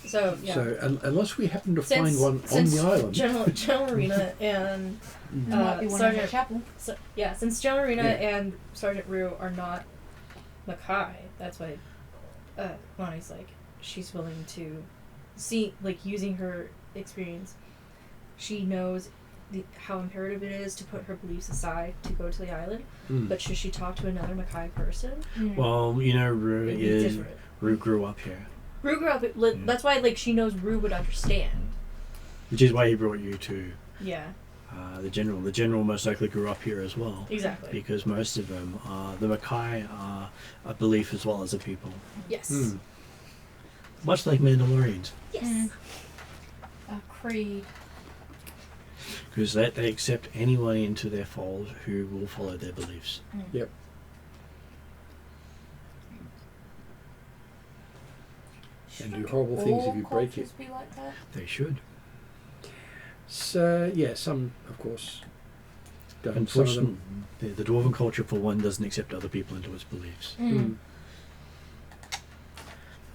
So yeah. So unless we happen to Since- find one on since the island, General Marina and There might be one in the Sergeant- chapel. since General Marina Yeah. and Sergeant Rue are not Makai, that's why Lonnie's like she's willing to see, like, using her experience. She knows how imperative it is to put her beliefs aside to go to the island. But should she talk to another Makai person, Well, you know, Rue it'd be is different. Rue grew up here, Rue grew up. That's why, like, she knows Rue would understand. which is why he brought you to Yeah, the general. The general most likely grew up here as well, exactly. because most of them, the Makai, are a belief as well as a people, Yes. much like Mandalorians, Yes. A creed. because they accept anyone into their fold who will follow their beliefs. Yep. And do horrible things if you break it. Be like that? They should. So yeah, some of course don't. Some of Unfortunately, them. the dwarven culture, for one, doesn't accept other people into its beliefs.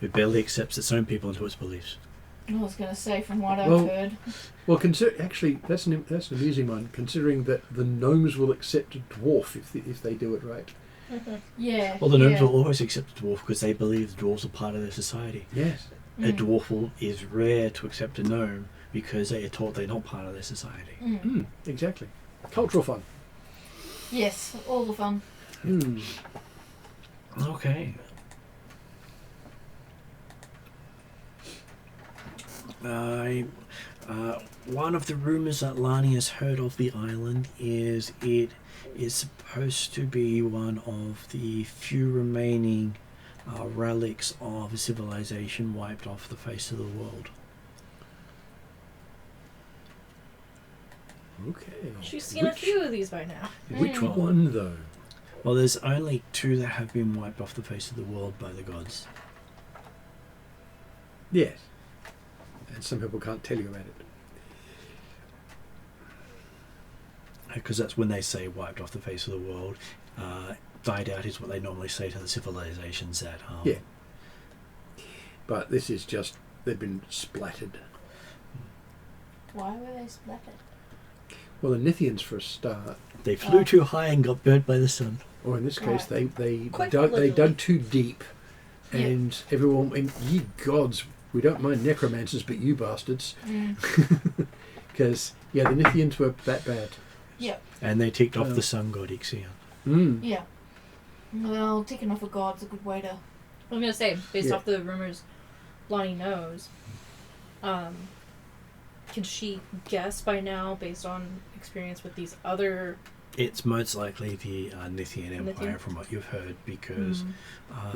It barely accepts its own people into its beliefs. I was going to say, from what Well, I've heard. Well, actually, that's an amusing one. Considering that the gnomes will accept a dwarf if they do it right. Yeah. Well, the gnomes yeah. will always accept a dwarf because they believe the dwarves are part of their society. Yes. A dwarf is rare to accept a gnome because they are taught they're not part of their society. Exactly. Cultural fun. Yes, all the fun. Okay. One of the rumors that Lani has heard of the island is it is supposed to be one of the few remaining relics of a civilization wiped off the face of the world. Okay. She's seen a few of these by now. Which one though? Well, there's only 2 that have been wiped off the face of the world by the gods. Yes. And some people can't tell you about it. Because that's when they say wiped off the face of the world. Died out is what they normally say to the civilizations that Yeah. But this is just they've been splattered. Why were they splattered? Well, the Nithians for a start, they flew too high and got burnt by the sun. or in this case, they Quite dug literally. too deep, and everyone, and ye gods, we don't mind necromancers, but you bastards, because the Nithians were that bad. Yep. And they ticked off the sun god Ixion. Yeah. Well, ticking off a god's a good way to. I'm gonna say, based Yeah. off the rumors Lonnie knows, can she guess by now, based on experience with these other? It's most likely the Nithian Empire, Nithian? from what you've heard, because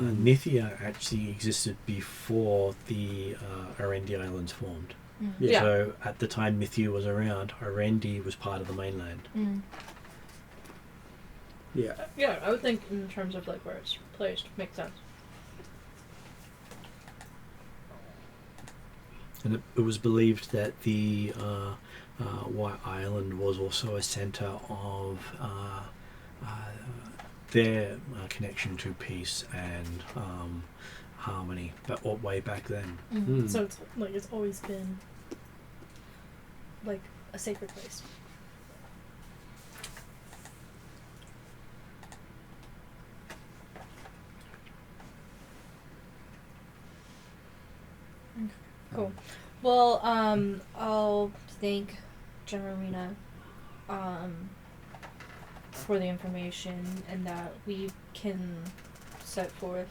Nithia actually existed before the Arendi Islands formed. Yeah. So at the time Nithia was around, Arendi was part of the mainland. Yeah. Yeah, I would think in terms of like where it's placed, makes sense. And it was believed that the White Island was also a center of their connection to peace and harmony, but way back then. So it's like it's always been like a sacred place. Cool. Well, I'll thank General Rena, for the information and that we can set forth.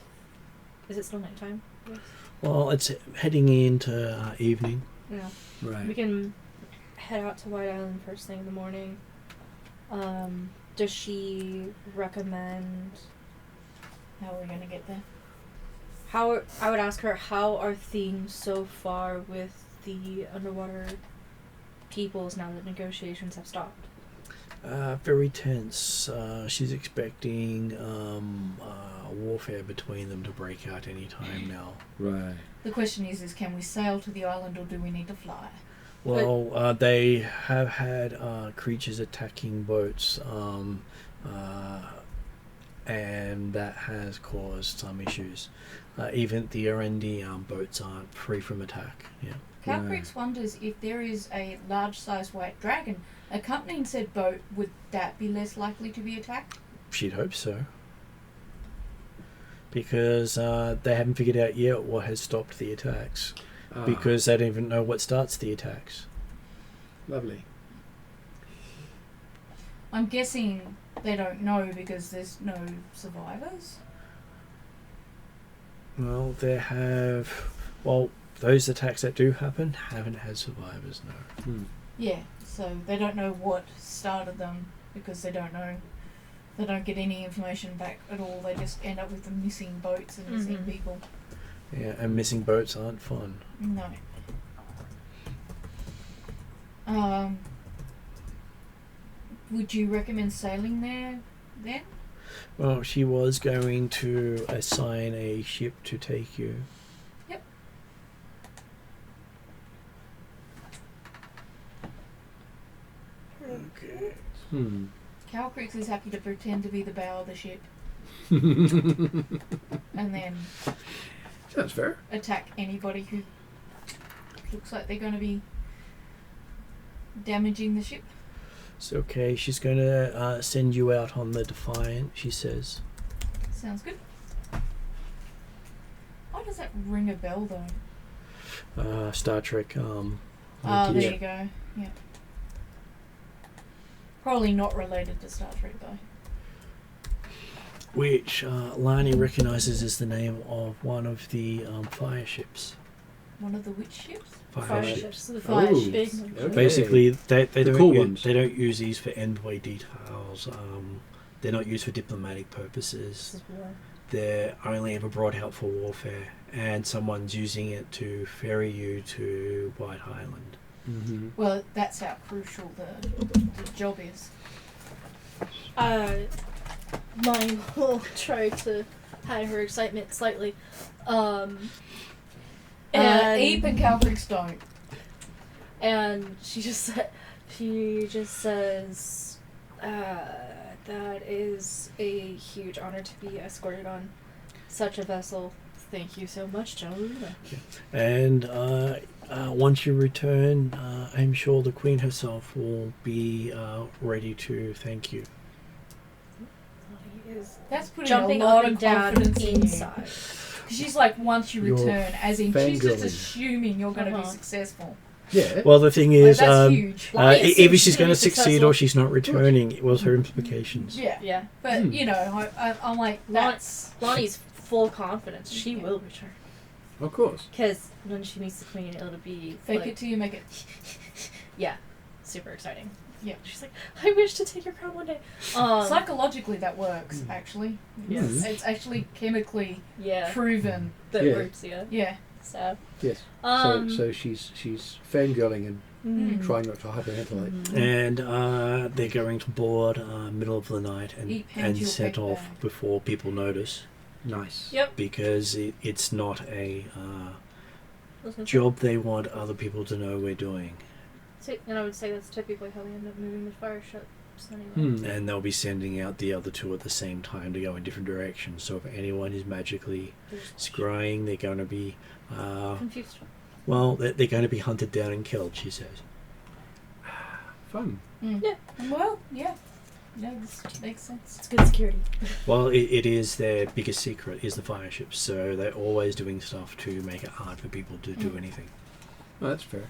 Is it still nighttime? Yes. Well, it's heading into evening. Yeah. We Right. can head out to White Island first thing in the morning. Does she recommend How are we gonna get there? how? I would ask her, how are things so far with the underwater peoples now that negotiations have stopped? Very tense. She's expecting warfare between them to break out any time now. Right. The question is can we sail to the island or do we need to fly? Well, they have had creatures attacking boats, and that has caused some issues. Even the Erendi boats aren't free from attack. Yeah. Calcrix wonders if there is a large-sized white dragon accompanying said boat, would that be less likely to be attacked? She'd hope so. Because they haven't figured out yet what has stopped the attacks. Because they don't even know what starts the attacks. Lovely. I'm guessing they don't know because there's no survivors. Well, those attacks that do happen haven't had survivors, no. Hmm. Yeah, so they don't know what started them because they don't know. They don't get any information back at all. They just end up with the missing boats and missing Mhm. people. Yeah, and missing boats aren't fun. No. Would you recommend sailing there then? Well, she was going to assign a ship to take you. Yep. Okay. Hmm. Calcrix is happy to pretend to be the bow of the ship and then Sounds fair. attack anybody who looks like they're going to be damaging the ship. It's okay. She's going to send you out on the Defiant, she says. Sounds good. Why does that ring a bell though? Star Trek. Oh, like, there yeah. you go. Yeah. Probably not related to Star Trek though. Which Lani recognizes as the name of one of the fire ships. One of the witch ships? Fire ships. The Fire Oh, ships. okay. Basically, they The don't cool use, ones. they don't use these for envoy details. They're not used for diplomatic purposes. This is war. They're only ever brought out for warfare, and someone's using it to ferry you to White Island. Mm-hmm. Well, that's how crucial the job is. Lonnie will try to hide her excitement slightly. And Eep and Calcrix don't. and she just says, that is a huge honor to be escorted on such a vessel. Thank you so much, General. And once you return, I'm sure the Queen herself will be ready to thank you. Lonnie is That's putting jumping a lot up and of down confidence in you. inside. 'Cause she's like, once you You're return, as in she's just fangirling. assuming you're going to be Uh-huh. successful. Yeah. Well, the thing Like, is, that's huge. Lonnie assumes either she's she's going gonna to be succeed successful. or she's not returning. It was her implications. Yeah. Yeah. But, Hmm. you know, I'm like, that's... Lonnie's full confidence. She Yeah. will return. Of course. Because when she meets the Queen, it'll be Fake like, it till you make it. yeah, super exciting. Yeah. She's like, I wish to take your crown one day. Psychologically, that works, actually. Yes. It's actually chemically Yeah, proven. that Yeah. works. Yeah. Yeah. So. Yes. So she's fangirling and Mm. trying not to hyperventilate. Mhm. And they're going to board middle of the night Eat and hand your set big off bag. before people notice. Nice. Yep. Because it's not a Listen. job they want other people to know we're doing. And I would say that's typically how we end up moving the fire ships anyway. Hmm. And they'll be sending out the other two at the same time to go in different directions. So if anyone is magically scrying, they're going to be, Confused. well, they're going to be hunted down and killed, she says. Fun. Mm. Yeah. Well, yeah. Yeah, this makes sense. It's good security. Well, it is their biggest secret, is the fire ships. So they're always doing stuff to make it hard for people to do anything. Oh, that's fair.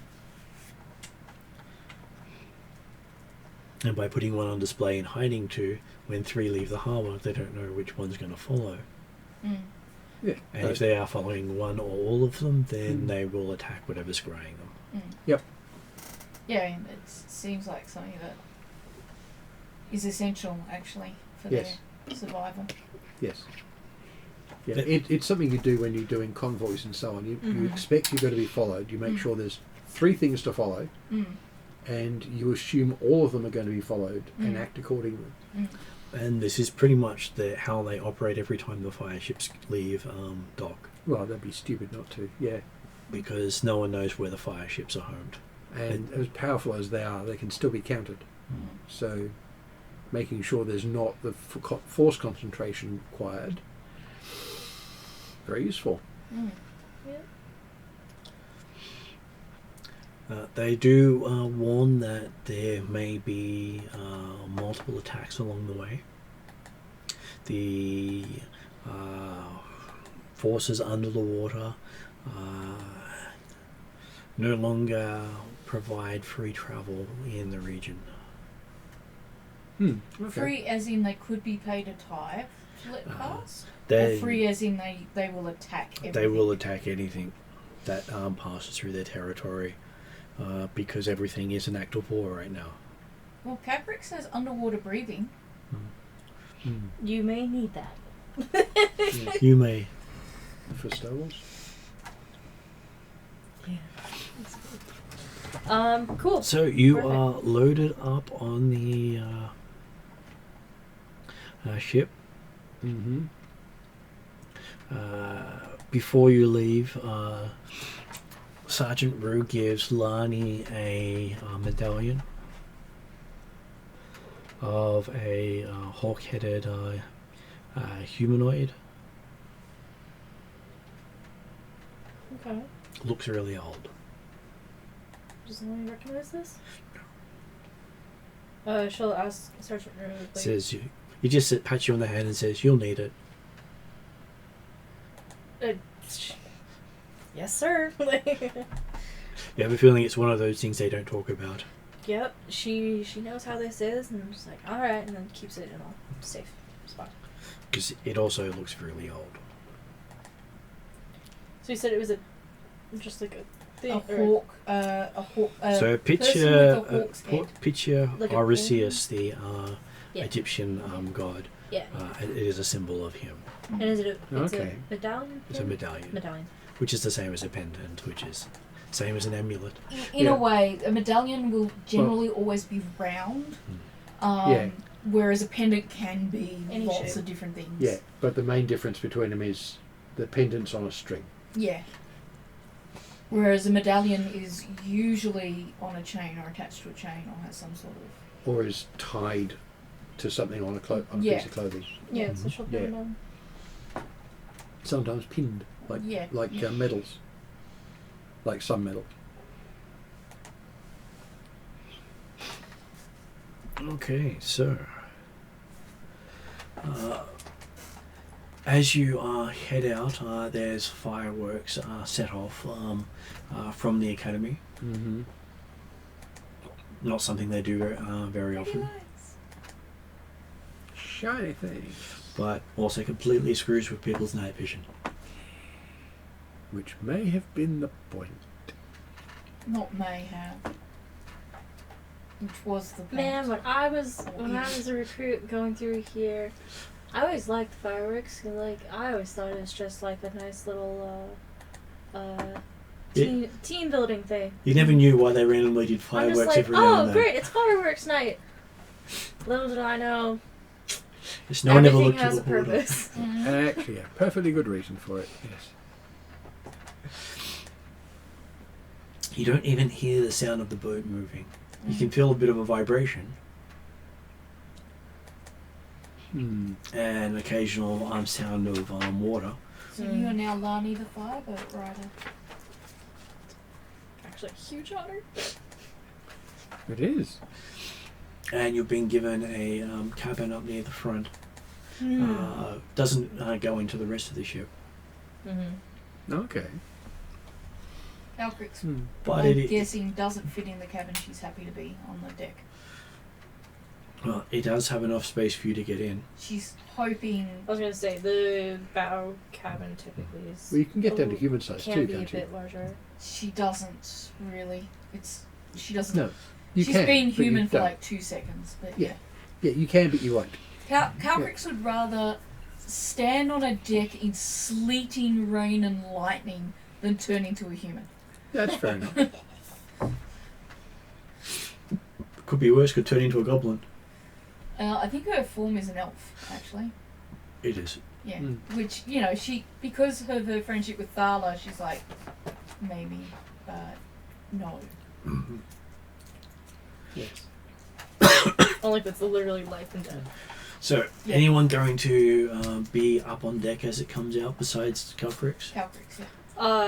And by putting one on display and hiding two, when 3 leave the harbour, they don't know which one's going to follow. Mm. Yeah. And if they are following one or all of them, then Mm. they will attack whatever's graying them. Mm. Yep. Yeah, and it seems like something that is essential, actually, for Yes. their survival. Yes. Yeah, It- it's something you do when you're doing convoys and so on. You Mhm. expect you're going to be followed. You make sure there's 3 things to follow, Mm. and you assume all of them are going to be followed and Mm. act accordingly. Mm. And this is pretty much how they operate every time the fire ships leave dock, Well, that'd be stupid not to. Yeah. because no one knows where the fire ships are homed. And as powerful as they are, they can still be countered. Mm. So, making sure there's not the force concentration required. Very useful. Mm. They do warn that there may be multiple attacks along the way. The forces under the water no longer provide free travel in the region. Okay. Free as in they could be paid a tithe to let pass? They Or free as in they will attack everything? they will attack anything that passes through their territory because everything is an act of war right now. Well, Capric says underwater breathing. Hmm. You may need that. Yeah. You may. For Star Wars? Cool. So you Perfect. are loaded up on the ship. Mm-hmm. Before you leave, Sergeant Rue gives Lani a medallion of a hawk-headed humanoid. Okay. Looks really old. Does anyone recognize this? She'll ask Sergeant Rue. Like, Says he just pats you on the hand and says, "You'll need it." yes, sir. You have a feeling it's one of those things they don't talk about. Yep. She knows how this is, and I'm just like, all right, and then keeps it in a safe spot. Because it also looks really old. So you said it was just like a thing. A hawk. So person picture, with a hawk's head. picture Like a Orosius, the Yeah. Egyptian god. Yeah. It is a symbol of him. And is it it's Okay. a medallion? It's a thing? medallion, Medallion. which is the same as a pendant, which is same as an amulet. In Yeah. a way, a medallion will generally always be round. Yeah. Whereas a pendant can be Any lots shape. of different things. Yeah, but the main difference between them is the pendant's on a string. Yeah. Whereas a medallion is usually on a chain or attached to a chain or has some sort of. Or is tied to something on a Yeah. piece of clothing. Yeah, so she'll put Yeah. it on. Sometimes pinned, like Yeah. medals, like some medals. Okay, so as you head out, there's fireworks set off from the academy. Mm-hmm. Not something they do very often, Shiny things, but also completely screws with people's night vision. which may have been the point. Not may have. Which was the point. Man, when I was a recruit going through here, I always liked fireworks. 'Cause, like, I always thought it was just like a nice little team building thing. You never knew why they randomly did I'm just fireworks like, every now and oh then. great, it's fireworks night. Little did I know, Just no one ever everything looked has to a the border. purpose. Mhm. Actually, a perfectly good reason for it. Yes. You don't even hear the sound of the boat moving. You can feel a bit of a vibration Hmm. and an occasional sound of water. So you are now Lani the fireboat rider. Actually, a huge honor. It is. And you've been given a cabin up near the front. Doesn't go into the rest of the ship. Mm-hmm. Okay. Calcrix, But I'm it, guessing, doesn't fit in the cabin. She's happy to be on the deck. well, it does have enough space for you to get in. She's hoping. I was gonna say the bow cabin typically is. Well, you can get down to human size can too, be a can't you? bit larger. She doesn't really. She doesn't. No, you She's can. been but you human for don't. like 2 seconds, but Yeah. Yeah, you can, but you won't. Calcrix would rather stand on a deck in sleeting rain and lightning than turn into a human. That's fair enough. Could be worse. Could turn into a goblin. I think her form is an elf, actually. It is. Yeah, Mm. which she because of her friendship with Thala, she's like maybe, but no. Yes. Only if it's literally life and death. So, Yeah. anyone going to be up on deck as it comes out besides Calcrix? Calcrix, yeah.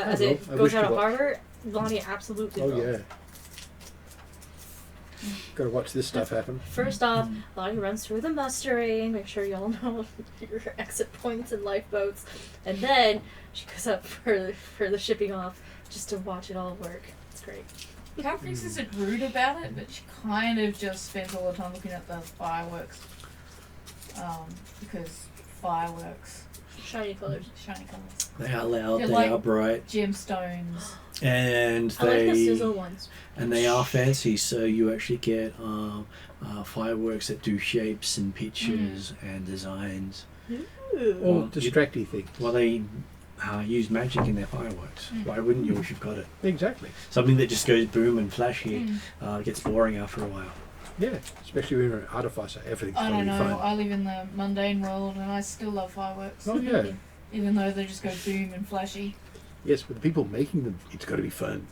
As will. it I goes wish out to of watch. harbor, Lonnie absolutely Oh will. yeah. Got to watch this stuff happen. First off, Lonnie runs through the mustering, make sure y'all know your exit points and lifeboats, and then she goes up for the shipping off just to watch it all work. It's great. Calcrix isn't rude about it, but she kind of just spends all the time looking at the fireworks. Because fireworks, Shiny colors. shiny colours, They are loud. They're They like- are bright, gemstones. and I like the they sizzle ones. and they are fancy. So you actually get fireworks that do shapes and pictures and designs. Ooh. All Well, distracty things. Well, they use magic in their fireworks. Why wouldn't you if you've got it? Exactly. Something that just goes boom and flashy gets boring after a while. Yeah, especially when you're an artificer, everything's I going don't to be know. fun. I live in the mundane world, and I still love fireworks, Oh yeah. even though they just go boom and flashy. Yes, but the people making them, it's got to be fun.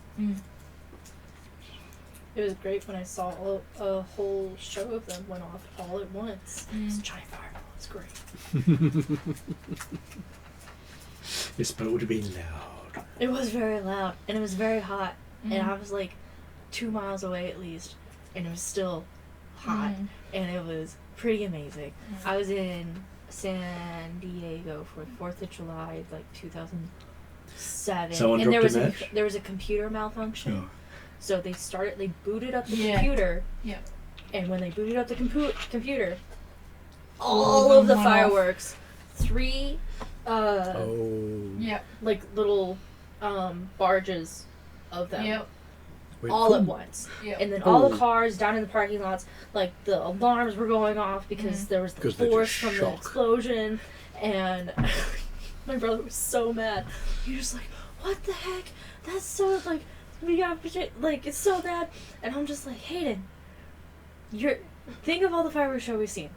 It was great when I saw a whole show of them went off all at once. It was a giant fireball. It's great. Yes, but it would have been loud. It was very loud and it was very hot, and I was like 2 miles away at least, and it was still hot, and it was pretty amazing. I was in San Diego for 4th of July, like 2007, Someone and dropped a match? there was a computer malfunction. Oh. So they booted up the Yeah. computer. Yeah. And when they booted up the computer, All all of of them the went off. fireworks, 3 Oh. Yep. like little barges of them, Yep. Went all at boom. once. Yep. And then all the Oh. cars down in the parking lots, like the alarms were going off because there was the 'Cause they're force just from the shock. explosion, and my brother was so mad. He was just like, "What the heck? That's so like we got like it's so bad." And I'm just like, Hayden, think of all the fireworks show we've seen.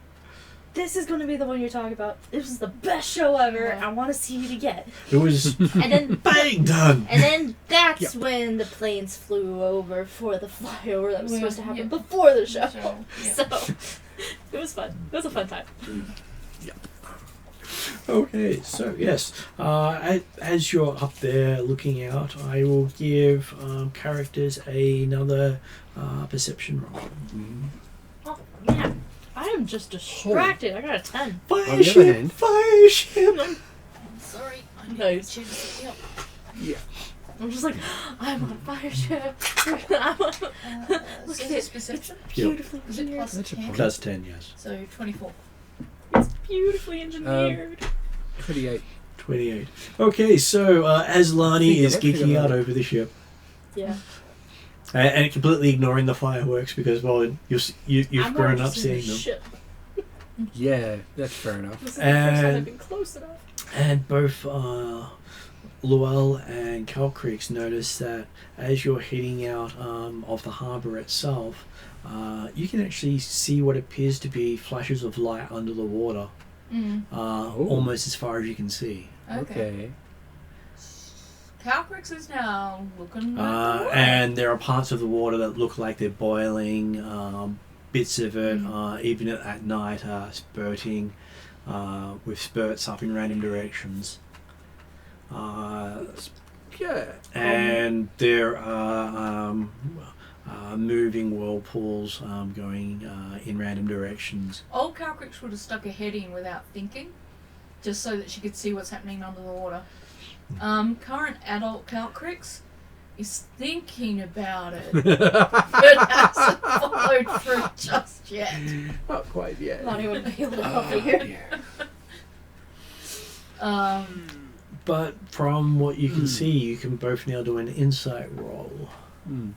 This is going to be the one you're talking about. This was the best show ever. Yeah. I want to see it again. It was And then bang done. and then that's Yep. when the planes flew over for the flyover that was Well, supposed to happen yeah. before the show. So, yeah. So it was fun. It was a fun time. Okay, so yes, as you're up there looking out, I will give characters another perception roll. Oh man, I am just distracted. I got a 10. Fire On the other ship, hand- fire ship. Sorry. Nice. Yeah. I'm just like, I'm on a fire ship. I'm on, So look is at this it. perception? Beautifully Is it engineered. plus That's a 10? point. Plus 10, yes. So 24. It's beautifully engineered. 28. 28. Okay, so as Lani Think is of it, think geeking out about it. over the ship Yeah. and completely ignoring the fireworks because, well, you've I'm grown already up seeing seeing the them. ship. Yeah, that's fair enough. This is the first time And- I've been close enough. And both Luell and Calcreeks notice that as you're heading out of the harbour itself, you can actually see what appears to be flashes of light under the water, almost as far as you can see. Okay. Calcrix is now looking at the water. And there are parts of the water that look like they're boiling, bits of it, even at night, spurting, with spurts up in random directions. Yeah. And there are moving whirlpools going in random directions. Old Calcrix would have stuck her head in without thinking, just so that she could see what's happening under the water. Current adult Calcrix is thinking about it, but hasn't followed through just yet. Not quite yet. Lonnie would be able to help you here. But from what you can see, you can both now do an insight roll. Mm.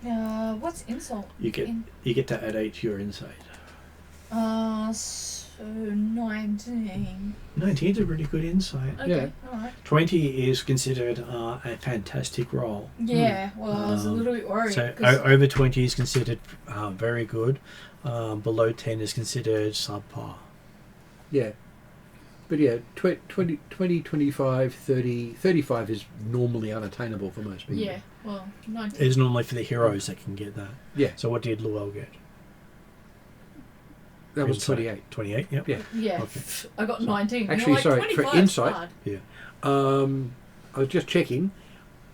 Yeah. What's insult? You get to add 8 to your insight. So 19. 19's a pretty good insight. Okay, alright. 20 is considered a fantastic roll. Yeah, well, I was a little bit worried. So 'cause- over 20 is considered very good. Below 10 is considered subpar. Yeah. But yeah, 20, 25, 30, 35 is normally unattainable for most people. yeah, well, 19. It's normally for the heroes that can get that. Yeah. So what did Luell get? That was Insight. 28. 28, yep. Yeah. Yeah, Okay. I got 19. And Actually, I'm like, sorry, for 25 's insight- hard. I was just checking.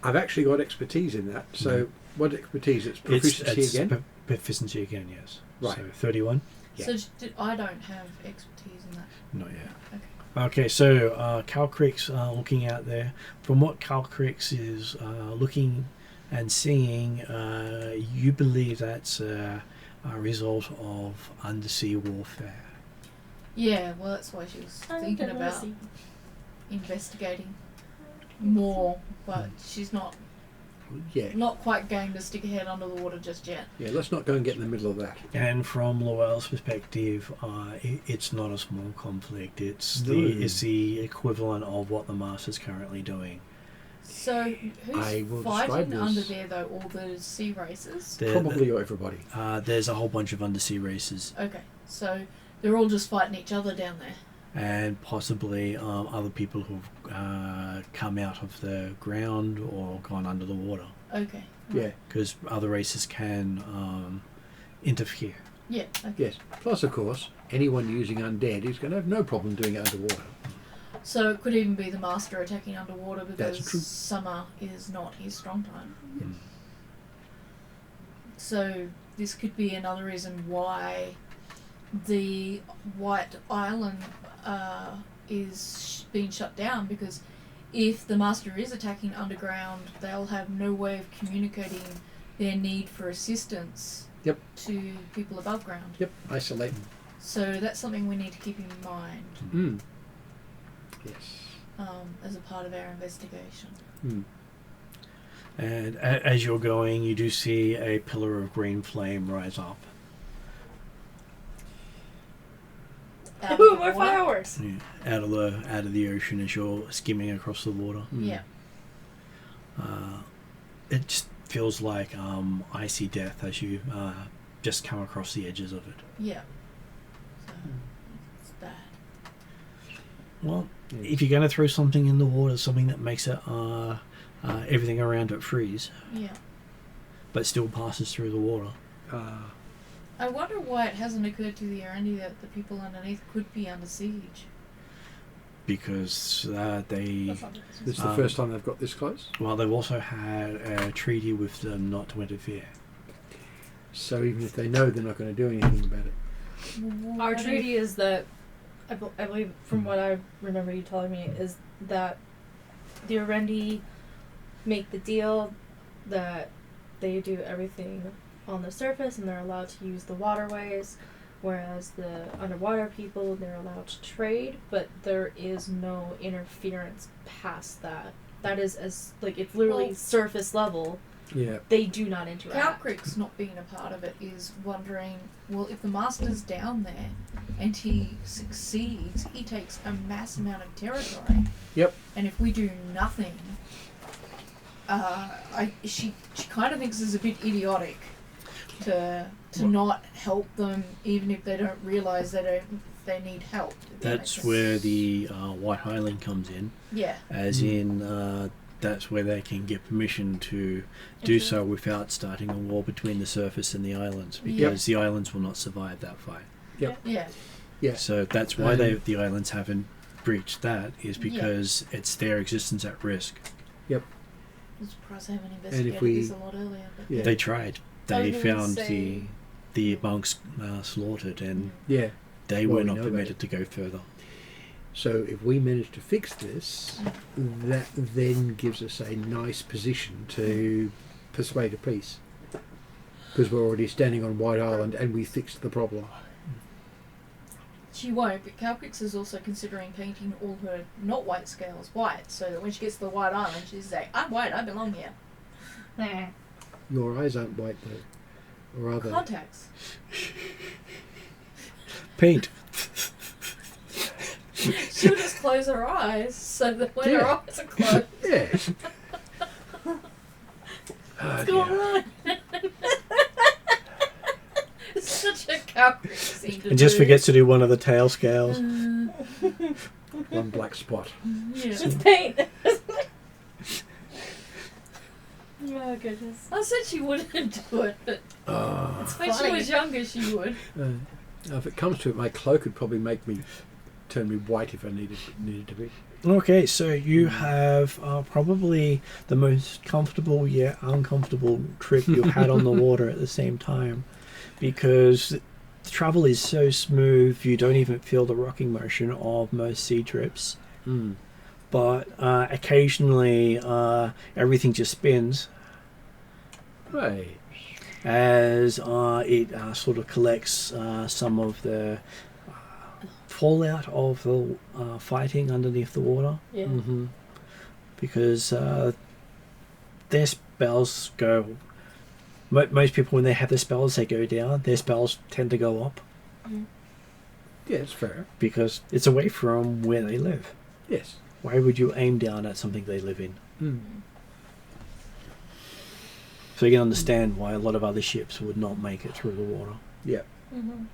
I've actually got expertise in that. So what expertise? It's proficiency it's again? Proficiency again, yes. Right. So 31? Yeah. So I don't have expertise in that. Not yet. Okay. Okay, so Cal Creek's looking out there. From what Cal Creek's is looking and seeing, you believe that's a result of undersea warfare. Yeah, well, that's why she was thinking about Undersea. investigating more, but she's not Yeah. quite going to stick her head under the water just yet. Yeah, let's not go and get in the middle of that. And from Luell's perspective, it's not a small conflict. It's No. it's the equivalent of what the Master's currently doing. So I who's will fighting describe under this. there though? All the sea races? Probably everybody. There's a whole bunch of undersea races, Okay, so they're all just fighting each other down there. and possibly other people who've come out of the ground or gone under the water, Okay. Yeah. because other races can interfere. Yeah. Okay. Yes. Plus, of course, anyone using undead is going to have no problem doing it underwater. So it could even be the Master attacking underwater because That's true. summer is not his strong time. Mm. So this could be another reason why the White Island is being shut down, because if the Master is attacking underground, they'll have no way of communicating their need for assistance Yep. to people above ground. Yep. Isolate. So that's something we need to keep in mind Mm. Yes. as a part of our investigation. Mm. And as you're going, you do see a pillar of green flame rise up. Out Ooh, of the more water. fireworks! Yeah, out of the ocean as you're skimming across the water. Mm. Yeah. It just feels like icy death as you just come across the edges of it. Yeah. So it's bad. Well, Mm. if you're going to throw something in the water, something that makes it everything around it freeze, Yeah. but still passes through the water. I wonder why it hasn't occurred to the Arendi that the people underneath could be under siege. Because they, That's not This is the Um, first time they've got this close. well, they've also had a treaty with them not to interfere. So even if they know, they're not going to do anything about it. Our What treaty is that, I believe, from what I remember you telling me, is that the Arendi make the deal that they do everything on the surface and they're allowed to use the waterways, whereas the underwater people, they're allowed to trade, but there is no interference past that. That is as, like, it's literally Well- surface level. Yeah. They do not Cow interact. Creek's not being a part of it is wondering, well, if the Master's down there and he succeeds, he takes a mass amount of territory. Yep. And if we do nothing, she kind of thinks it's a bit idiotic to not help them, even if they don't realise they need help. if that makes That's sense. where the White Highland comes in, Yeah. as in that's where they can get permission to do so without starting a war between the surface and the islands, because the islands will not survive that fight. Yep. Yeah. Yeah. So that's why the islands haven't breached that, is Yeah. because it's their existence at risk. I'm surprised I haven't if investigated we- this a lot earlier. But Yeah. They tried. I They was gonna found say- the monks slaughtered, and Yeah. They Well, were we not know that. permitted to go further. So if we manage to fix this, that then gives us a nice position to persuade a peace. Because we're already standing on White Island and we fixed the problem. She won't, but Calpix is also considering painting all her not white scales white, so that when she gets to the White Island, she's say, "I'm white, I belong here." Nah. Your eyes aren't white though. Or are they? Contacts. Paint. She'll just close her eyes, so that when her Yeah. eyes are closed, Yeah. what's going on? It's such a Calpix scene to And just do. forgets to do one of the tail scales. One black spot. Yeah. It's paint. Oh goodness. I said she wouldn't do it, but when she funny. was younger, she would. If it comes to it, my cloak would probably turn me white if I needed to be. Okay, so you have probably the most comfortable yet uncomfortable trip you've had on the water at the same time, because the travel is so smooth you don't even feel the rocking motion of most sea trips. But occasionally everything just spins Right. as it sort of collects some of the fallout of the fighting underneath the water, Yeah. Mm-hmm. because their spells go. Most people, when they have their spells, they go down. Their spells tend to go up Yeah, it's fair. because it's away from where they live. Yes. Why would you aim down at something they live in? Mm. So you can understand why a lot of other ships would not make it through the water. Yeah. Mm-hmm.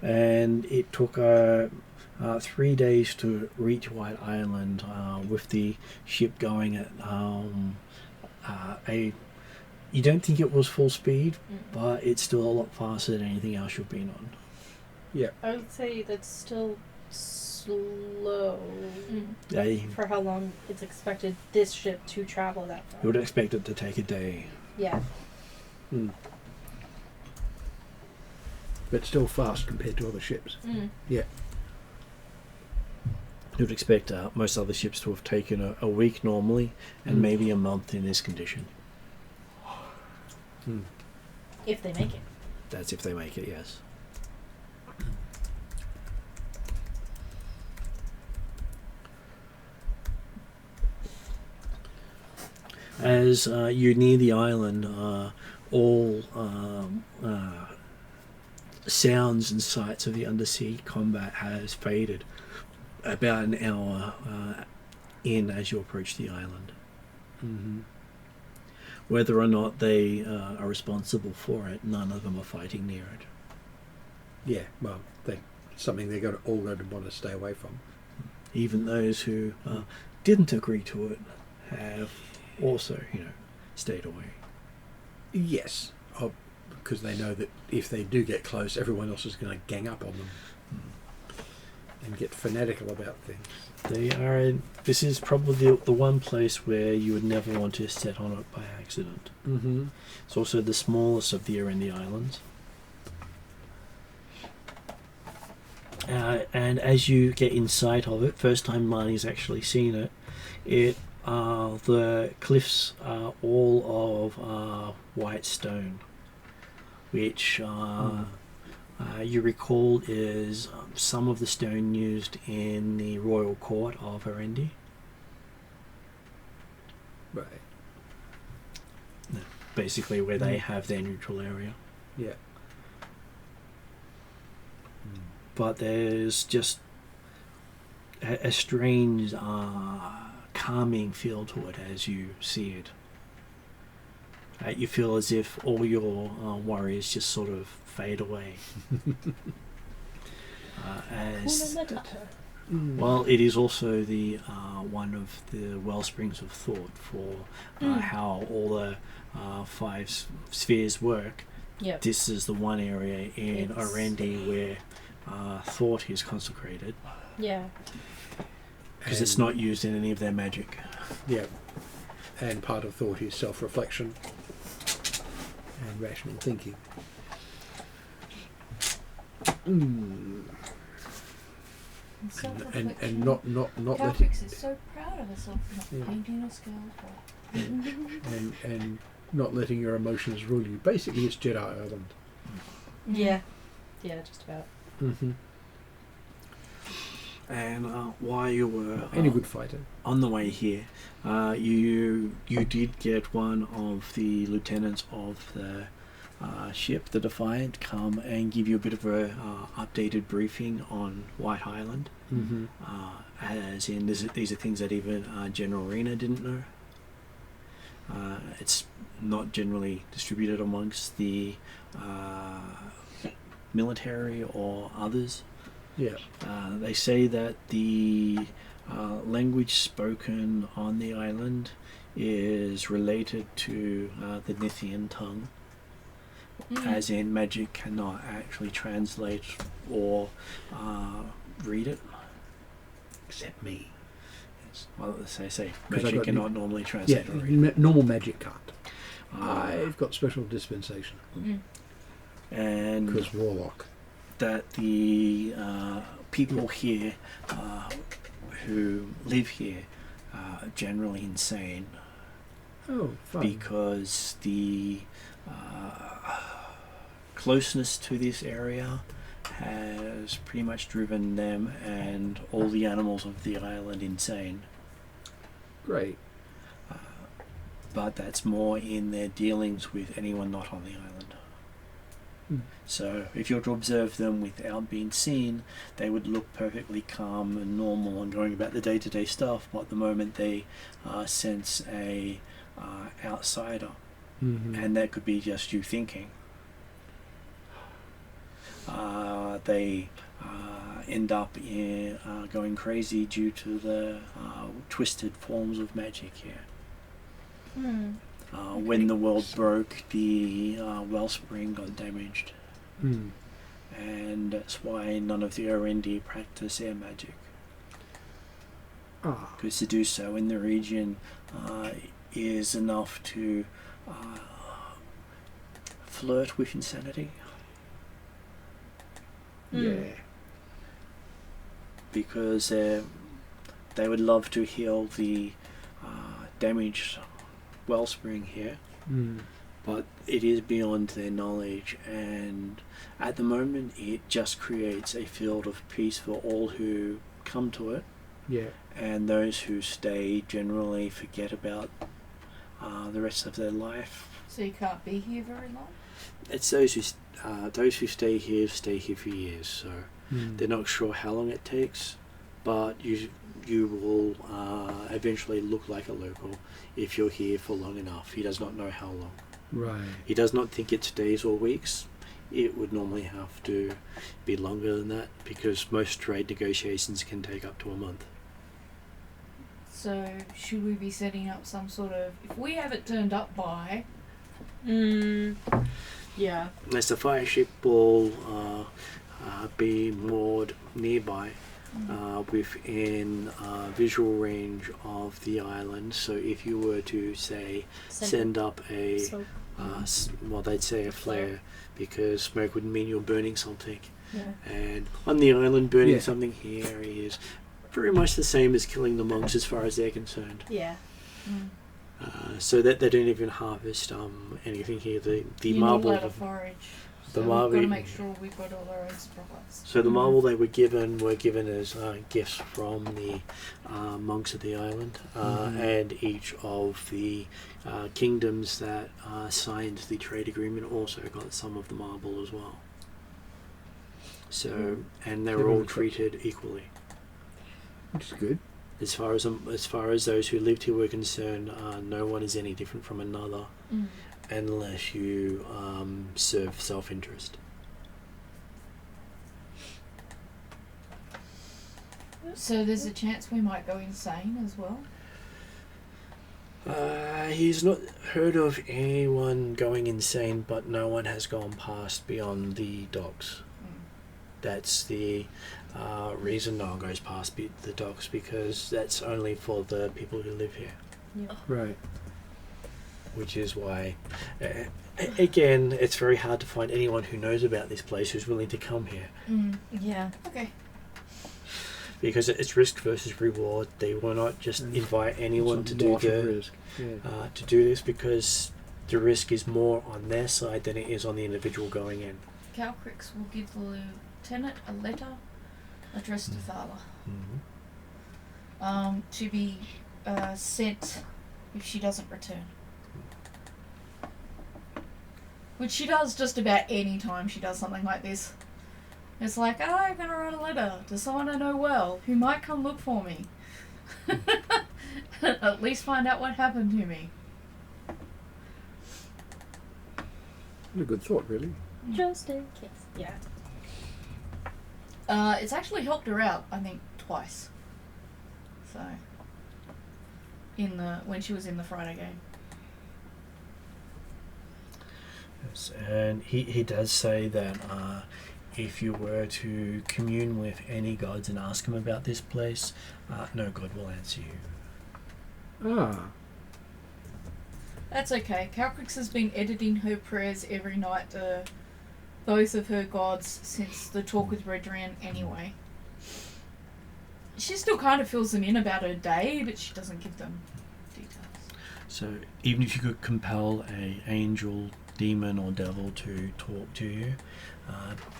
And it took 3 days to reach White Island with the ship going at a. You don't think it was full speed, but it's still a lot faster than anything else you've been on. Yeah. I would say that's still slow They, for how long it's expected this ship to travel that far. you would expect it to take a day. Yeah. Mm. But still fast compared to other ships. Yeah. You would expect most other ships to have taken a week normally, and maybe a month in this condition. Mm. If they make it. That's if they make it, yes. As you near the island, all sounds and sights of the undersea combat has faded. About an hour in as you approach the island. Mm-hmm. Whether or not they are responsible for it, none of them are fighting near it. Yeah, well, that's something they're all going to want to stay away from. Even those who didn't agree to it have also, stayed away. Yes, because they know that if they do get close, everyone else is going to gang up on them and get fanatical about things. They are. This is probably the one place where you would never want to set on it by accident. Mm-hmm. It's also the smallest of the Arendi Islands. And as you get in sight of it, first time Marnie's actually seen it, the cliffs are all of white stone, which you recall is some of the stone used in the royal court of Arendi. Right. Basically where they have their neutral area. Yeah. But there's just a strange calming feel to it as you see it. You feel as if all your worries just sort of fade away. Well, it is also the one of the well springs of thought for how all the five spheres work. Yep. This is the one area in Arendi where thought is consecrated, Yeah. because it's not used in any of their magic. Yeah. And part of thought is self-reflection and rational thinking. Mm. And And self-reflection. not letting Caltrix is so proud of herself for Yeah. not painting a skeleton. and not letting your emotions rule you. Basically, it's Jedi Island. Yeah. Yeah, just about. Mm-hmm. And while you were Any good fighter. on the way here, you did get one of the lieutenants of the ship, the Defiant, come and give you a bit of a updated briefing on White Island. Mm-hmm. As in, these are things that even General Rena didn't know. It's not generally distributed amongst the military or others. Yeah. They say that the language spoken on the island is related to the Nithian tongue, as in magic cannot actually translate or read it. Except me. Yes. Well, they say 'Cause I magic got cannot normally translate Yeah, or read it. normal magic can't. Uh, I've got special dispensation and because warlock. that the people here who live here are generally insane Oh, fun. because the closeness to this area has pretty much driven them and all the animals of the island insane. Great. But that's more in their dealings with anyone not on the island. Hmm. So if you're to observe them without being seen, they would look perfectly calm and normal and going about the day-to-day stuff, but the moment they sense a outsider, Mm-hmm. and that could be just you thinking, they end up in, going crazy due to the twisted forms of magic here. When the world broke, the wellspring got damaged, Mm. and that's why none of the Orendi practice air magic. Ah. Because to do so in the region is enough to flirt with insanity, Yeah. because they would love to heal the damaged wellspring here, Mm. but it is beyond their knowledge, and at the moment it just creates a field of peace for all who come to it, Yeah. and those who stay generally forget about the rest of their life. So you can't be here very long? It's those who stay here for years, so Mm. they're not sure how long it takes, but you will eventually look like a local if you're here for long enough. He does not know how long. Right. He does not think it's days or weeks. It would normally have to be longer than that because most trade negotiations can take up to a month. So should we be setting up some sort of... If we have it turned up by... Yeah. As the fire ship will be moored nearby within visual range of the island, so if you were to say send up a So, well, they'd say a flare because smoke would mean you're burning something, yeah. and on the island burning Yeah. something here is very much the same as killing the monks as far as they're concerned. Yeah. So that they don't even harvest anything here. The You're marble, not allowed to forage. the So marble- we've got to make sure we've got all our own supplies. so the marble they were given as gifts from the monks of the island, and each of the kingdoms that signed the trade agreement also got some of the marble as well. So, and they were all treated equally. Which is good. As far as those who lived here were concerned, no one is any different from another unless you serve self-interest. So there's a chance we might go insane as well? He's not heard of anyone going insane, but no one has gone past beyond the docks. That's the reason no one goes past the docks, because that's only for the people who live here. Right. which is why, again, it's very hard to find anyone who knows about this place who's willing to come here. Yeah. Okay. Because it's risk versus reward. They will not just invite anyone It's to a do lot of the risk. Yeah. to do this, because the risk is more on their side than it is on the individual going in. Calcrix will give the lieutenant a letter addressed to Thala, to be sent if she doesn't return. Which she does just about any time she does something like this. It's like, oh, I'm going to write a letter to someone I know well who might come look for me. At least find out what happened to me. What a good thought, really. Just in case. Yeah. It's actually helped her out, I think, twice. So, when she was in the Friday game. Yes, and he does say that if you were to commune with any gods and ask them about this place, no god will answer you. Ah, That's okay. Calcrix has been editing her prayers every night to both of her gods since the talk with Redran anyway. She still kind of fills them in about her day, but she doesn't give them details. So even if you could compel a angel, demon or devil to talk to you,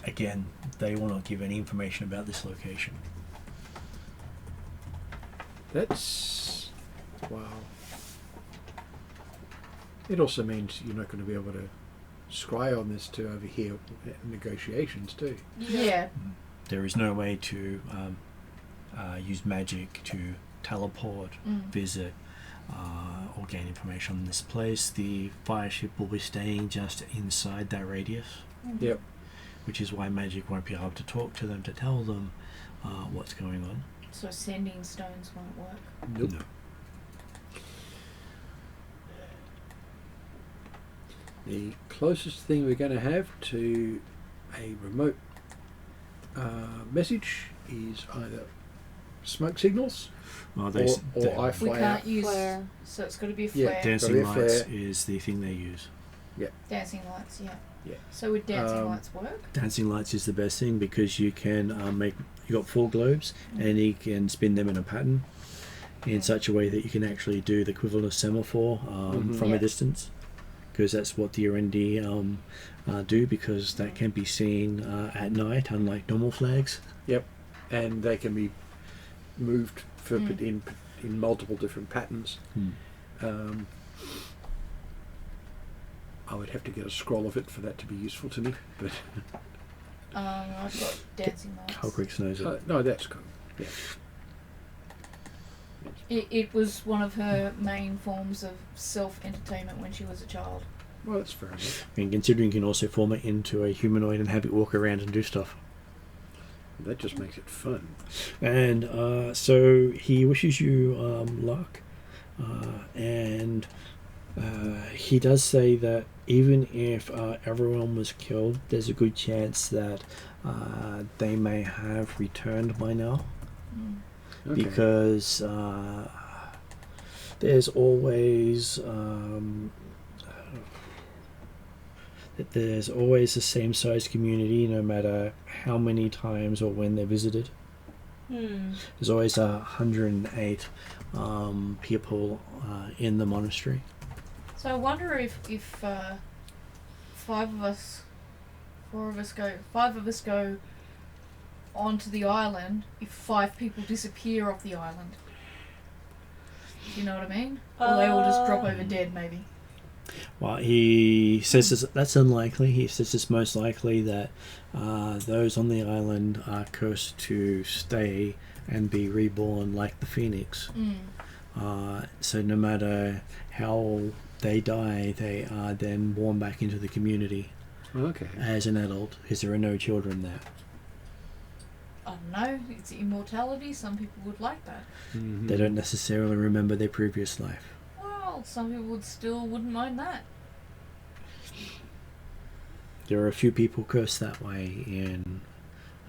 again, they will not give any information about this location. that's... wow. It also means you're not going to be able to scry on this to overhear negotiations too. Yeah. There is no way to use magic to teleport, visit, or gain information on this place. The fireship will be staying just inside that radius, Yep. which is why magic won't be able to talk to them to tell them what's going on. So sending stones won't work. Nope. No. The closest thing we're going to have to a remote message is either smoke signals Well, or I We fly can't out. use. Flare. So it's got to be a Yeah, flare. dancing Gotta be a lights flare. is the thing they use. Dancing lights, yeah. Yeah. So would dancing lights work? Dancing lights is the best thing because you can you got 4 globes and you can spin them in a pattern in such a way that you can actually do the equivalent of semaphore from Yeah. a distance, because that's what the R&D do, because that can be seen at night, unlike normal flags. Yep. And they can be moved for in multiple different patterns. I would have to get a scroll of it for that to be useful to me, but I've got dancing lights. Calcrix knows it. no, that's cool. Yeah. It was one of her main forms of self-entertainment when she was a child. Well, that's fair enough. And considering you can also form it into a humanoid and have it walk around and do stuff. That just makes it fun. And so he wishes you luck, and he does say that even if everyone was killed, there's a good chance that they may have returned by now, Okay. because there's always the same size community, no matter how many times or when they're visited. There's always 108 people in the monastery. So I wonder if 5 of us go onto the island, if 5 people disappear off the island. Do you know what I mean? Or they all just drop over dead, maybe. Well, he says that's unlikely. He says it's most likely that those on the island are cursed to stay and be reborn like the phoenix. So no matter how they die, they are then born back into the community Okay. as an adult, because there are no children there. I don't know, it's immortality, some people would like that. Mhm. They don't necessarily remember their previous life. Well, some people wouldn't mind that. There are a few people cursed that way in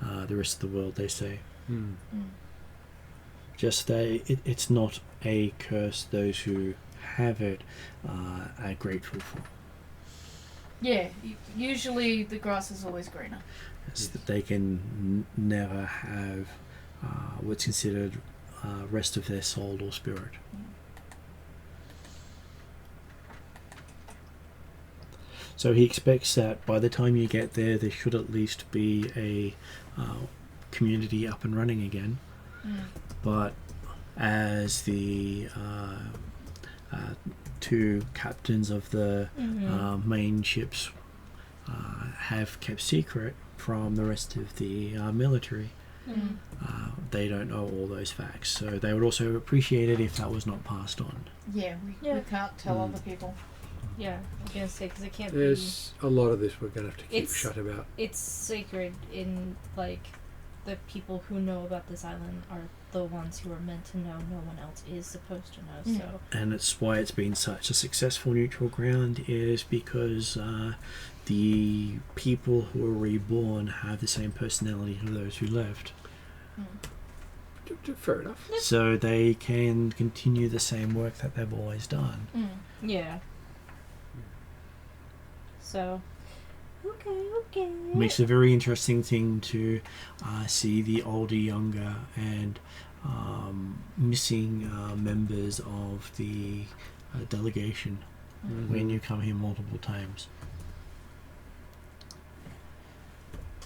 the rest of the world, they say. Mm. Just that it's not a curse those who have it are grateful for. Yeah, usually the grass is always greener. Is that they can never have what's considered rest of their soul or spirit. So he expects that by the time you get there, there should at least be a community up and running again. But as the two captains of the main ships have kept secret from the rest of the military, they don't know all those facts. So they would also appreciate it if that was not passed on. Yeah, we can't tell other people. Yeah, I was gonna say because it can't There's a lot of this we're going to have to keep It's- shut about. be. It's sacred in like the people who know about this island are the ones who are meant to know. No one else is supposed to know. So And it's why it's been such a successful neutral ground, is because the people who are reborn have the same personality as those who left. Fair enough. So they can continue the same work that they've always done. yeah. So okay. Makes it a very interesting thing to see the older, younger, and missing members of the delegation when you come here multiple times.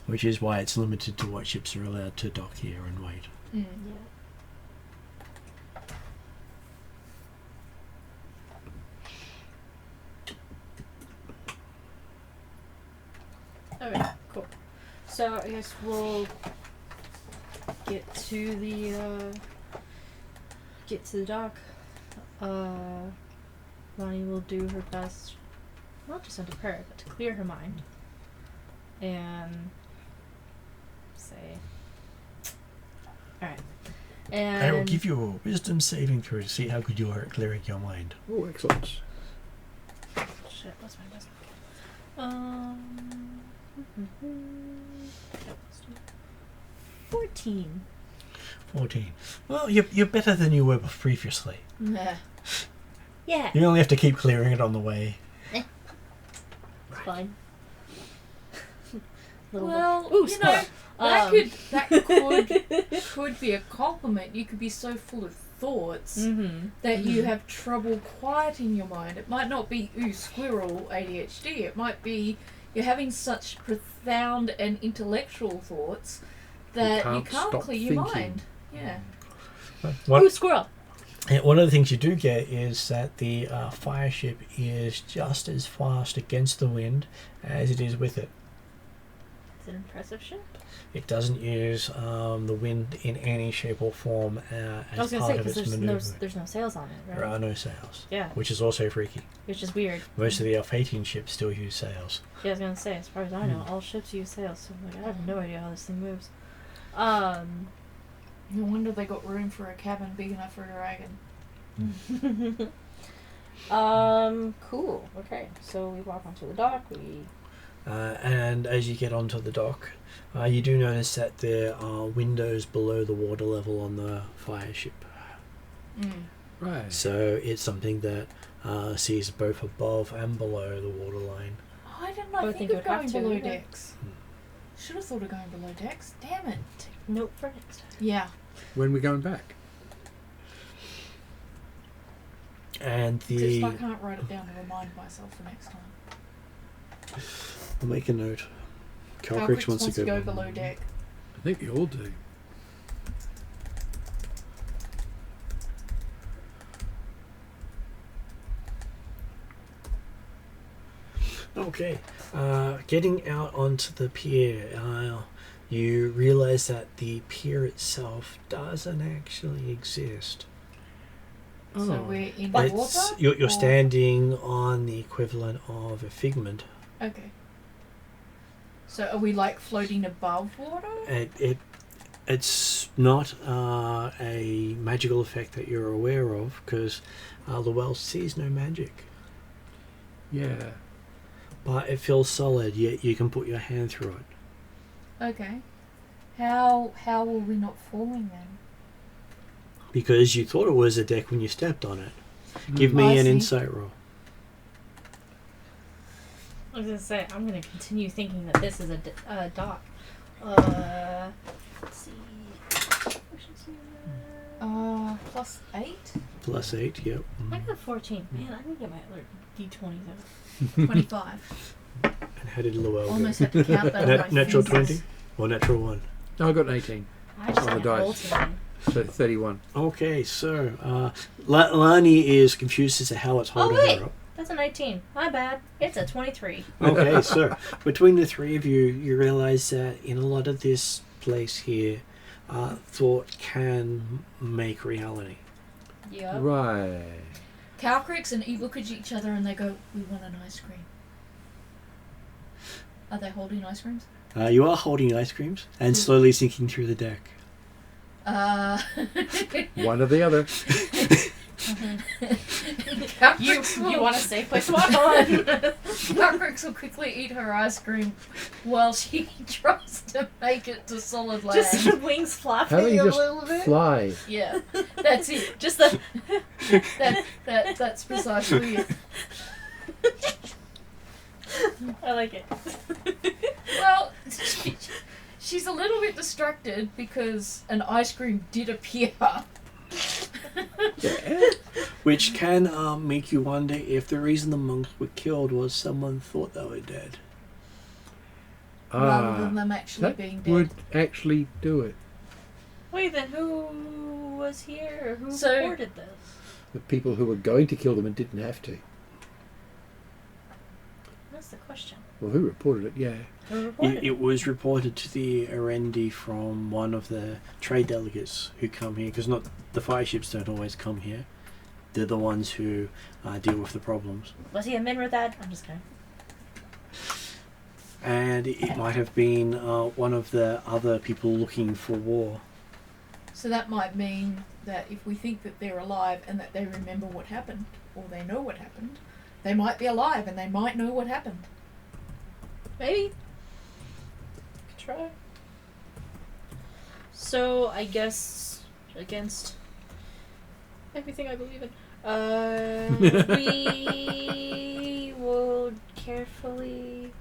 Which is why it's limited to what ships are allowed to dock here and wait. Yeah. Okay, cool. So I guess we'll get to the dock. Lonnie will do her best, not just under prayer, but to clear her mind and say, "All right." And I will give you a wisdom saving throw to see how good you are at clearing your mind. Oh, excellent. Shit, what's my wisdom? 14. 14. Well, you're better than you were previously. Nah. Yeah, You only have to keep clearing it on the way. it's fine. Little Well, Ooh, you know, spoiler. that could be a compliment. You could be so full of thoughts that you have trouble quieting your mind. It might not be squirrel ADHD. It might be you're having such profound and intellectual thoughts that you can't can't stop clear your thinking. mind. Yeah. Ooh, squirrel. One of the things you do get is that the fire ship is just as fast against the wind as it is with it. It's an impressive ship. It doesn't use the wind in any shape or form I as was gonna part say of because its there's maneuver. no sails on it, There right? are no sails, Yeah, which is also freaky. which is weird. Most of the Alphatian ships still use sails. Yeah, I was gonna say, as far as I know, all ships use sails. So I'm like, I have no idea how this thing moves. No wonder they got room for a cabin big enough for a dragon. Cool. Okay, so we walk onto the dock. And as you get onto the dock, you do notice that there are windows below the water level on the fire ship. Right. So it's something that sees both above and below the waterline. Oh, I did not Both think think of it would have going to, below yeah. decks. Should have thought of going below decks. Damn it. Note for next time. Yeah. When we're going back? And Just I the can't write it down to remind myself for next time. I'll make a note. Calcrix Calcrix wants to go below deck. I think we all do. Okay, getting out onto the pier, you realize that the pier itself doesn't actually exist. So we're in It's, water? you're or- standing on the equivalent of a figment. Okay. So are we like floating above water? It's not a magical effect that you're aware of, because the well sees no magic. Yeah. But it feels solid, yet you can put your hand through it. Okay. How were we not falling then? Because you thought it was a deck when you stepped on it. Give me I an see. insight roll. I was gonna say I'm gonna continue thinking that this is a dock. Let's see. +8. +8, yep. I got 14. Man, I need to get my other d20s out. 25. And how did Llewell Almost go? had to count that on my Natural fingers. 20 or natural 1? No, I got an 18, I just On the can't dice. roll today. so 31. Okay, so Lani is confused as to how it's holding wait. her up. That's a 19. My bad. It's a 23. Okay, so between the three of you, you realize that in a lot of this place here, thought can make reality. Yep. Right. Calcrix and Eve look at each other and they go, "We want an ice cream." Are they holding ice creams? You are holding ice creams and slowly sinking through the deck. One or the other. Calcrix will, want to say which one? Calcrix will quickly eat her ice cream while she tries to make it to solid land. Just her wings How about flapping you a just little bit. fly? Yeah, that's it. Just the. That's precisely it. I like it. Well, she's a little bit distracted because an ice cream did appear. Yeah. Which can make you wonder if the reason the monks were killed was someone thought they were dead. Rather than them actually that being dead. would actually do it. Wait, then who was here? Who So- reported this? The people who were going to kill them and didn't have to. That's the question. Well, who reported it? Yeah. Who reported It was reported to the Erendi from one of the trade delegates who come here, because not the fire ships don't always come here. They're the ones who deal with the problems. Was he a Minradad? I'm just kidding. And it might have been one of the other people looking for war. So that might mean that if we think that they're alive and that they remember what happened, or they know what happened, they might be alive and they might know what happened. Maybe. Could try. So I guess against everything I believe in, we will carefully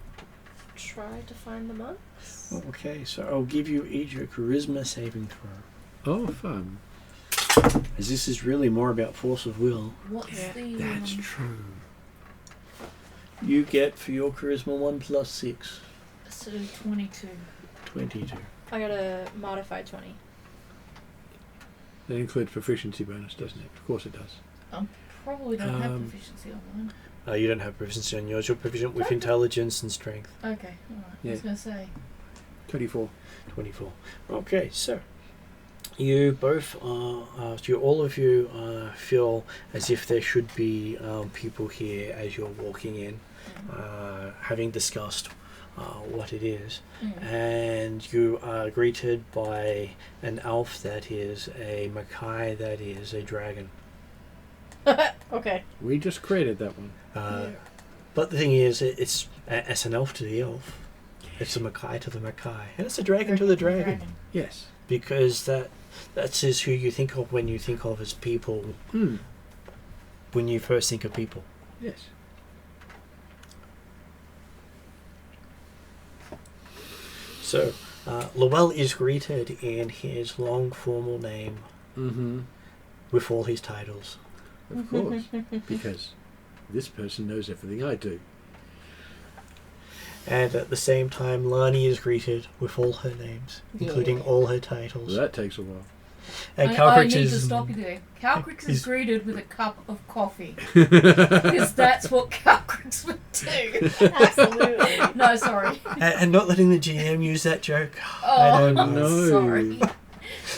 try to find the monks. Okay, so I'll give you each a charisma saving throw. Oh, fun. As this is really more about force of will. What's Yeah, the That's true. You get for your charisma 1 plus 6. so 22. 22. I got a modified 20. That includes proficiency bonus, doesn't it? Of course it does. Probably don't have Um, proficiency on mine. You don't have proficiency on yours. You're proficient with intelligence and strength. Okay, alright. I Yeah. was going to say. 24. 24. Okay, so you both all of you feel as if there should be people here as you're walking in, having discussed what it is, and you are greeted by an elf that is a Makai that is a dragon. Okay. We just created that one. But the thing is, it's an elf to the elf. It's a Makai to the Makai, and it's a dragon to the dragon. Yes. Because that's is who you think of when you think of as people. Hmm. When you first think of people. Yes. So, Llewell is greeted in his long formal name Mm-hmm. with all his titles. Of course. Because this person knows everything I do. And at the same time, Lani is greeted with all her names, including all her titles. Well, that takes a while. And I Calcrix need is to stop you there. Calcrix is He's- greeted with a cup of coffee. Because that's what Calcrix would do. Absolutely. No, sorry. and not letting the GM use that joke. Oh, I don't I'm know. sorry.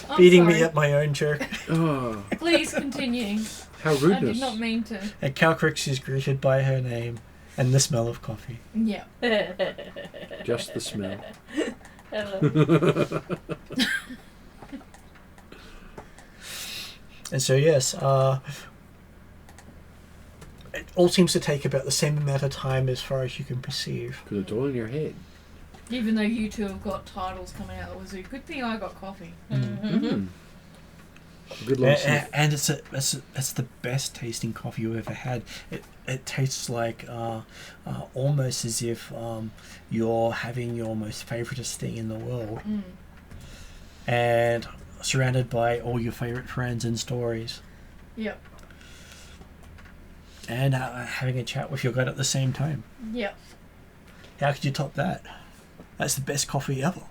I'm Beating me sorry. at my own joke. Oh, Please continue. how I did rudeness. not mean to. And Calcrix is greeted by her name and the smell of coffee. Yeah. Just the smell. And so, yes, it all seems to take about the same amount of time as far as you can perceive. Because it's all in your head. Even though you two have got titles coming out of the wazoo. Good thing I got coffee. Mm-hmm. Mm. Good long sniff. And it's the best tasting coffee you've ever had. It tastes like almost as if you're having your most favoritist thing in the world, and surrounded by all your favorite friends and stories, Yep. and having a chat with your god at the same time. Yep. How could you top that? That's the best coffee ever.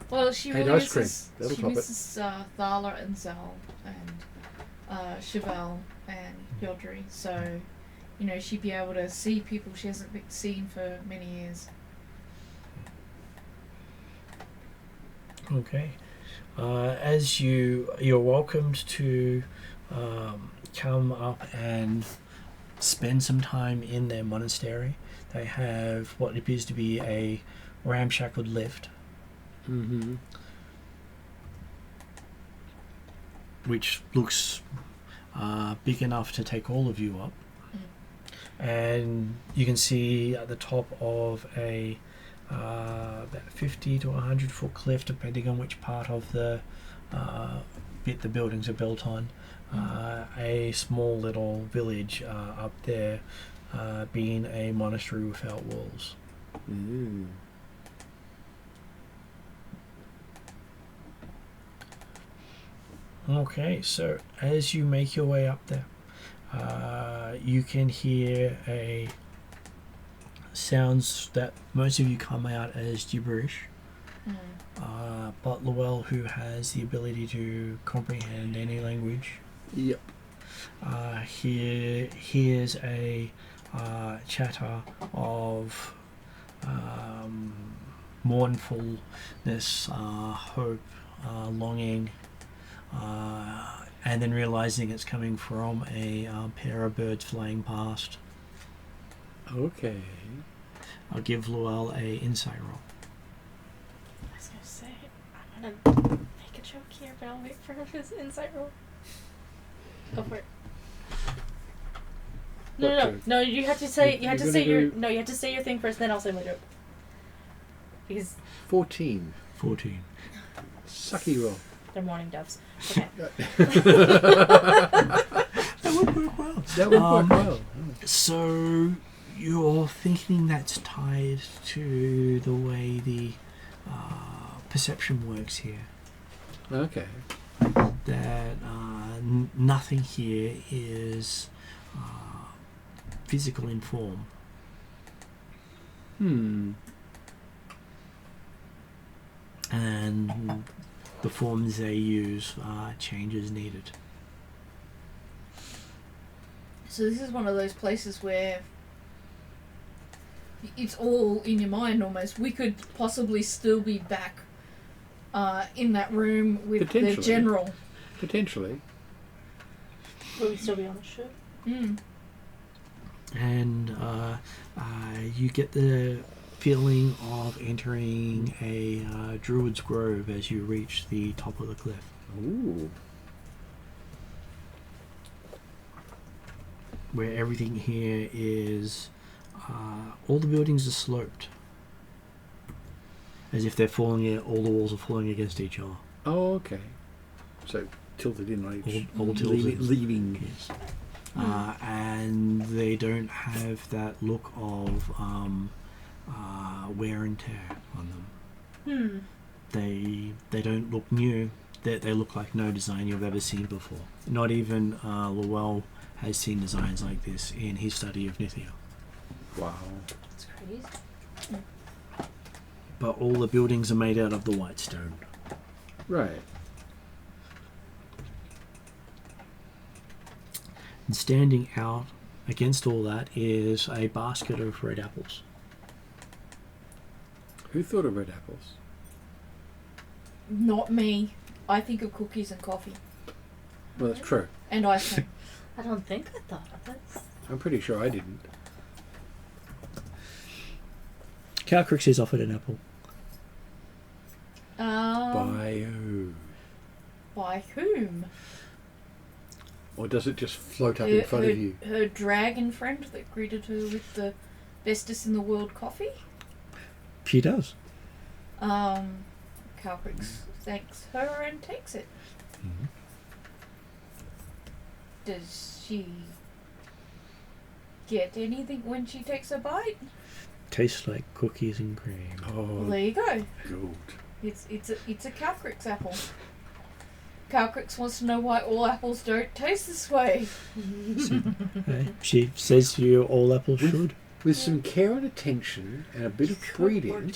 Well, she And really ice cream. misses, That'll she top it. misses Thala and Zal and Chevelle and Yodri. So, you know, she'd be able to see people she hasn't seen for many years. Okay. As you're welcomed to come up and spend some time in their monastery. They have what appears to be a ramshackled lift, Mm-hmm. which looks big enough to take all of you up. And you can see at the top of a about 50 to 100 foot cliff, depending on which part of the bit the buildings are built on, a small little village up there, being a monastery without walls. Mm. Okay, so as you make your way up there, you can hear sounds that most of you come out as gibberish. But Llewell, who has the ability to comprehend any language, Yep. hears a chatter of mournfulness, hope, longing, and then realizing it's coming from a pair of birds flying past. Okay. I'll give Llewell a insight roll. I was gonna say, I'm gonna make a joke here, but I'll wait for his insight roll. Go for it. No, What no, no, joke? no. You have to say. You have You're to say gonna your. do- No, you have to say your thing first. Then I'll say my joke. Because 14. 14. Sucky roll. they're morning doves. Okay. That would work well. That would work well. So you're thinking that's tied to the way the perception works here. Okay. That nothing here is physical in form. And the forms they use change as needed. So this is one of those places where it's all in your mind almost. We could possibly still be back in that room with the Potentially. general. Potentially. Will we still be on the ship? And you get the feeling of entering a druid's grove as you reach the top of the cliff. Ooh. Where everything here is all the buildings are sloped, as if they're falling in, all the walls are falling against each other. Oh, okay. So tilted in on each. All tilted. Leaving. Yes. And they don't have that look of wear and tear on them. They don't look new. They look like no design you've ever seen before. Not even Llewell has seen designs like this in his study of Nithia. Wow. That's crazy. But all the buildings are made out of the white stone. Right. And standing out against all that is a basket of red apples. Who thought of red apples? Not me. I think of cookies and coffee Well, that's true. and ice cream. I don't think I thought of this. I'm pretty sure I didn't. Calcrix is offered an apple. By who? By whom? Or does it just float up in front of you? Her dragon friend that greeted her with the bestest in the world coffee. She does. Calcrix thanks her and takes it. Does she get anything when she takes a bite? Tastes like cookies and cream. Well, Oh, there you go. good. It's a Calcrix apple. Calcrix wants to know why all apples don't taste this way. She says to you, all apples should. With some care and attention and a bit of breeding,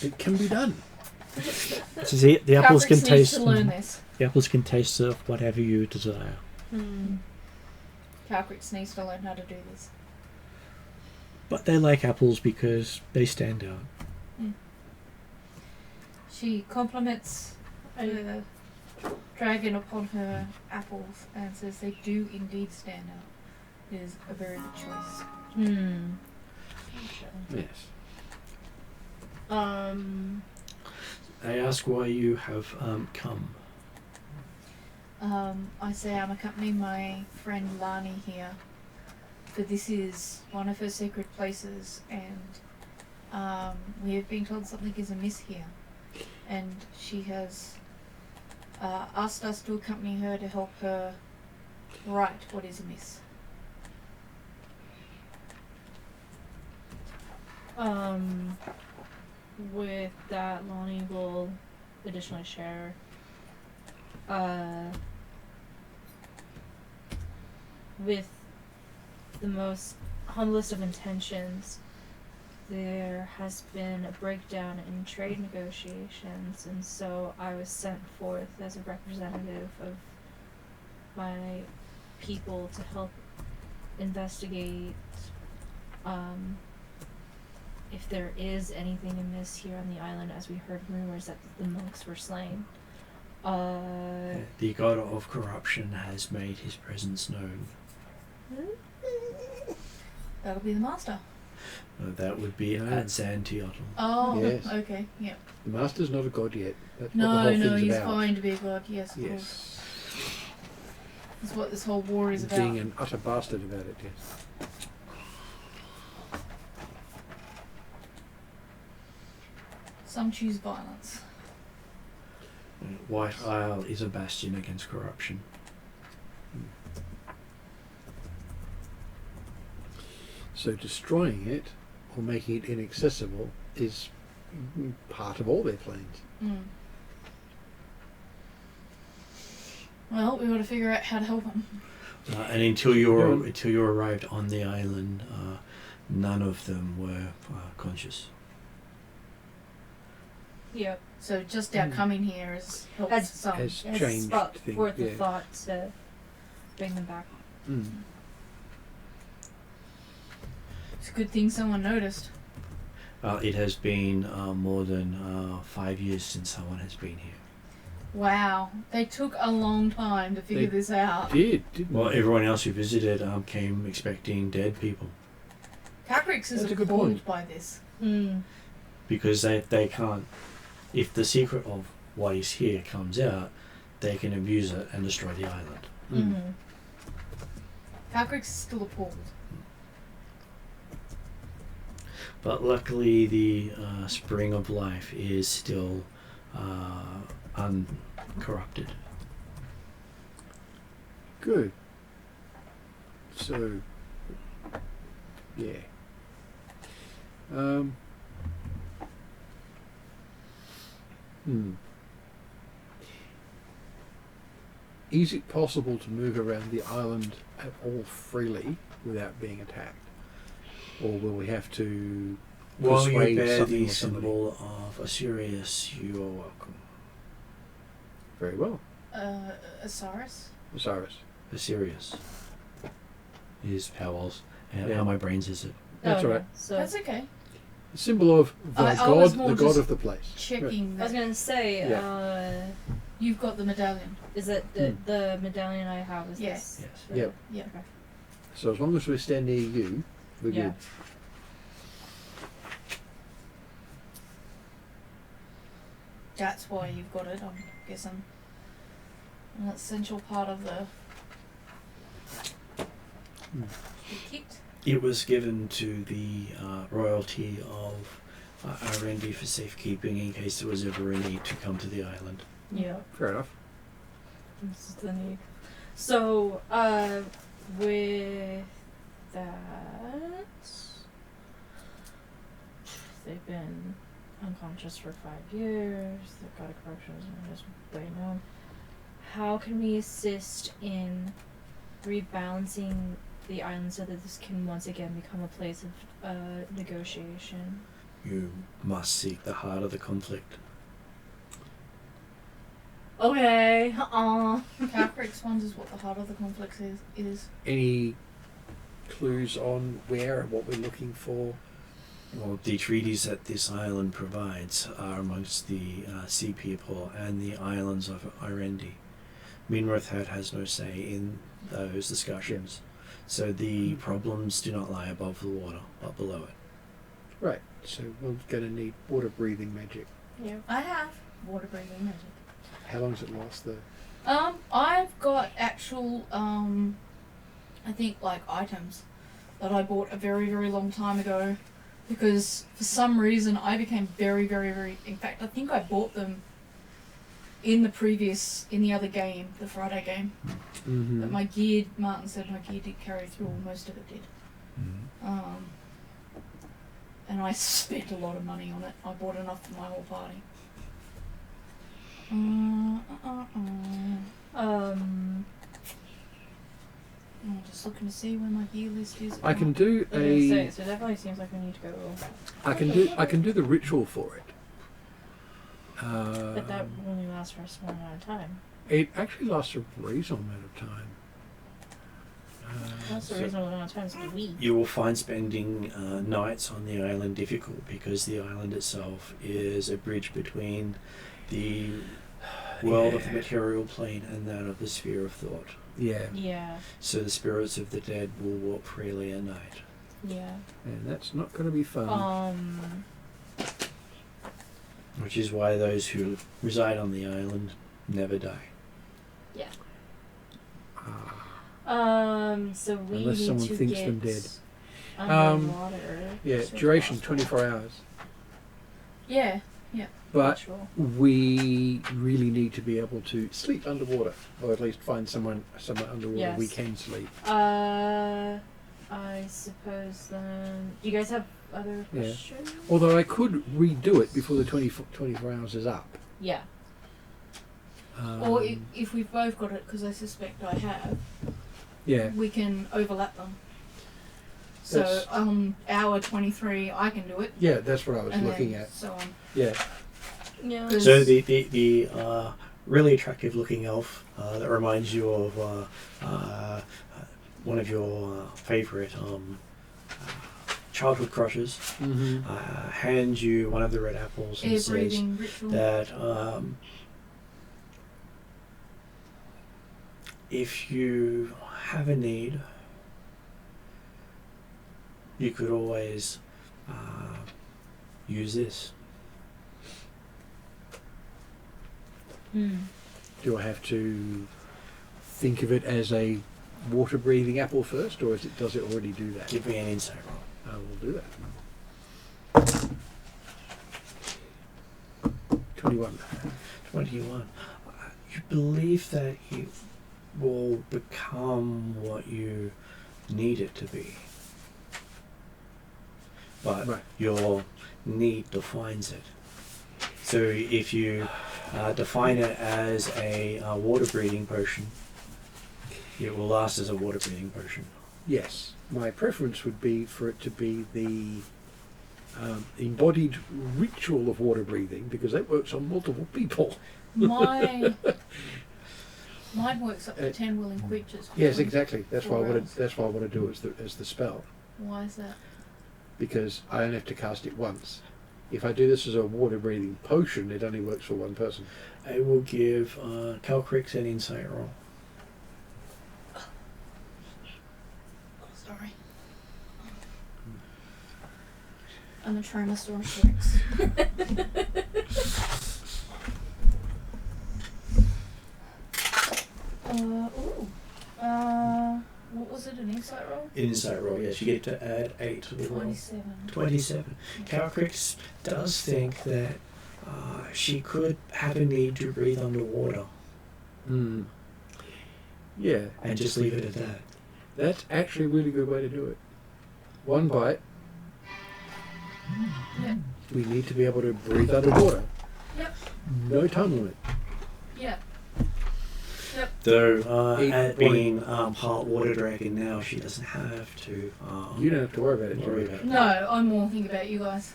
it can be done. So the apples Calcrix can needs taste. to learn this. The apples can taste of whatever you desire. Calcrix needs to learn how to do this. But they like apples because they stand out. She compliments the dragon upon her apples and says they do indeed stand out. It is a very good choice. Yes. I ask why you have come. I say I'm accompanying my friend Lani here, for this is one of her sacred places, and we have been told something is amiss here, and she has asked us to accompany her to help her right what is amiss. With that, Lonnie will additionally share with the most humblest of intentions, there has been a breakdown in trade negotiations, and so I was sent forth as a representative of my people to help investigate if there is anything amiss here on the island, as we heard rumors that the monks were slain. The god of corruption has made his presence known. That'll be the master. That would be at Xantiotl. Oh, Yes. okay, yeah. The master's not a god yet. That's what the No, whole no, thing's he's about. fine to be a god, yes, of course. Yes. That's what this whole war is about. Being an utter bastard about it, yes. Some choose violence. White Isle is a bastion against corruption. So destroying it or making it inaccessible is part of all their plans. Well, we got to figure out how to help them. And until you arrived on the island, none of them were conscious. Yep. So just our coming here has helped Has- some. Has It's changed brought things. forth the Yeah. thought to bring them back. It's a good thing someone noticed. It has been more than 5 years since someone has been here. Wow, they took a long time to figure They this out. Didn't Well, they? everyone else who visited came expecting dead people Cacrix is That's a good appalled point. by this. because they can't. If the secret of what is here comes out, they can abuse it and destroy the island. Cacrix is still appalled. But luckily, the spring of life is still uncorrupted. Good. So, yeah. Is it possible to move around the island at all freely without being attacked? Or will we have to While you persuade bear something the or somebody? symbol of Asirius, you are welcome. Very well. Osiris? Osiris. Asirius is Powell's. Yeah. How my brains is it? That's Oh, all right. yeah. So That's okay. The symbol of the I was god, more the god just of the place. Checking I was that gonna say, you've got the medallion. is it the medallion I have? Is Yes. this? Yes. Yep. Yeah. Okay. So as long as we stand near you, we're Yeah. good. That's why you've got it, I'm guessing. An essential part of the kit. It was given to the royalty of Arendi for safekeeping in case there was ever a need to come to the island. Yeah. Fair enough. This is the need. So, with that, they've been unconscious for 5 years. They've got a corruption as way known. How can we assist in rebalancing the island so that this can once again become a place of negotiation? You must seek the heart of the conflict. Okay. Calcrix wonders what the heart of the conflict is. Any clues on where and what we're looking for? Well, the treaties that this island provides are amongst the sea people and the islands of Irendi. Minrothat has no say in those discussions, so the problems do not lie above the water, but below it. Right, so we're going to need water breathing magic. Yeah. I have water breathing magic. How long does it last though? I've got actual, I think like items that I bought a very, very long time ago because for some reason I became very, very, very, in fact I think I bought them in the other game, the Friday game. Mm-hmm. But my gear, Martin said my gear did carry through, or most of it did. And I spent a lot of money on it. I bought enough for my whole party. I'm just looking to see where my gear list is. I can do So it definitely seems like we need to go. I can do the ritual for it. But that only lasts for a small amount of time. It actually lasts a reasonable amount of time. That's a reasonable amount of time. It's a week. You will find spending nights on the island difficult because the island itself is a bridge between the world of the material plane and that of the sphere of thought. Yeah, Yeah. So the spirits of the dead will walk freely at night. Yeah. and that's not going to be fun. Which is why those who reside on the island never die. So we Unless need someone to thinks get them dead. underwater. Yeah, so duration fast. 24 hours. Yeah. But Ritual. we really need to be able to sleep underwater, or at least find somewhere underwater Yes. we can sleep. I suppose then. Do you guys have other Yeah. questions? Although I could redo it before the 24 hours is up. Yeah. Or if we've both got it, because I suspect I have, Yeah, we can overlap them. So That's- hour 23, I can do it. yeah, that's what I was and looking then at. So on. Yeah, Yeah. So the really attractive looking elf that reminds you of one of your favourite childhood crushes mm-hmm. hands you one of the red apples and Air says breathing ritual. that if you have a need, you could always use this. Do I have to think of it as a water breathing apple first, or does it already do that? Give me an insight roll. I will do that. 21. 21. You believe that it will become what you need it to be. But Right. your need defines it. So if you define it as a water breathing potion, it will last as a water breathing potion. Yes, my preference would be for it to be the embodied ritual of water breathing, because that works on multiple people. Mine works up to Uh, 10 willing creatures. for Yes, 24 exactly. That's why I want hours. to. That's why I want to do it as the spell, Why is that? because I only have to cast it once. If I do this as a water breathing potion, it only works for one person. I will give Calcrix an insight roll. Oh, sorry. I'm a Tyrannosaurus Rex. What was it, an insight roll? Insight roll, yes. You get to add 8 to the roll. 27. 27. Calcrix does think that she could have a need to breathe underwater. Mm. Yeah, and just leave it at that. that's actually a really good way to do it. One bite. Yeah. We need to be able to breathe underwater. Yep. No time limit. Yeah. Though, Eight at point- being part water dragon now, she doesn't have to You don't have to worry about it. worry Jerry. about it. No, I'm more thinking about you guys.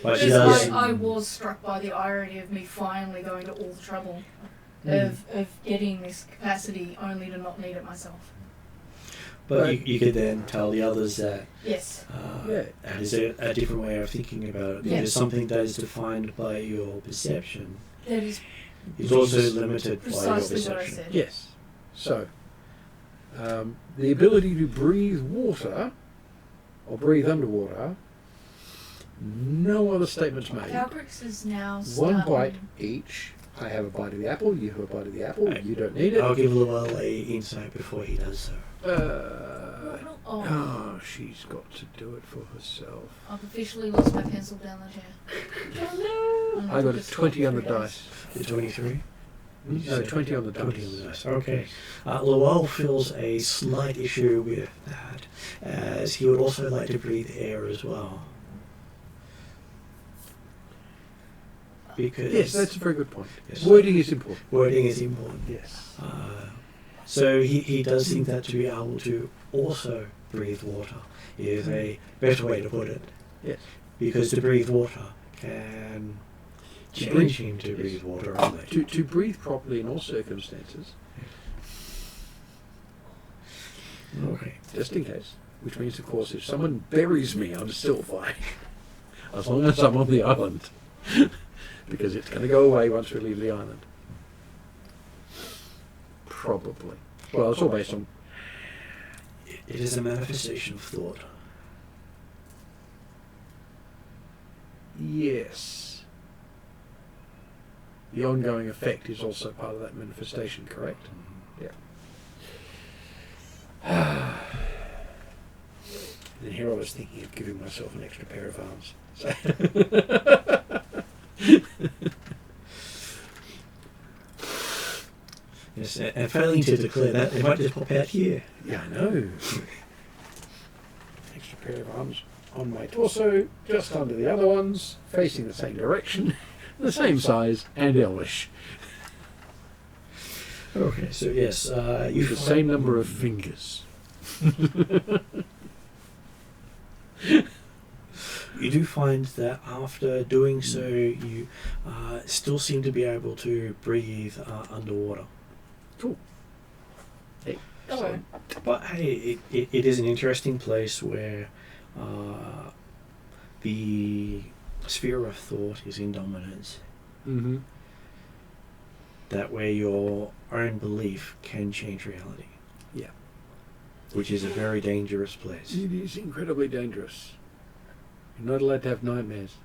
But she Because does. I was struck by the irony of me finally going to all the trouble Mm. of getting this capacity only to not need it myself. But you could then tell the others that Yes. Yeah. that is a different way of thinking about it. Yeah. Because something that is defined by your perception That is is also limited by your precisely what I perception. said. Yes. So, the ability to breathe water or breathe underwater, no other statements made. Calcrix is now One starting- bite each. I have a bite of the apple, you have a bite of the apple, you don't need it. I'll give Luell a insight before he does so. Oh, Oh, she's got to do it for herself. I've officially lost my pencil down the chair. Oh, I got a 20 on the dice. The 23? No, 20 on the 20 on dice. the dice. Okay. Luell feels a slight issue with that, as he would also like to breathe air as well. Because Yes, that's a very good point. Yes. Wording is important. wording is important. Yes. So he does think that to be able to also breathe water is a better way to put it. Yes. Because to breathe water can change him to breathe water only. To breathe properly in all circumstances, Okay. just in case. Which means, of course, if someone buries me, I'm still fine. As long as I'm on the island. Because it's going to go away once we leave the island. Probably. Well, it's all based on... It is a manifestation of thought. Yes. The ongoing effect is also part of that manifestation, correct? Yeah. And here I was thinking of giving myself an extra pair of arms. Yes, and failing to declare that, they might just pop out here. Yeah, I know. Extra pair of arms on my torso, just under the other ones, facing the same direction, the same size, and elvish. Okay, so yes, you With the same number of fingers. You do find that after doing so, you still seem to be able to breathe underwater. Cool. Hey. Oh, But hey, it is an interesting place where the sphere of thought is in dominance. Mm-hmm. That where your own belief can change reality. Yeah. Which is a very dangerous place. It is incredibly dangerous. You're not allowed to have nightmares.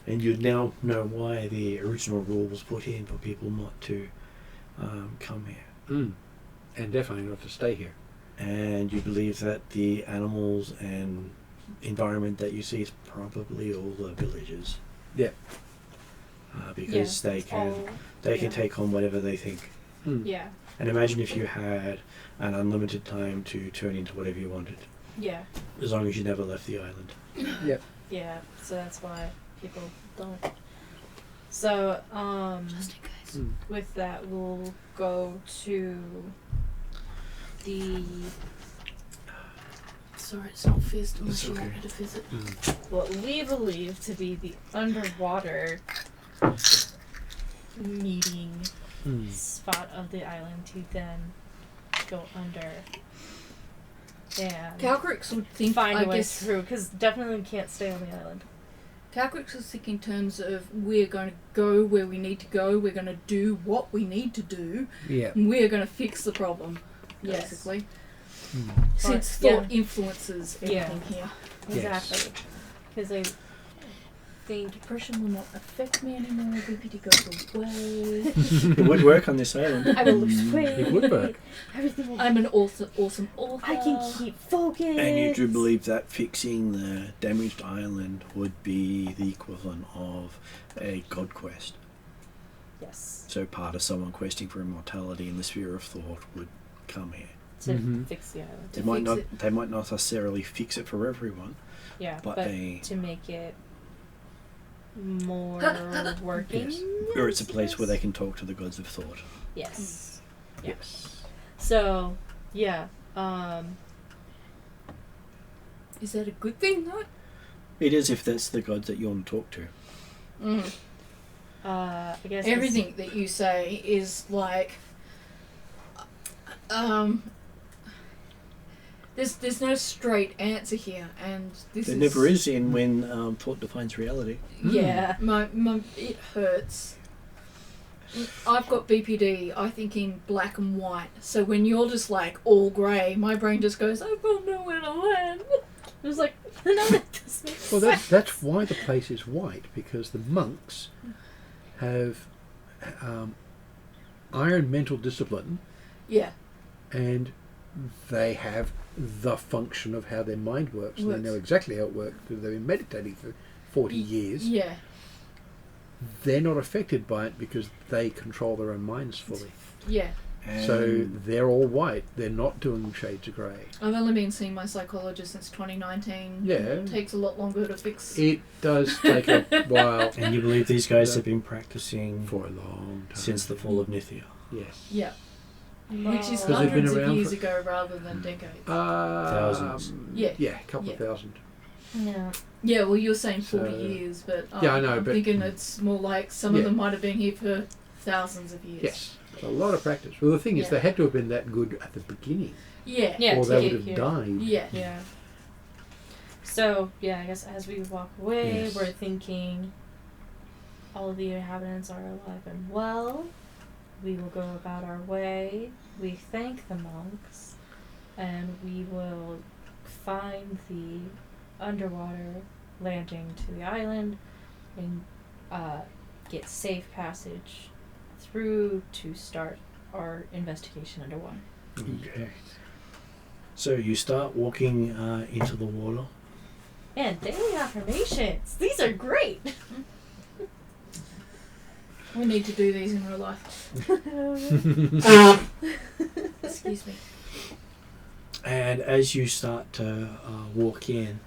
And you now know why the original rule was put in for people not to come here. Mm. And definitely not to stay here. And you believe that the animals and environment that you see is probably all the villagers. Yeah. Because they can take on whatever they think. Mm. Yeah. And imagine if you had an unlimited time to turn into whatever you wanted, Yeah. as long as you never left the island. Yep. Yeah. So that's why people don't. So, just in case. Mm. with that, we'll go to the Sorry, it's not fizzed unless It's you want okay. me to fizz it. what we believe to be the underwater meeting Mm. spot of the island to then go under and Calcrix would think, find I a way guess, through, because definitely can't stay on the island. Calcrix was thinking in terms of we're going to go where we need to go, we're going to do what we need to do, Yeah. and we're going to fix the problem, Yes. basically. Mm. Since Yeah. thought influences everything here. Exactly. Because I think Depression will not affect me anymore, BPD goes away. It would work on this island. I will lose weight. It would work. Everything will. I'm an awesome author. I can keep focused. And you do believe that fixing the damaged island would be the equivalent of a god quest. Yes. So part of someone questing for immortality in the sphere of thought would come here. To fix the island. They To might fix not. it. They might not necessarily fix it for everyone, Yeah, but but they. to make it more working. Yes. Or it's a place where they can talk to the gods of thought. Yes. Yeah. Yes. So, yeah. Is that a good thing, though? It is if that's the gods that you want to talk to. I guess Everything that you say is like, there's no straight answer here, and this There is never is in when thought defines reality. Yeah. my it hurts. I've got BPD. I think in black and white. So when you're just like all grey, my brain just goes, I don't know where to land. It was like, no, that doesn't make Well, sense. that's why the place is white, because the monks have iron mental discipline, Yeah. and they have the function of how their mind works. And they know exactly how it works because they've been meditating for 40 years. Yeah. They're not affected by it because they control their own minds fully. Yeah. So they're all white. They're not doing shades of grey. I've only been seeing my psychologist since 2019. Yeah. It takes a lot longer to fix. It does take a while And you believe these guys have been practicing for a long time. since the fall of Nithia? Yes. Yeah. Which is 'Cause they've been hundreds of around years for- ago rather than decades. Thousands. Yeah. Yeah, a couple Yeah. of thousand. Yeah. Yeah, well, you're saying 40 So- years, but Yeah, I know, I'm but- thinking it's more like some of Yeah. them might have been here for thousands of years. Yes. It's a lot of practice. Well, the thing is, Yeah. they had to have been that good at the beginning, Yeah. Yeah, or to they get would have here. died. Yeah. Yeah. So, yeah, I guess as we walk away, Yes. we're thinking all of the inhabitants are alive and well. We will go about our way. We thank the monks, and we will find the underwater landing to the island and get safe passage through to start our investigation underwater. Okay. So you start walking into the water. And daily affirmations. These are great. We need to do these in real life. Excuse me. And as you start to walk in,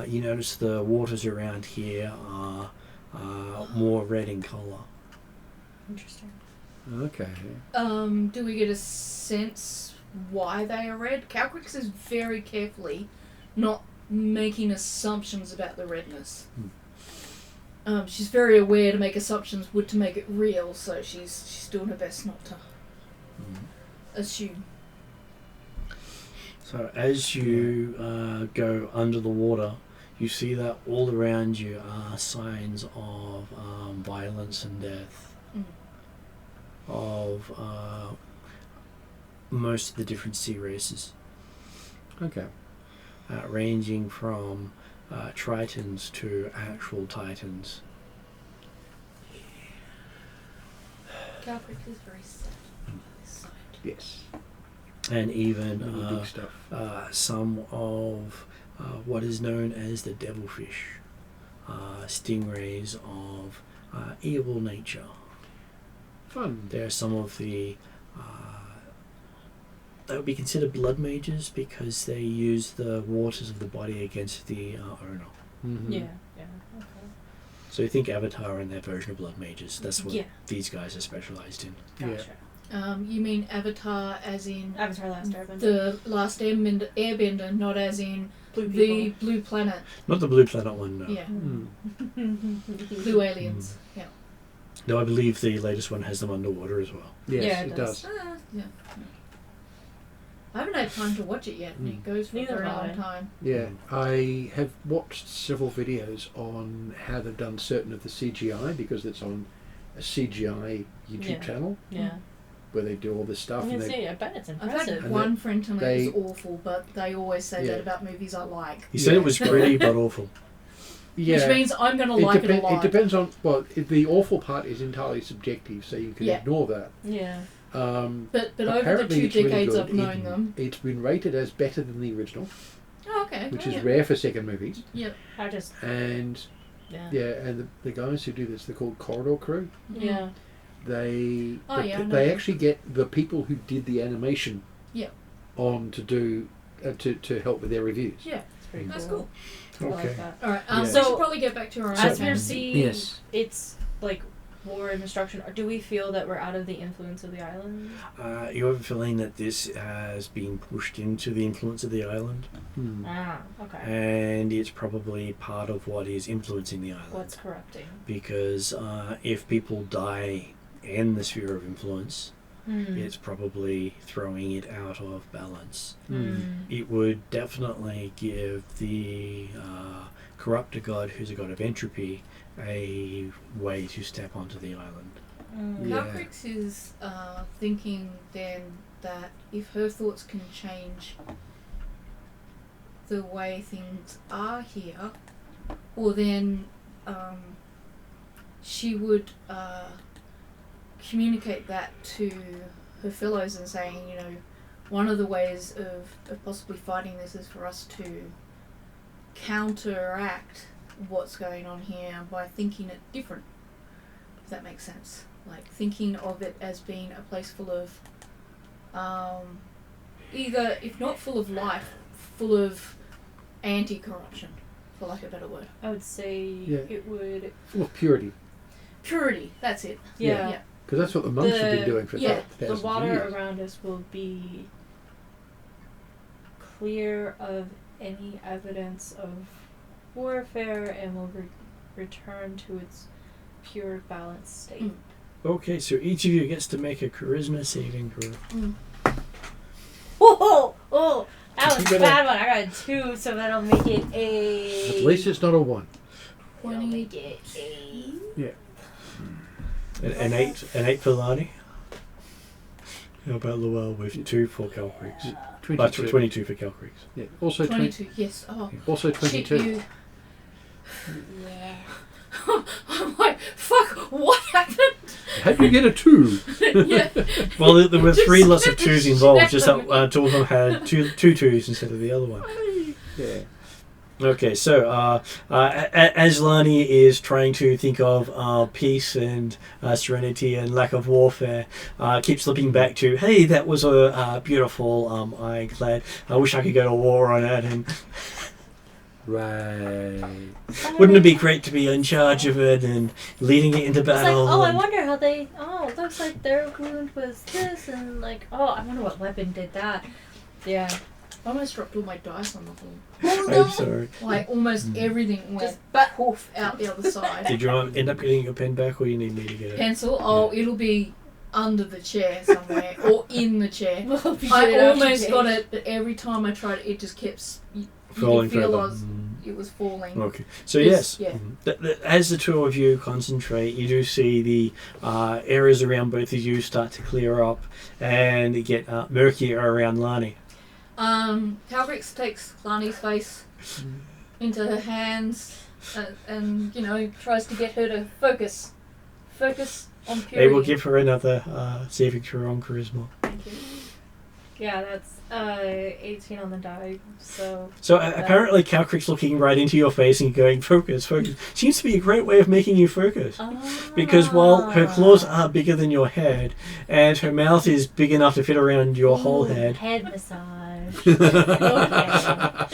you notice the waters around here are more red in colour. Interesting. Okay. Do we get a sense why they are red? Calcrix is very carefully not making assumptions about the redness. She's very aware to make assumptions would to make it real, so she's doing her best not to assume. So as you go under the water, you see that all around you are signs of violence and death of most of the different sea races, Okay. ranging from tritons to actual titans. Calcrix is very sad on this side. Yes. And even Really big stuff. some of what is known as the devilfish, stingrays of evil nature. Fun. There are some of the that would be considered blood mages because they use the waters of the body against the owner. Mm-hmm. Yeah. Yeah. Okay. So you think Avatar and their version of blood mages. That's what Yeah. these guys are specialized in. Gotcha. You mean Avatar as in Avatar: Last Airbender. the last airbender, not as in Blue the people. blue planet. Not the blue planet one, no. Yeah. Mm. Blue aliens. Yeah. No, I believe the latest one has them underwater as well. Yes, Yeah, it it does. does. Yeah. I haven't had time to watch it yet, and it goes for a Neither very have long I. time. Yeah, I have watched several videos on how they've done certain of the CGI because it's on a CGI YouTube Yeah. channel Yeah. where they do all this I stuff. was And gonna they, say, I bet it's I've impressive. had And one friend tell me they- it was awful, but they always say Yeah. that about movies I like. He said Yeah. it was pretty but awful. yeah, Which means I'm going to like it a lot. It depends on the awful part is entirely subjective, so you can Yeah. ignore that. Yeah. But over the Apparently 2 it's really decades good. I've known them. It's been rated as better than the original, Oh, okay. which Oh, is yeah. rare for second movies. I just. And Yeah. yeah, and the guys who do this, they're called Corridor Crew. Yeah. they Oh, yeah, I know they them. actually get the people who did the animation Yeah. on to do to help with their reviews. Yeah, It's pretty that's cool. cool. I like Okay. that. All right, Yeah. we So- should probably get back to our As own we're man. seeing, Yes. it's like war and destruction. Do we feel that we're out of the influence of the island? You have a feeling that this has been pushed into the influence of the island, Hmm. Ah, okay. and it's probably part of what is influencing the island. What's corrupting? Because if people die in the sphere of influence, it's probably throwing it out of balance. It would definitely give the corruptor god, who's a god of entropy, a way to step onto the island. Yeah. Calcrix is thinking then that if her thoughts can change the way things are here, or then she would communicate that to her fellows and saying, you know, one of the ways of possibly fighting this is for us to counteract what's going on here by thinking it different, if that makes sense. Like thinking of it as being a place full of either, if not full of life, full of anti-corruption, for lack of a better word. I would say Yeah. it would. Full of purity, Purity, that's it. Yeah. Yeah. because that's what the monks have been doing for yeah, The thousands water of years. around us will be clear of any evidence of warfare and will return to its pure balanced state. Mm. Okay, so each of you gets to make a charisma saving throw. Whoa! Oh, that was You a gotta- bad one. I got a 2, so that'll make it a. At least it's not a 1. That'll make it a. An 8 for Lani. How about Luell with 2 for Calcrix? 22. 22 for Calcrix. Yeah. Also 20, 22, yes. Oh, also 22. shit, you. Yeah. I'm like, fuck, what happened? How do you get a 2? Yeah. Well, there were Just 3 lots of scared the 2s shit involved, out just of that 2 of them had two 2s instead of the other one. Yeah. Okay, so as Lani is trying to think of peace and serenity and lack of warfare, keeps slipping back to, hey, that was a beautiful ironclad. I wish I could go to war on it, and Right. wouldn't it be great to be in charge of it and leading it into It's like, battle? oh, I and- wonder how they. Oh, it looks like their wound was this, and like, oh, I wonder what weapon did that. Yeah. I almost dropped all my dice on the floor. I'm sorry. Like, almost everything went Just poof out the other side. Did you end up getting your pen back, or you need me to get it? Pencil? Oh, it'll be under the chair somewhere, or in the chair. We'll be I good after almost got this. it, but every time I tried it, it just kept. You Falling could feel further. it was falling. Okay, so Yes, yes, yeah. as the two of you concentrate, you do see the areas around both of you start to clear up and get murkier around Lani. Calbrix takes Lani's face into her hands and, you know, tries to get her to focus. Focus on purity. They will give her another saving throw on charisma. Thank you. Yeah, that's 18 on the die. So So apparently Calcrick's looking right into your face and going, focus, focus. Seems to be a great way of making you focus. Because while her claws are bigger than your head and her mouth is big enough to fit around your whole head, head massage. Okay.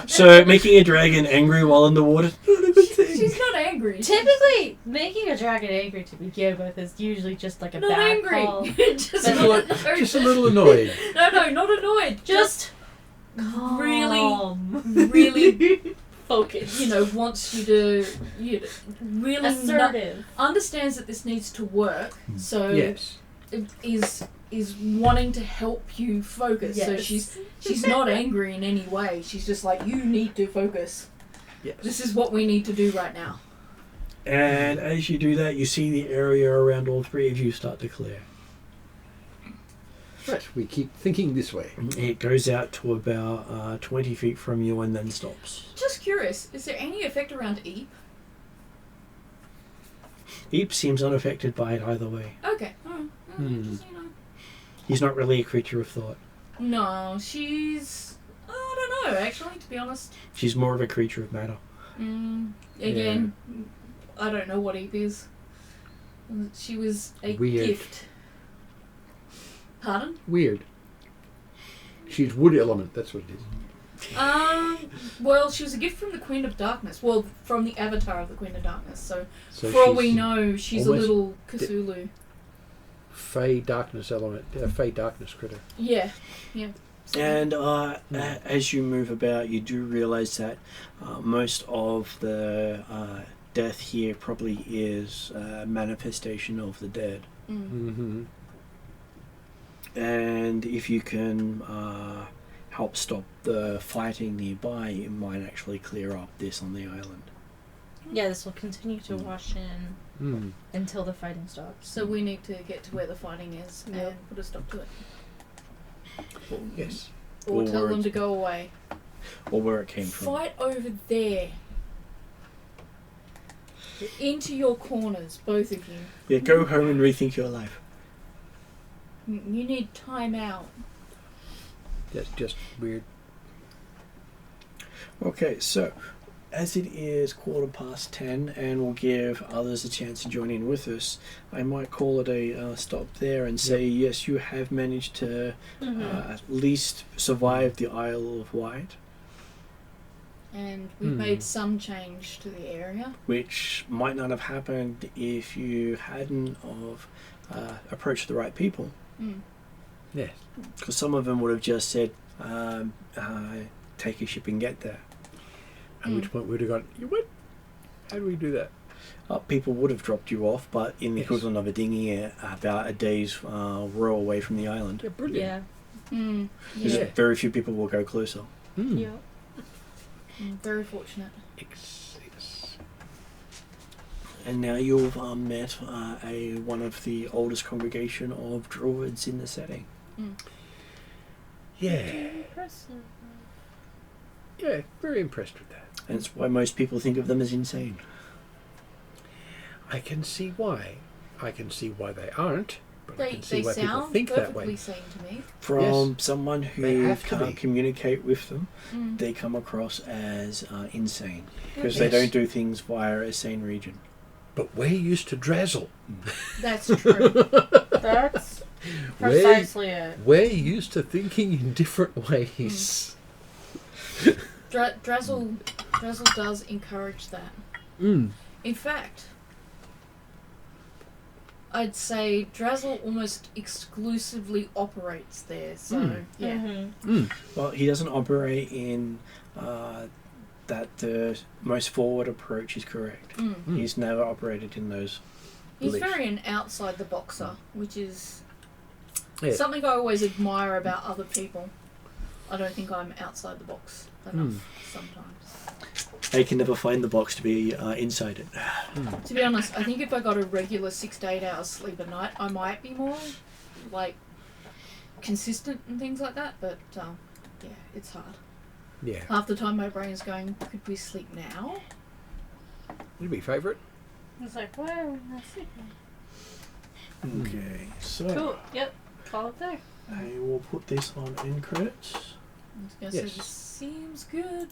so making a dragon angry while in the water is not a good thing. She's not angry. Typically, making a dragon angry to begin with is usually just like a Not bad angry. call. Just Just a little annoyed. No, not annoyed. Just Calm. really, focused. you know, wants you to, really Assertive. understands that this needs to work. So Yes. is wanting to help you focus. So Yes. she's not angry in any way. She's just like, you need to focus. Yes. This is what we need to do right now. And as you do that, you see the area around all three of you start to clear. Right. We keep thinking this way. It goes out to about 20 feet from you and then stops. Just curious, is there any effect around Eep? Eep seems unaffected by it either way. Okay. Just, you know. He's not really a creature of thought. No, she's. I don't know, actually, to be honest. She's more of a creature of matter. Again, I don't know what Eep is. She was a Weird. gift. Pardon? Weird. She's wood element, that's what it is. Well, she was a gift from the Queen of Darkness. Well, from the avatar of the Queen of Darkness. So So for all she's we know, she's a almost little Cthulhu. Fey darkness element. Fey darkness critter. Yeah. And as you move about, you do realize that most of the death here probably is a manifestation of the dead. Mm-hmm. And if you can help stop the fighting nearby, it might actually clear up this on the island. Yeah, this will continue to wash in until the fighting stops. So we need to get to where the fighting is Yep. and put a stop to it. Yes. Or Or tell where them it's- to go away. Or where it came from. Fight over there. Into your corners, both of you. Yeah, go home and rethink your life. You need time out. That's just weird. Okay, so as it is 10:15 and we'll give others a chance to join in with us, I might call it a stop there and say, yes, you have managed to at least survive the Isle of Wight, And we've made some change to the area. which might not have happened if you hadn't of approached the right people. Yes. Because some of them would have just said, take a ship and get there. At which point we'd have gone, you what? How do we do that? People would have dropped you off, but in the Yes. equivalent of a dinghy, about a day's row away from the island. Yeah, brilliant. Yeah. Because Yeah. very few people will go closer. Mm. Yeah. Very fortunate. Yes. And now you've met one of the oldest congregation of druids in the setting. Yeah. Impressive. Yeah, very impressed with that. And it's why most people think of them as insane. I can see why. I can see why they aren't, but I They can see why people sound think that perfectly way. sane to me. From someone They who have to can't be. communicate with them, they come across as insane. Because they Yes. don't do things via a sane region. But we're used to Drazzle. That's true. That's precisely it. We're used to thinking in different ways. Drazzle does encourage that. Mm. In fact, I'd say Drazzle almost exclusively operates there. So yeah. Mm-hmm. Well, he doesn't operate in that the most forward approach is correct. He's never operated in those He's beliefs. very an outside the boxer, which is Yeah. something I always admire about other people. I don't think I'm outside the box enough sometimes. They can never find the box to be inside it. To be honest, I think if I got a regular 6 to 8 hours sleep a night, I might be more like consistent and things like that. But yeah, it's hard. Yeah. Half the time my brain's going, could we sleep now? Would be favourite? It's like, where? That's it. Okay, so Cool. Yep. Call it there. I will put this on end credits. I was going to say, Yes. this seems good.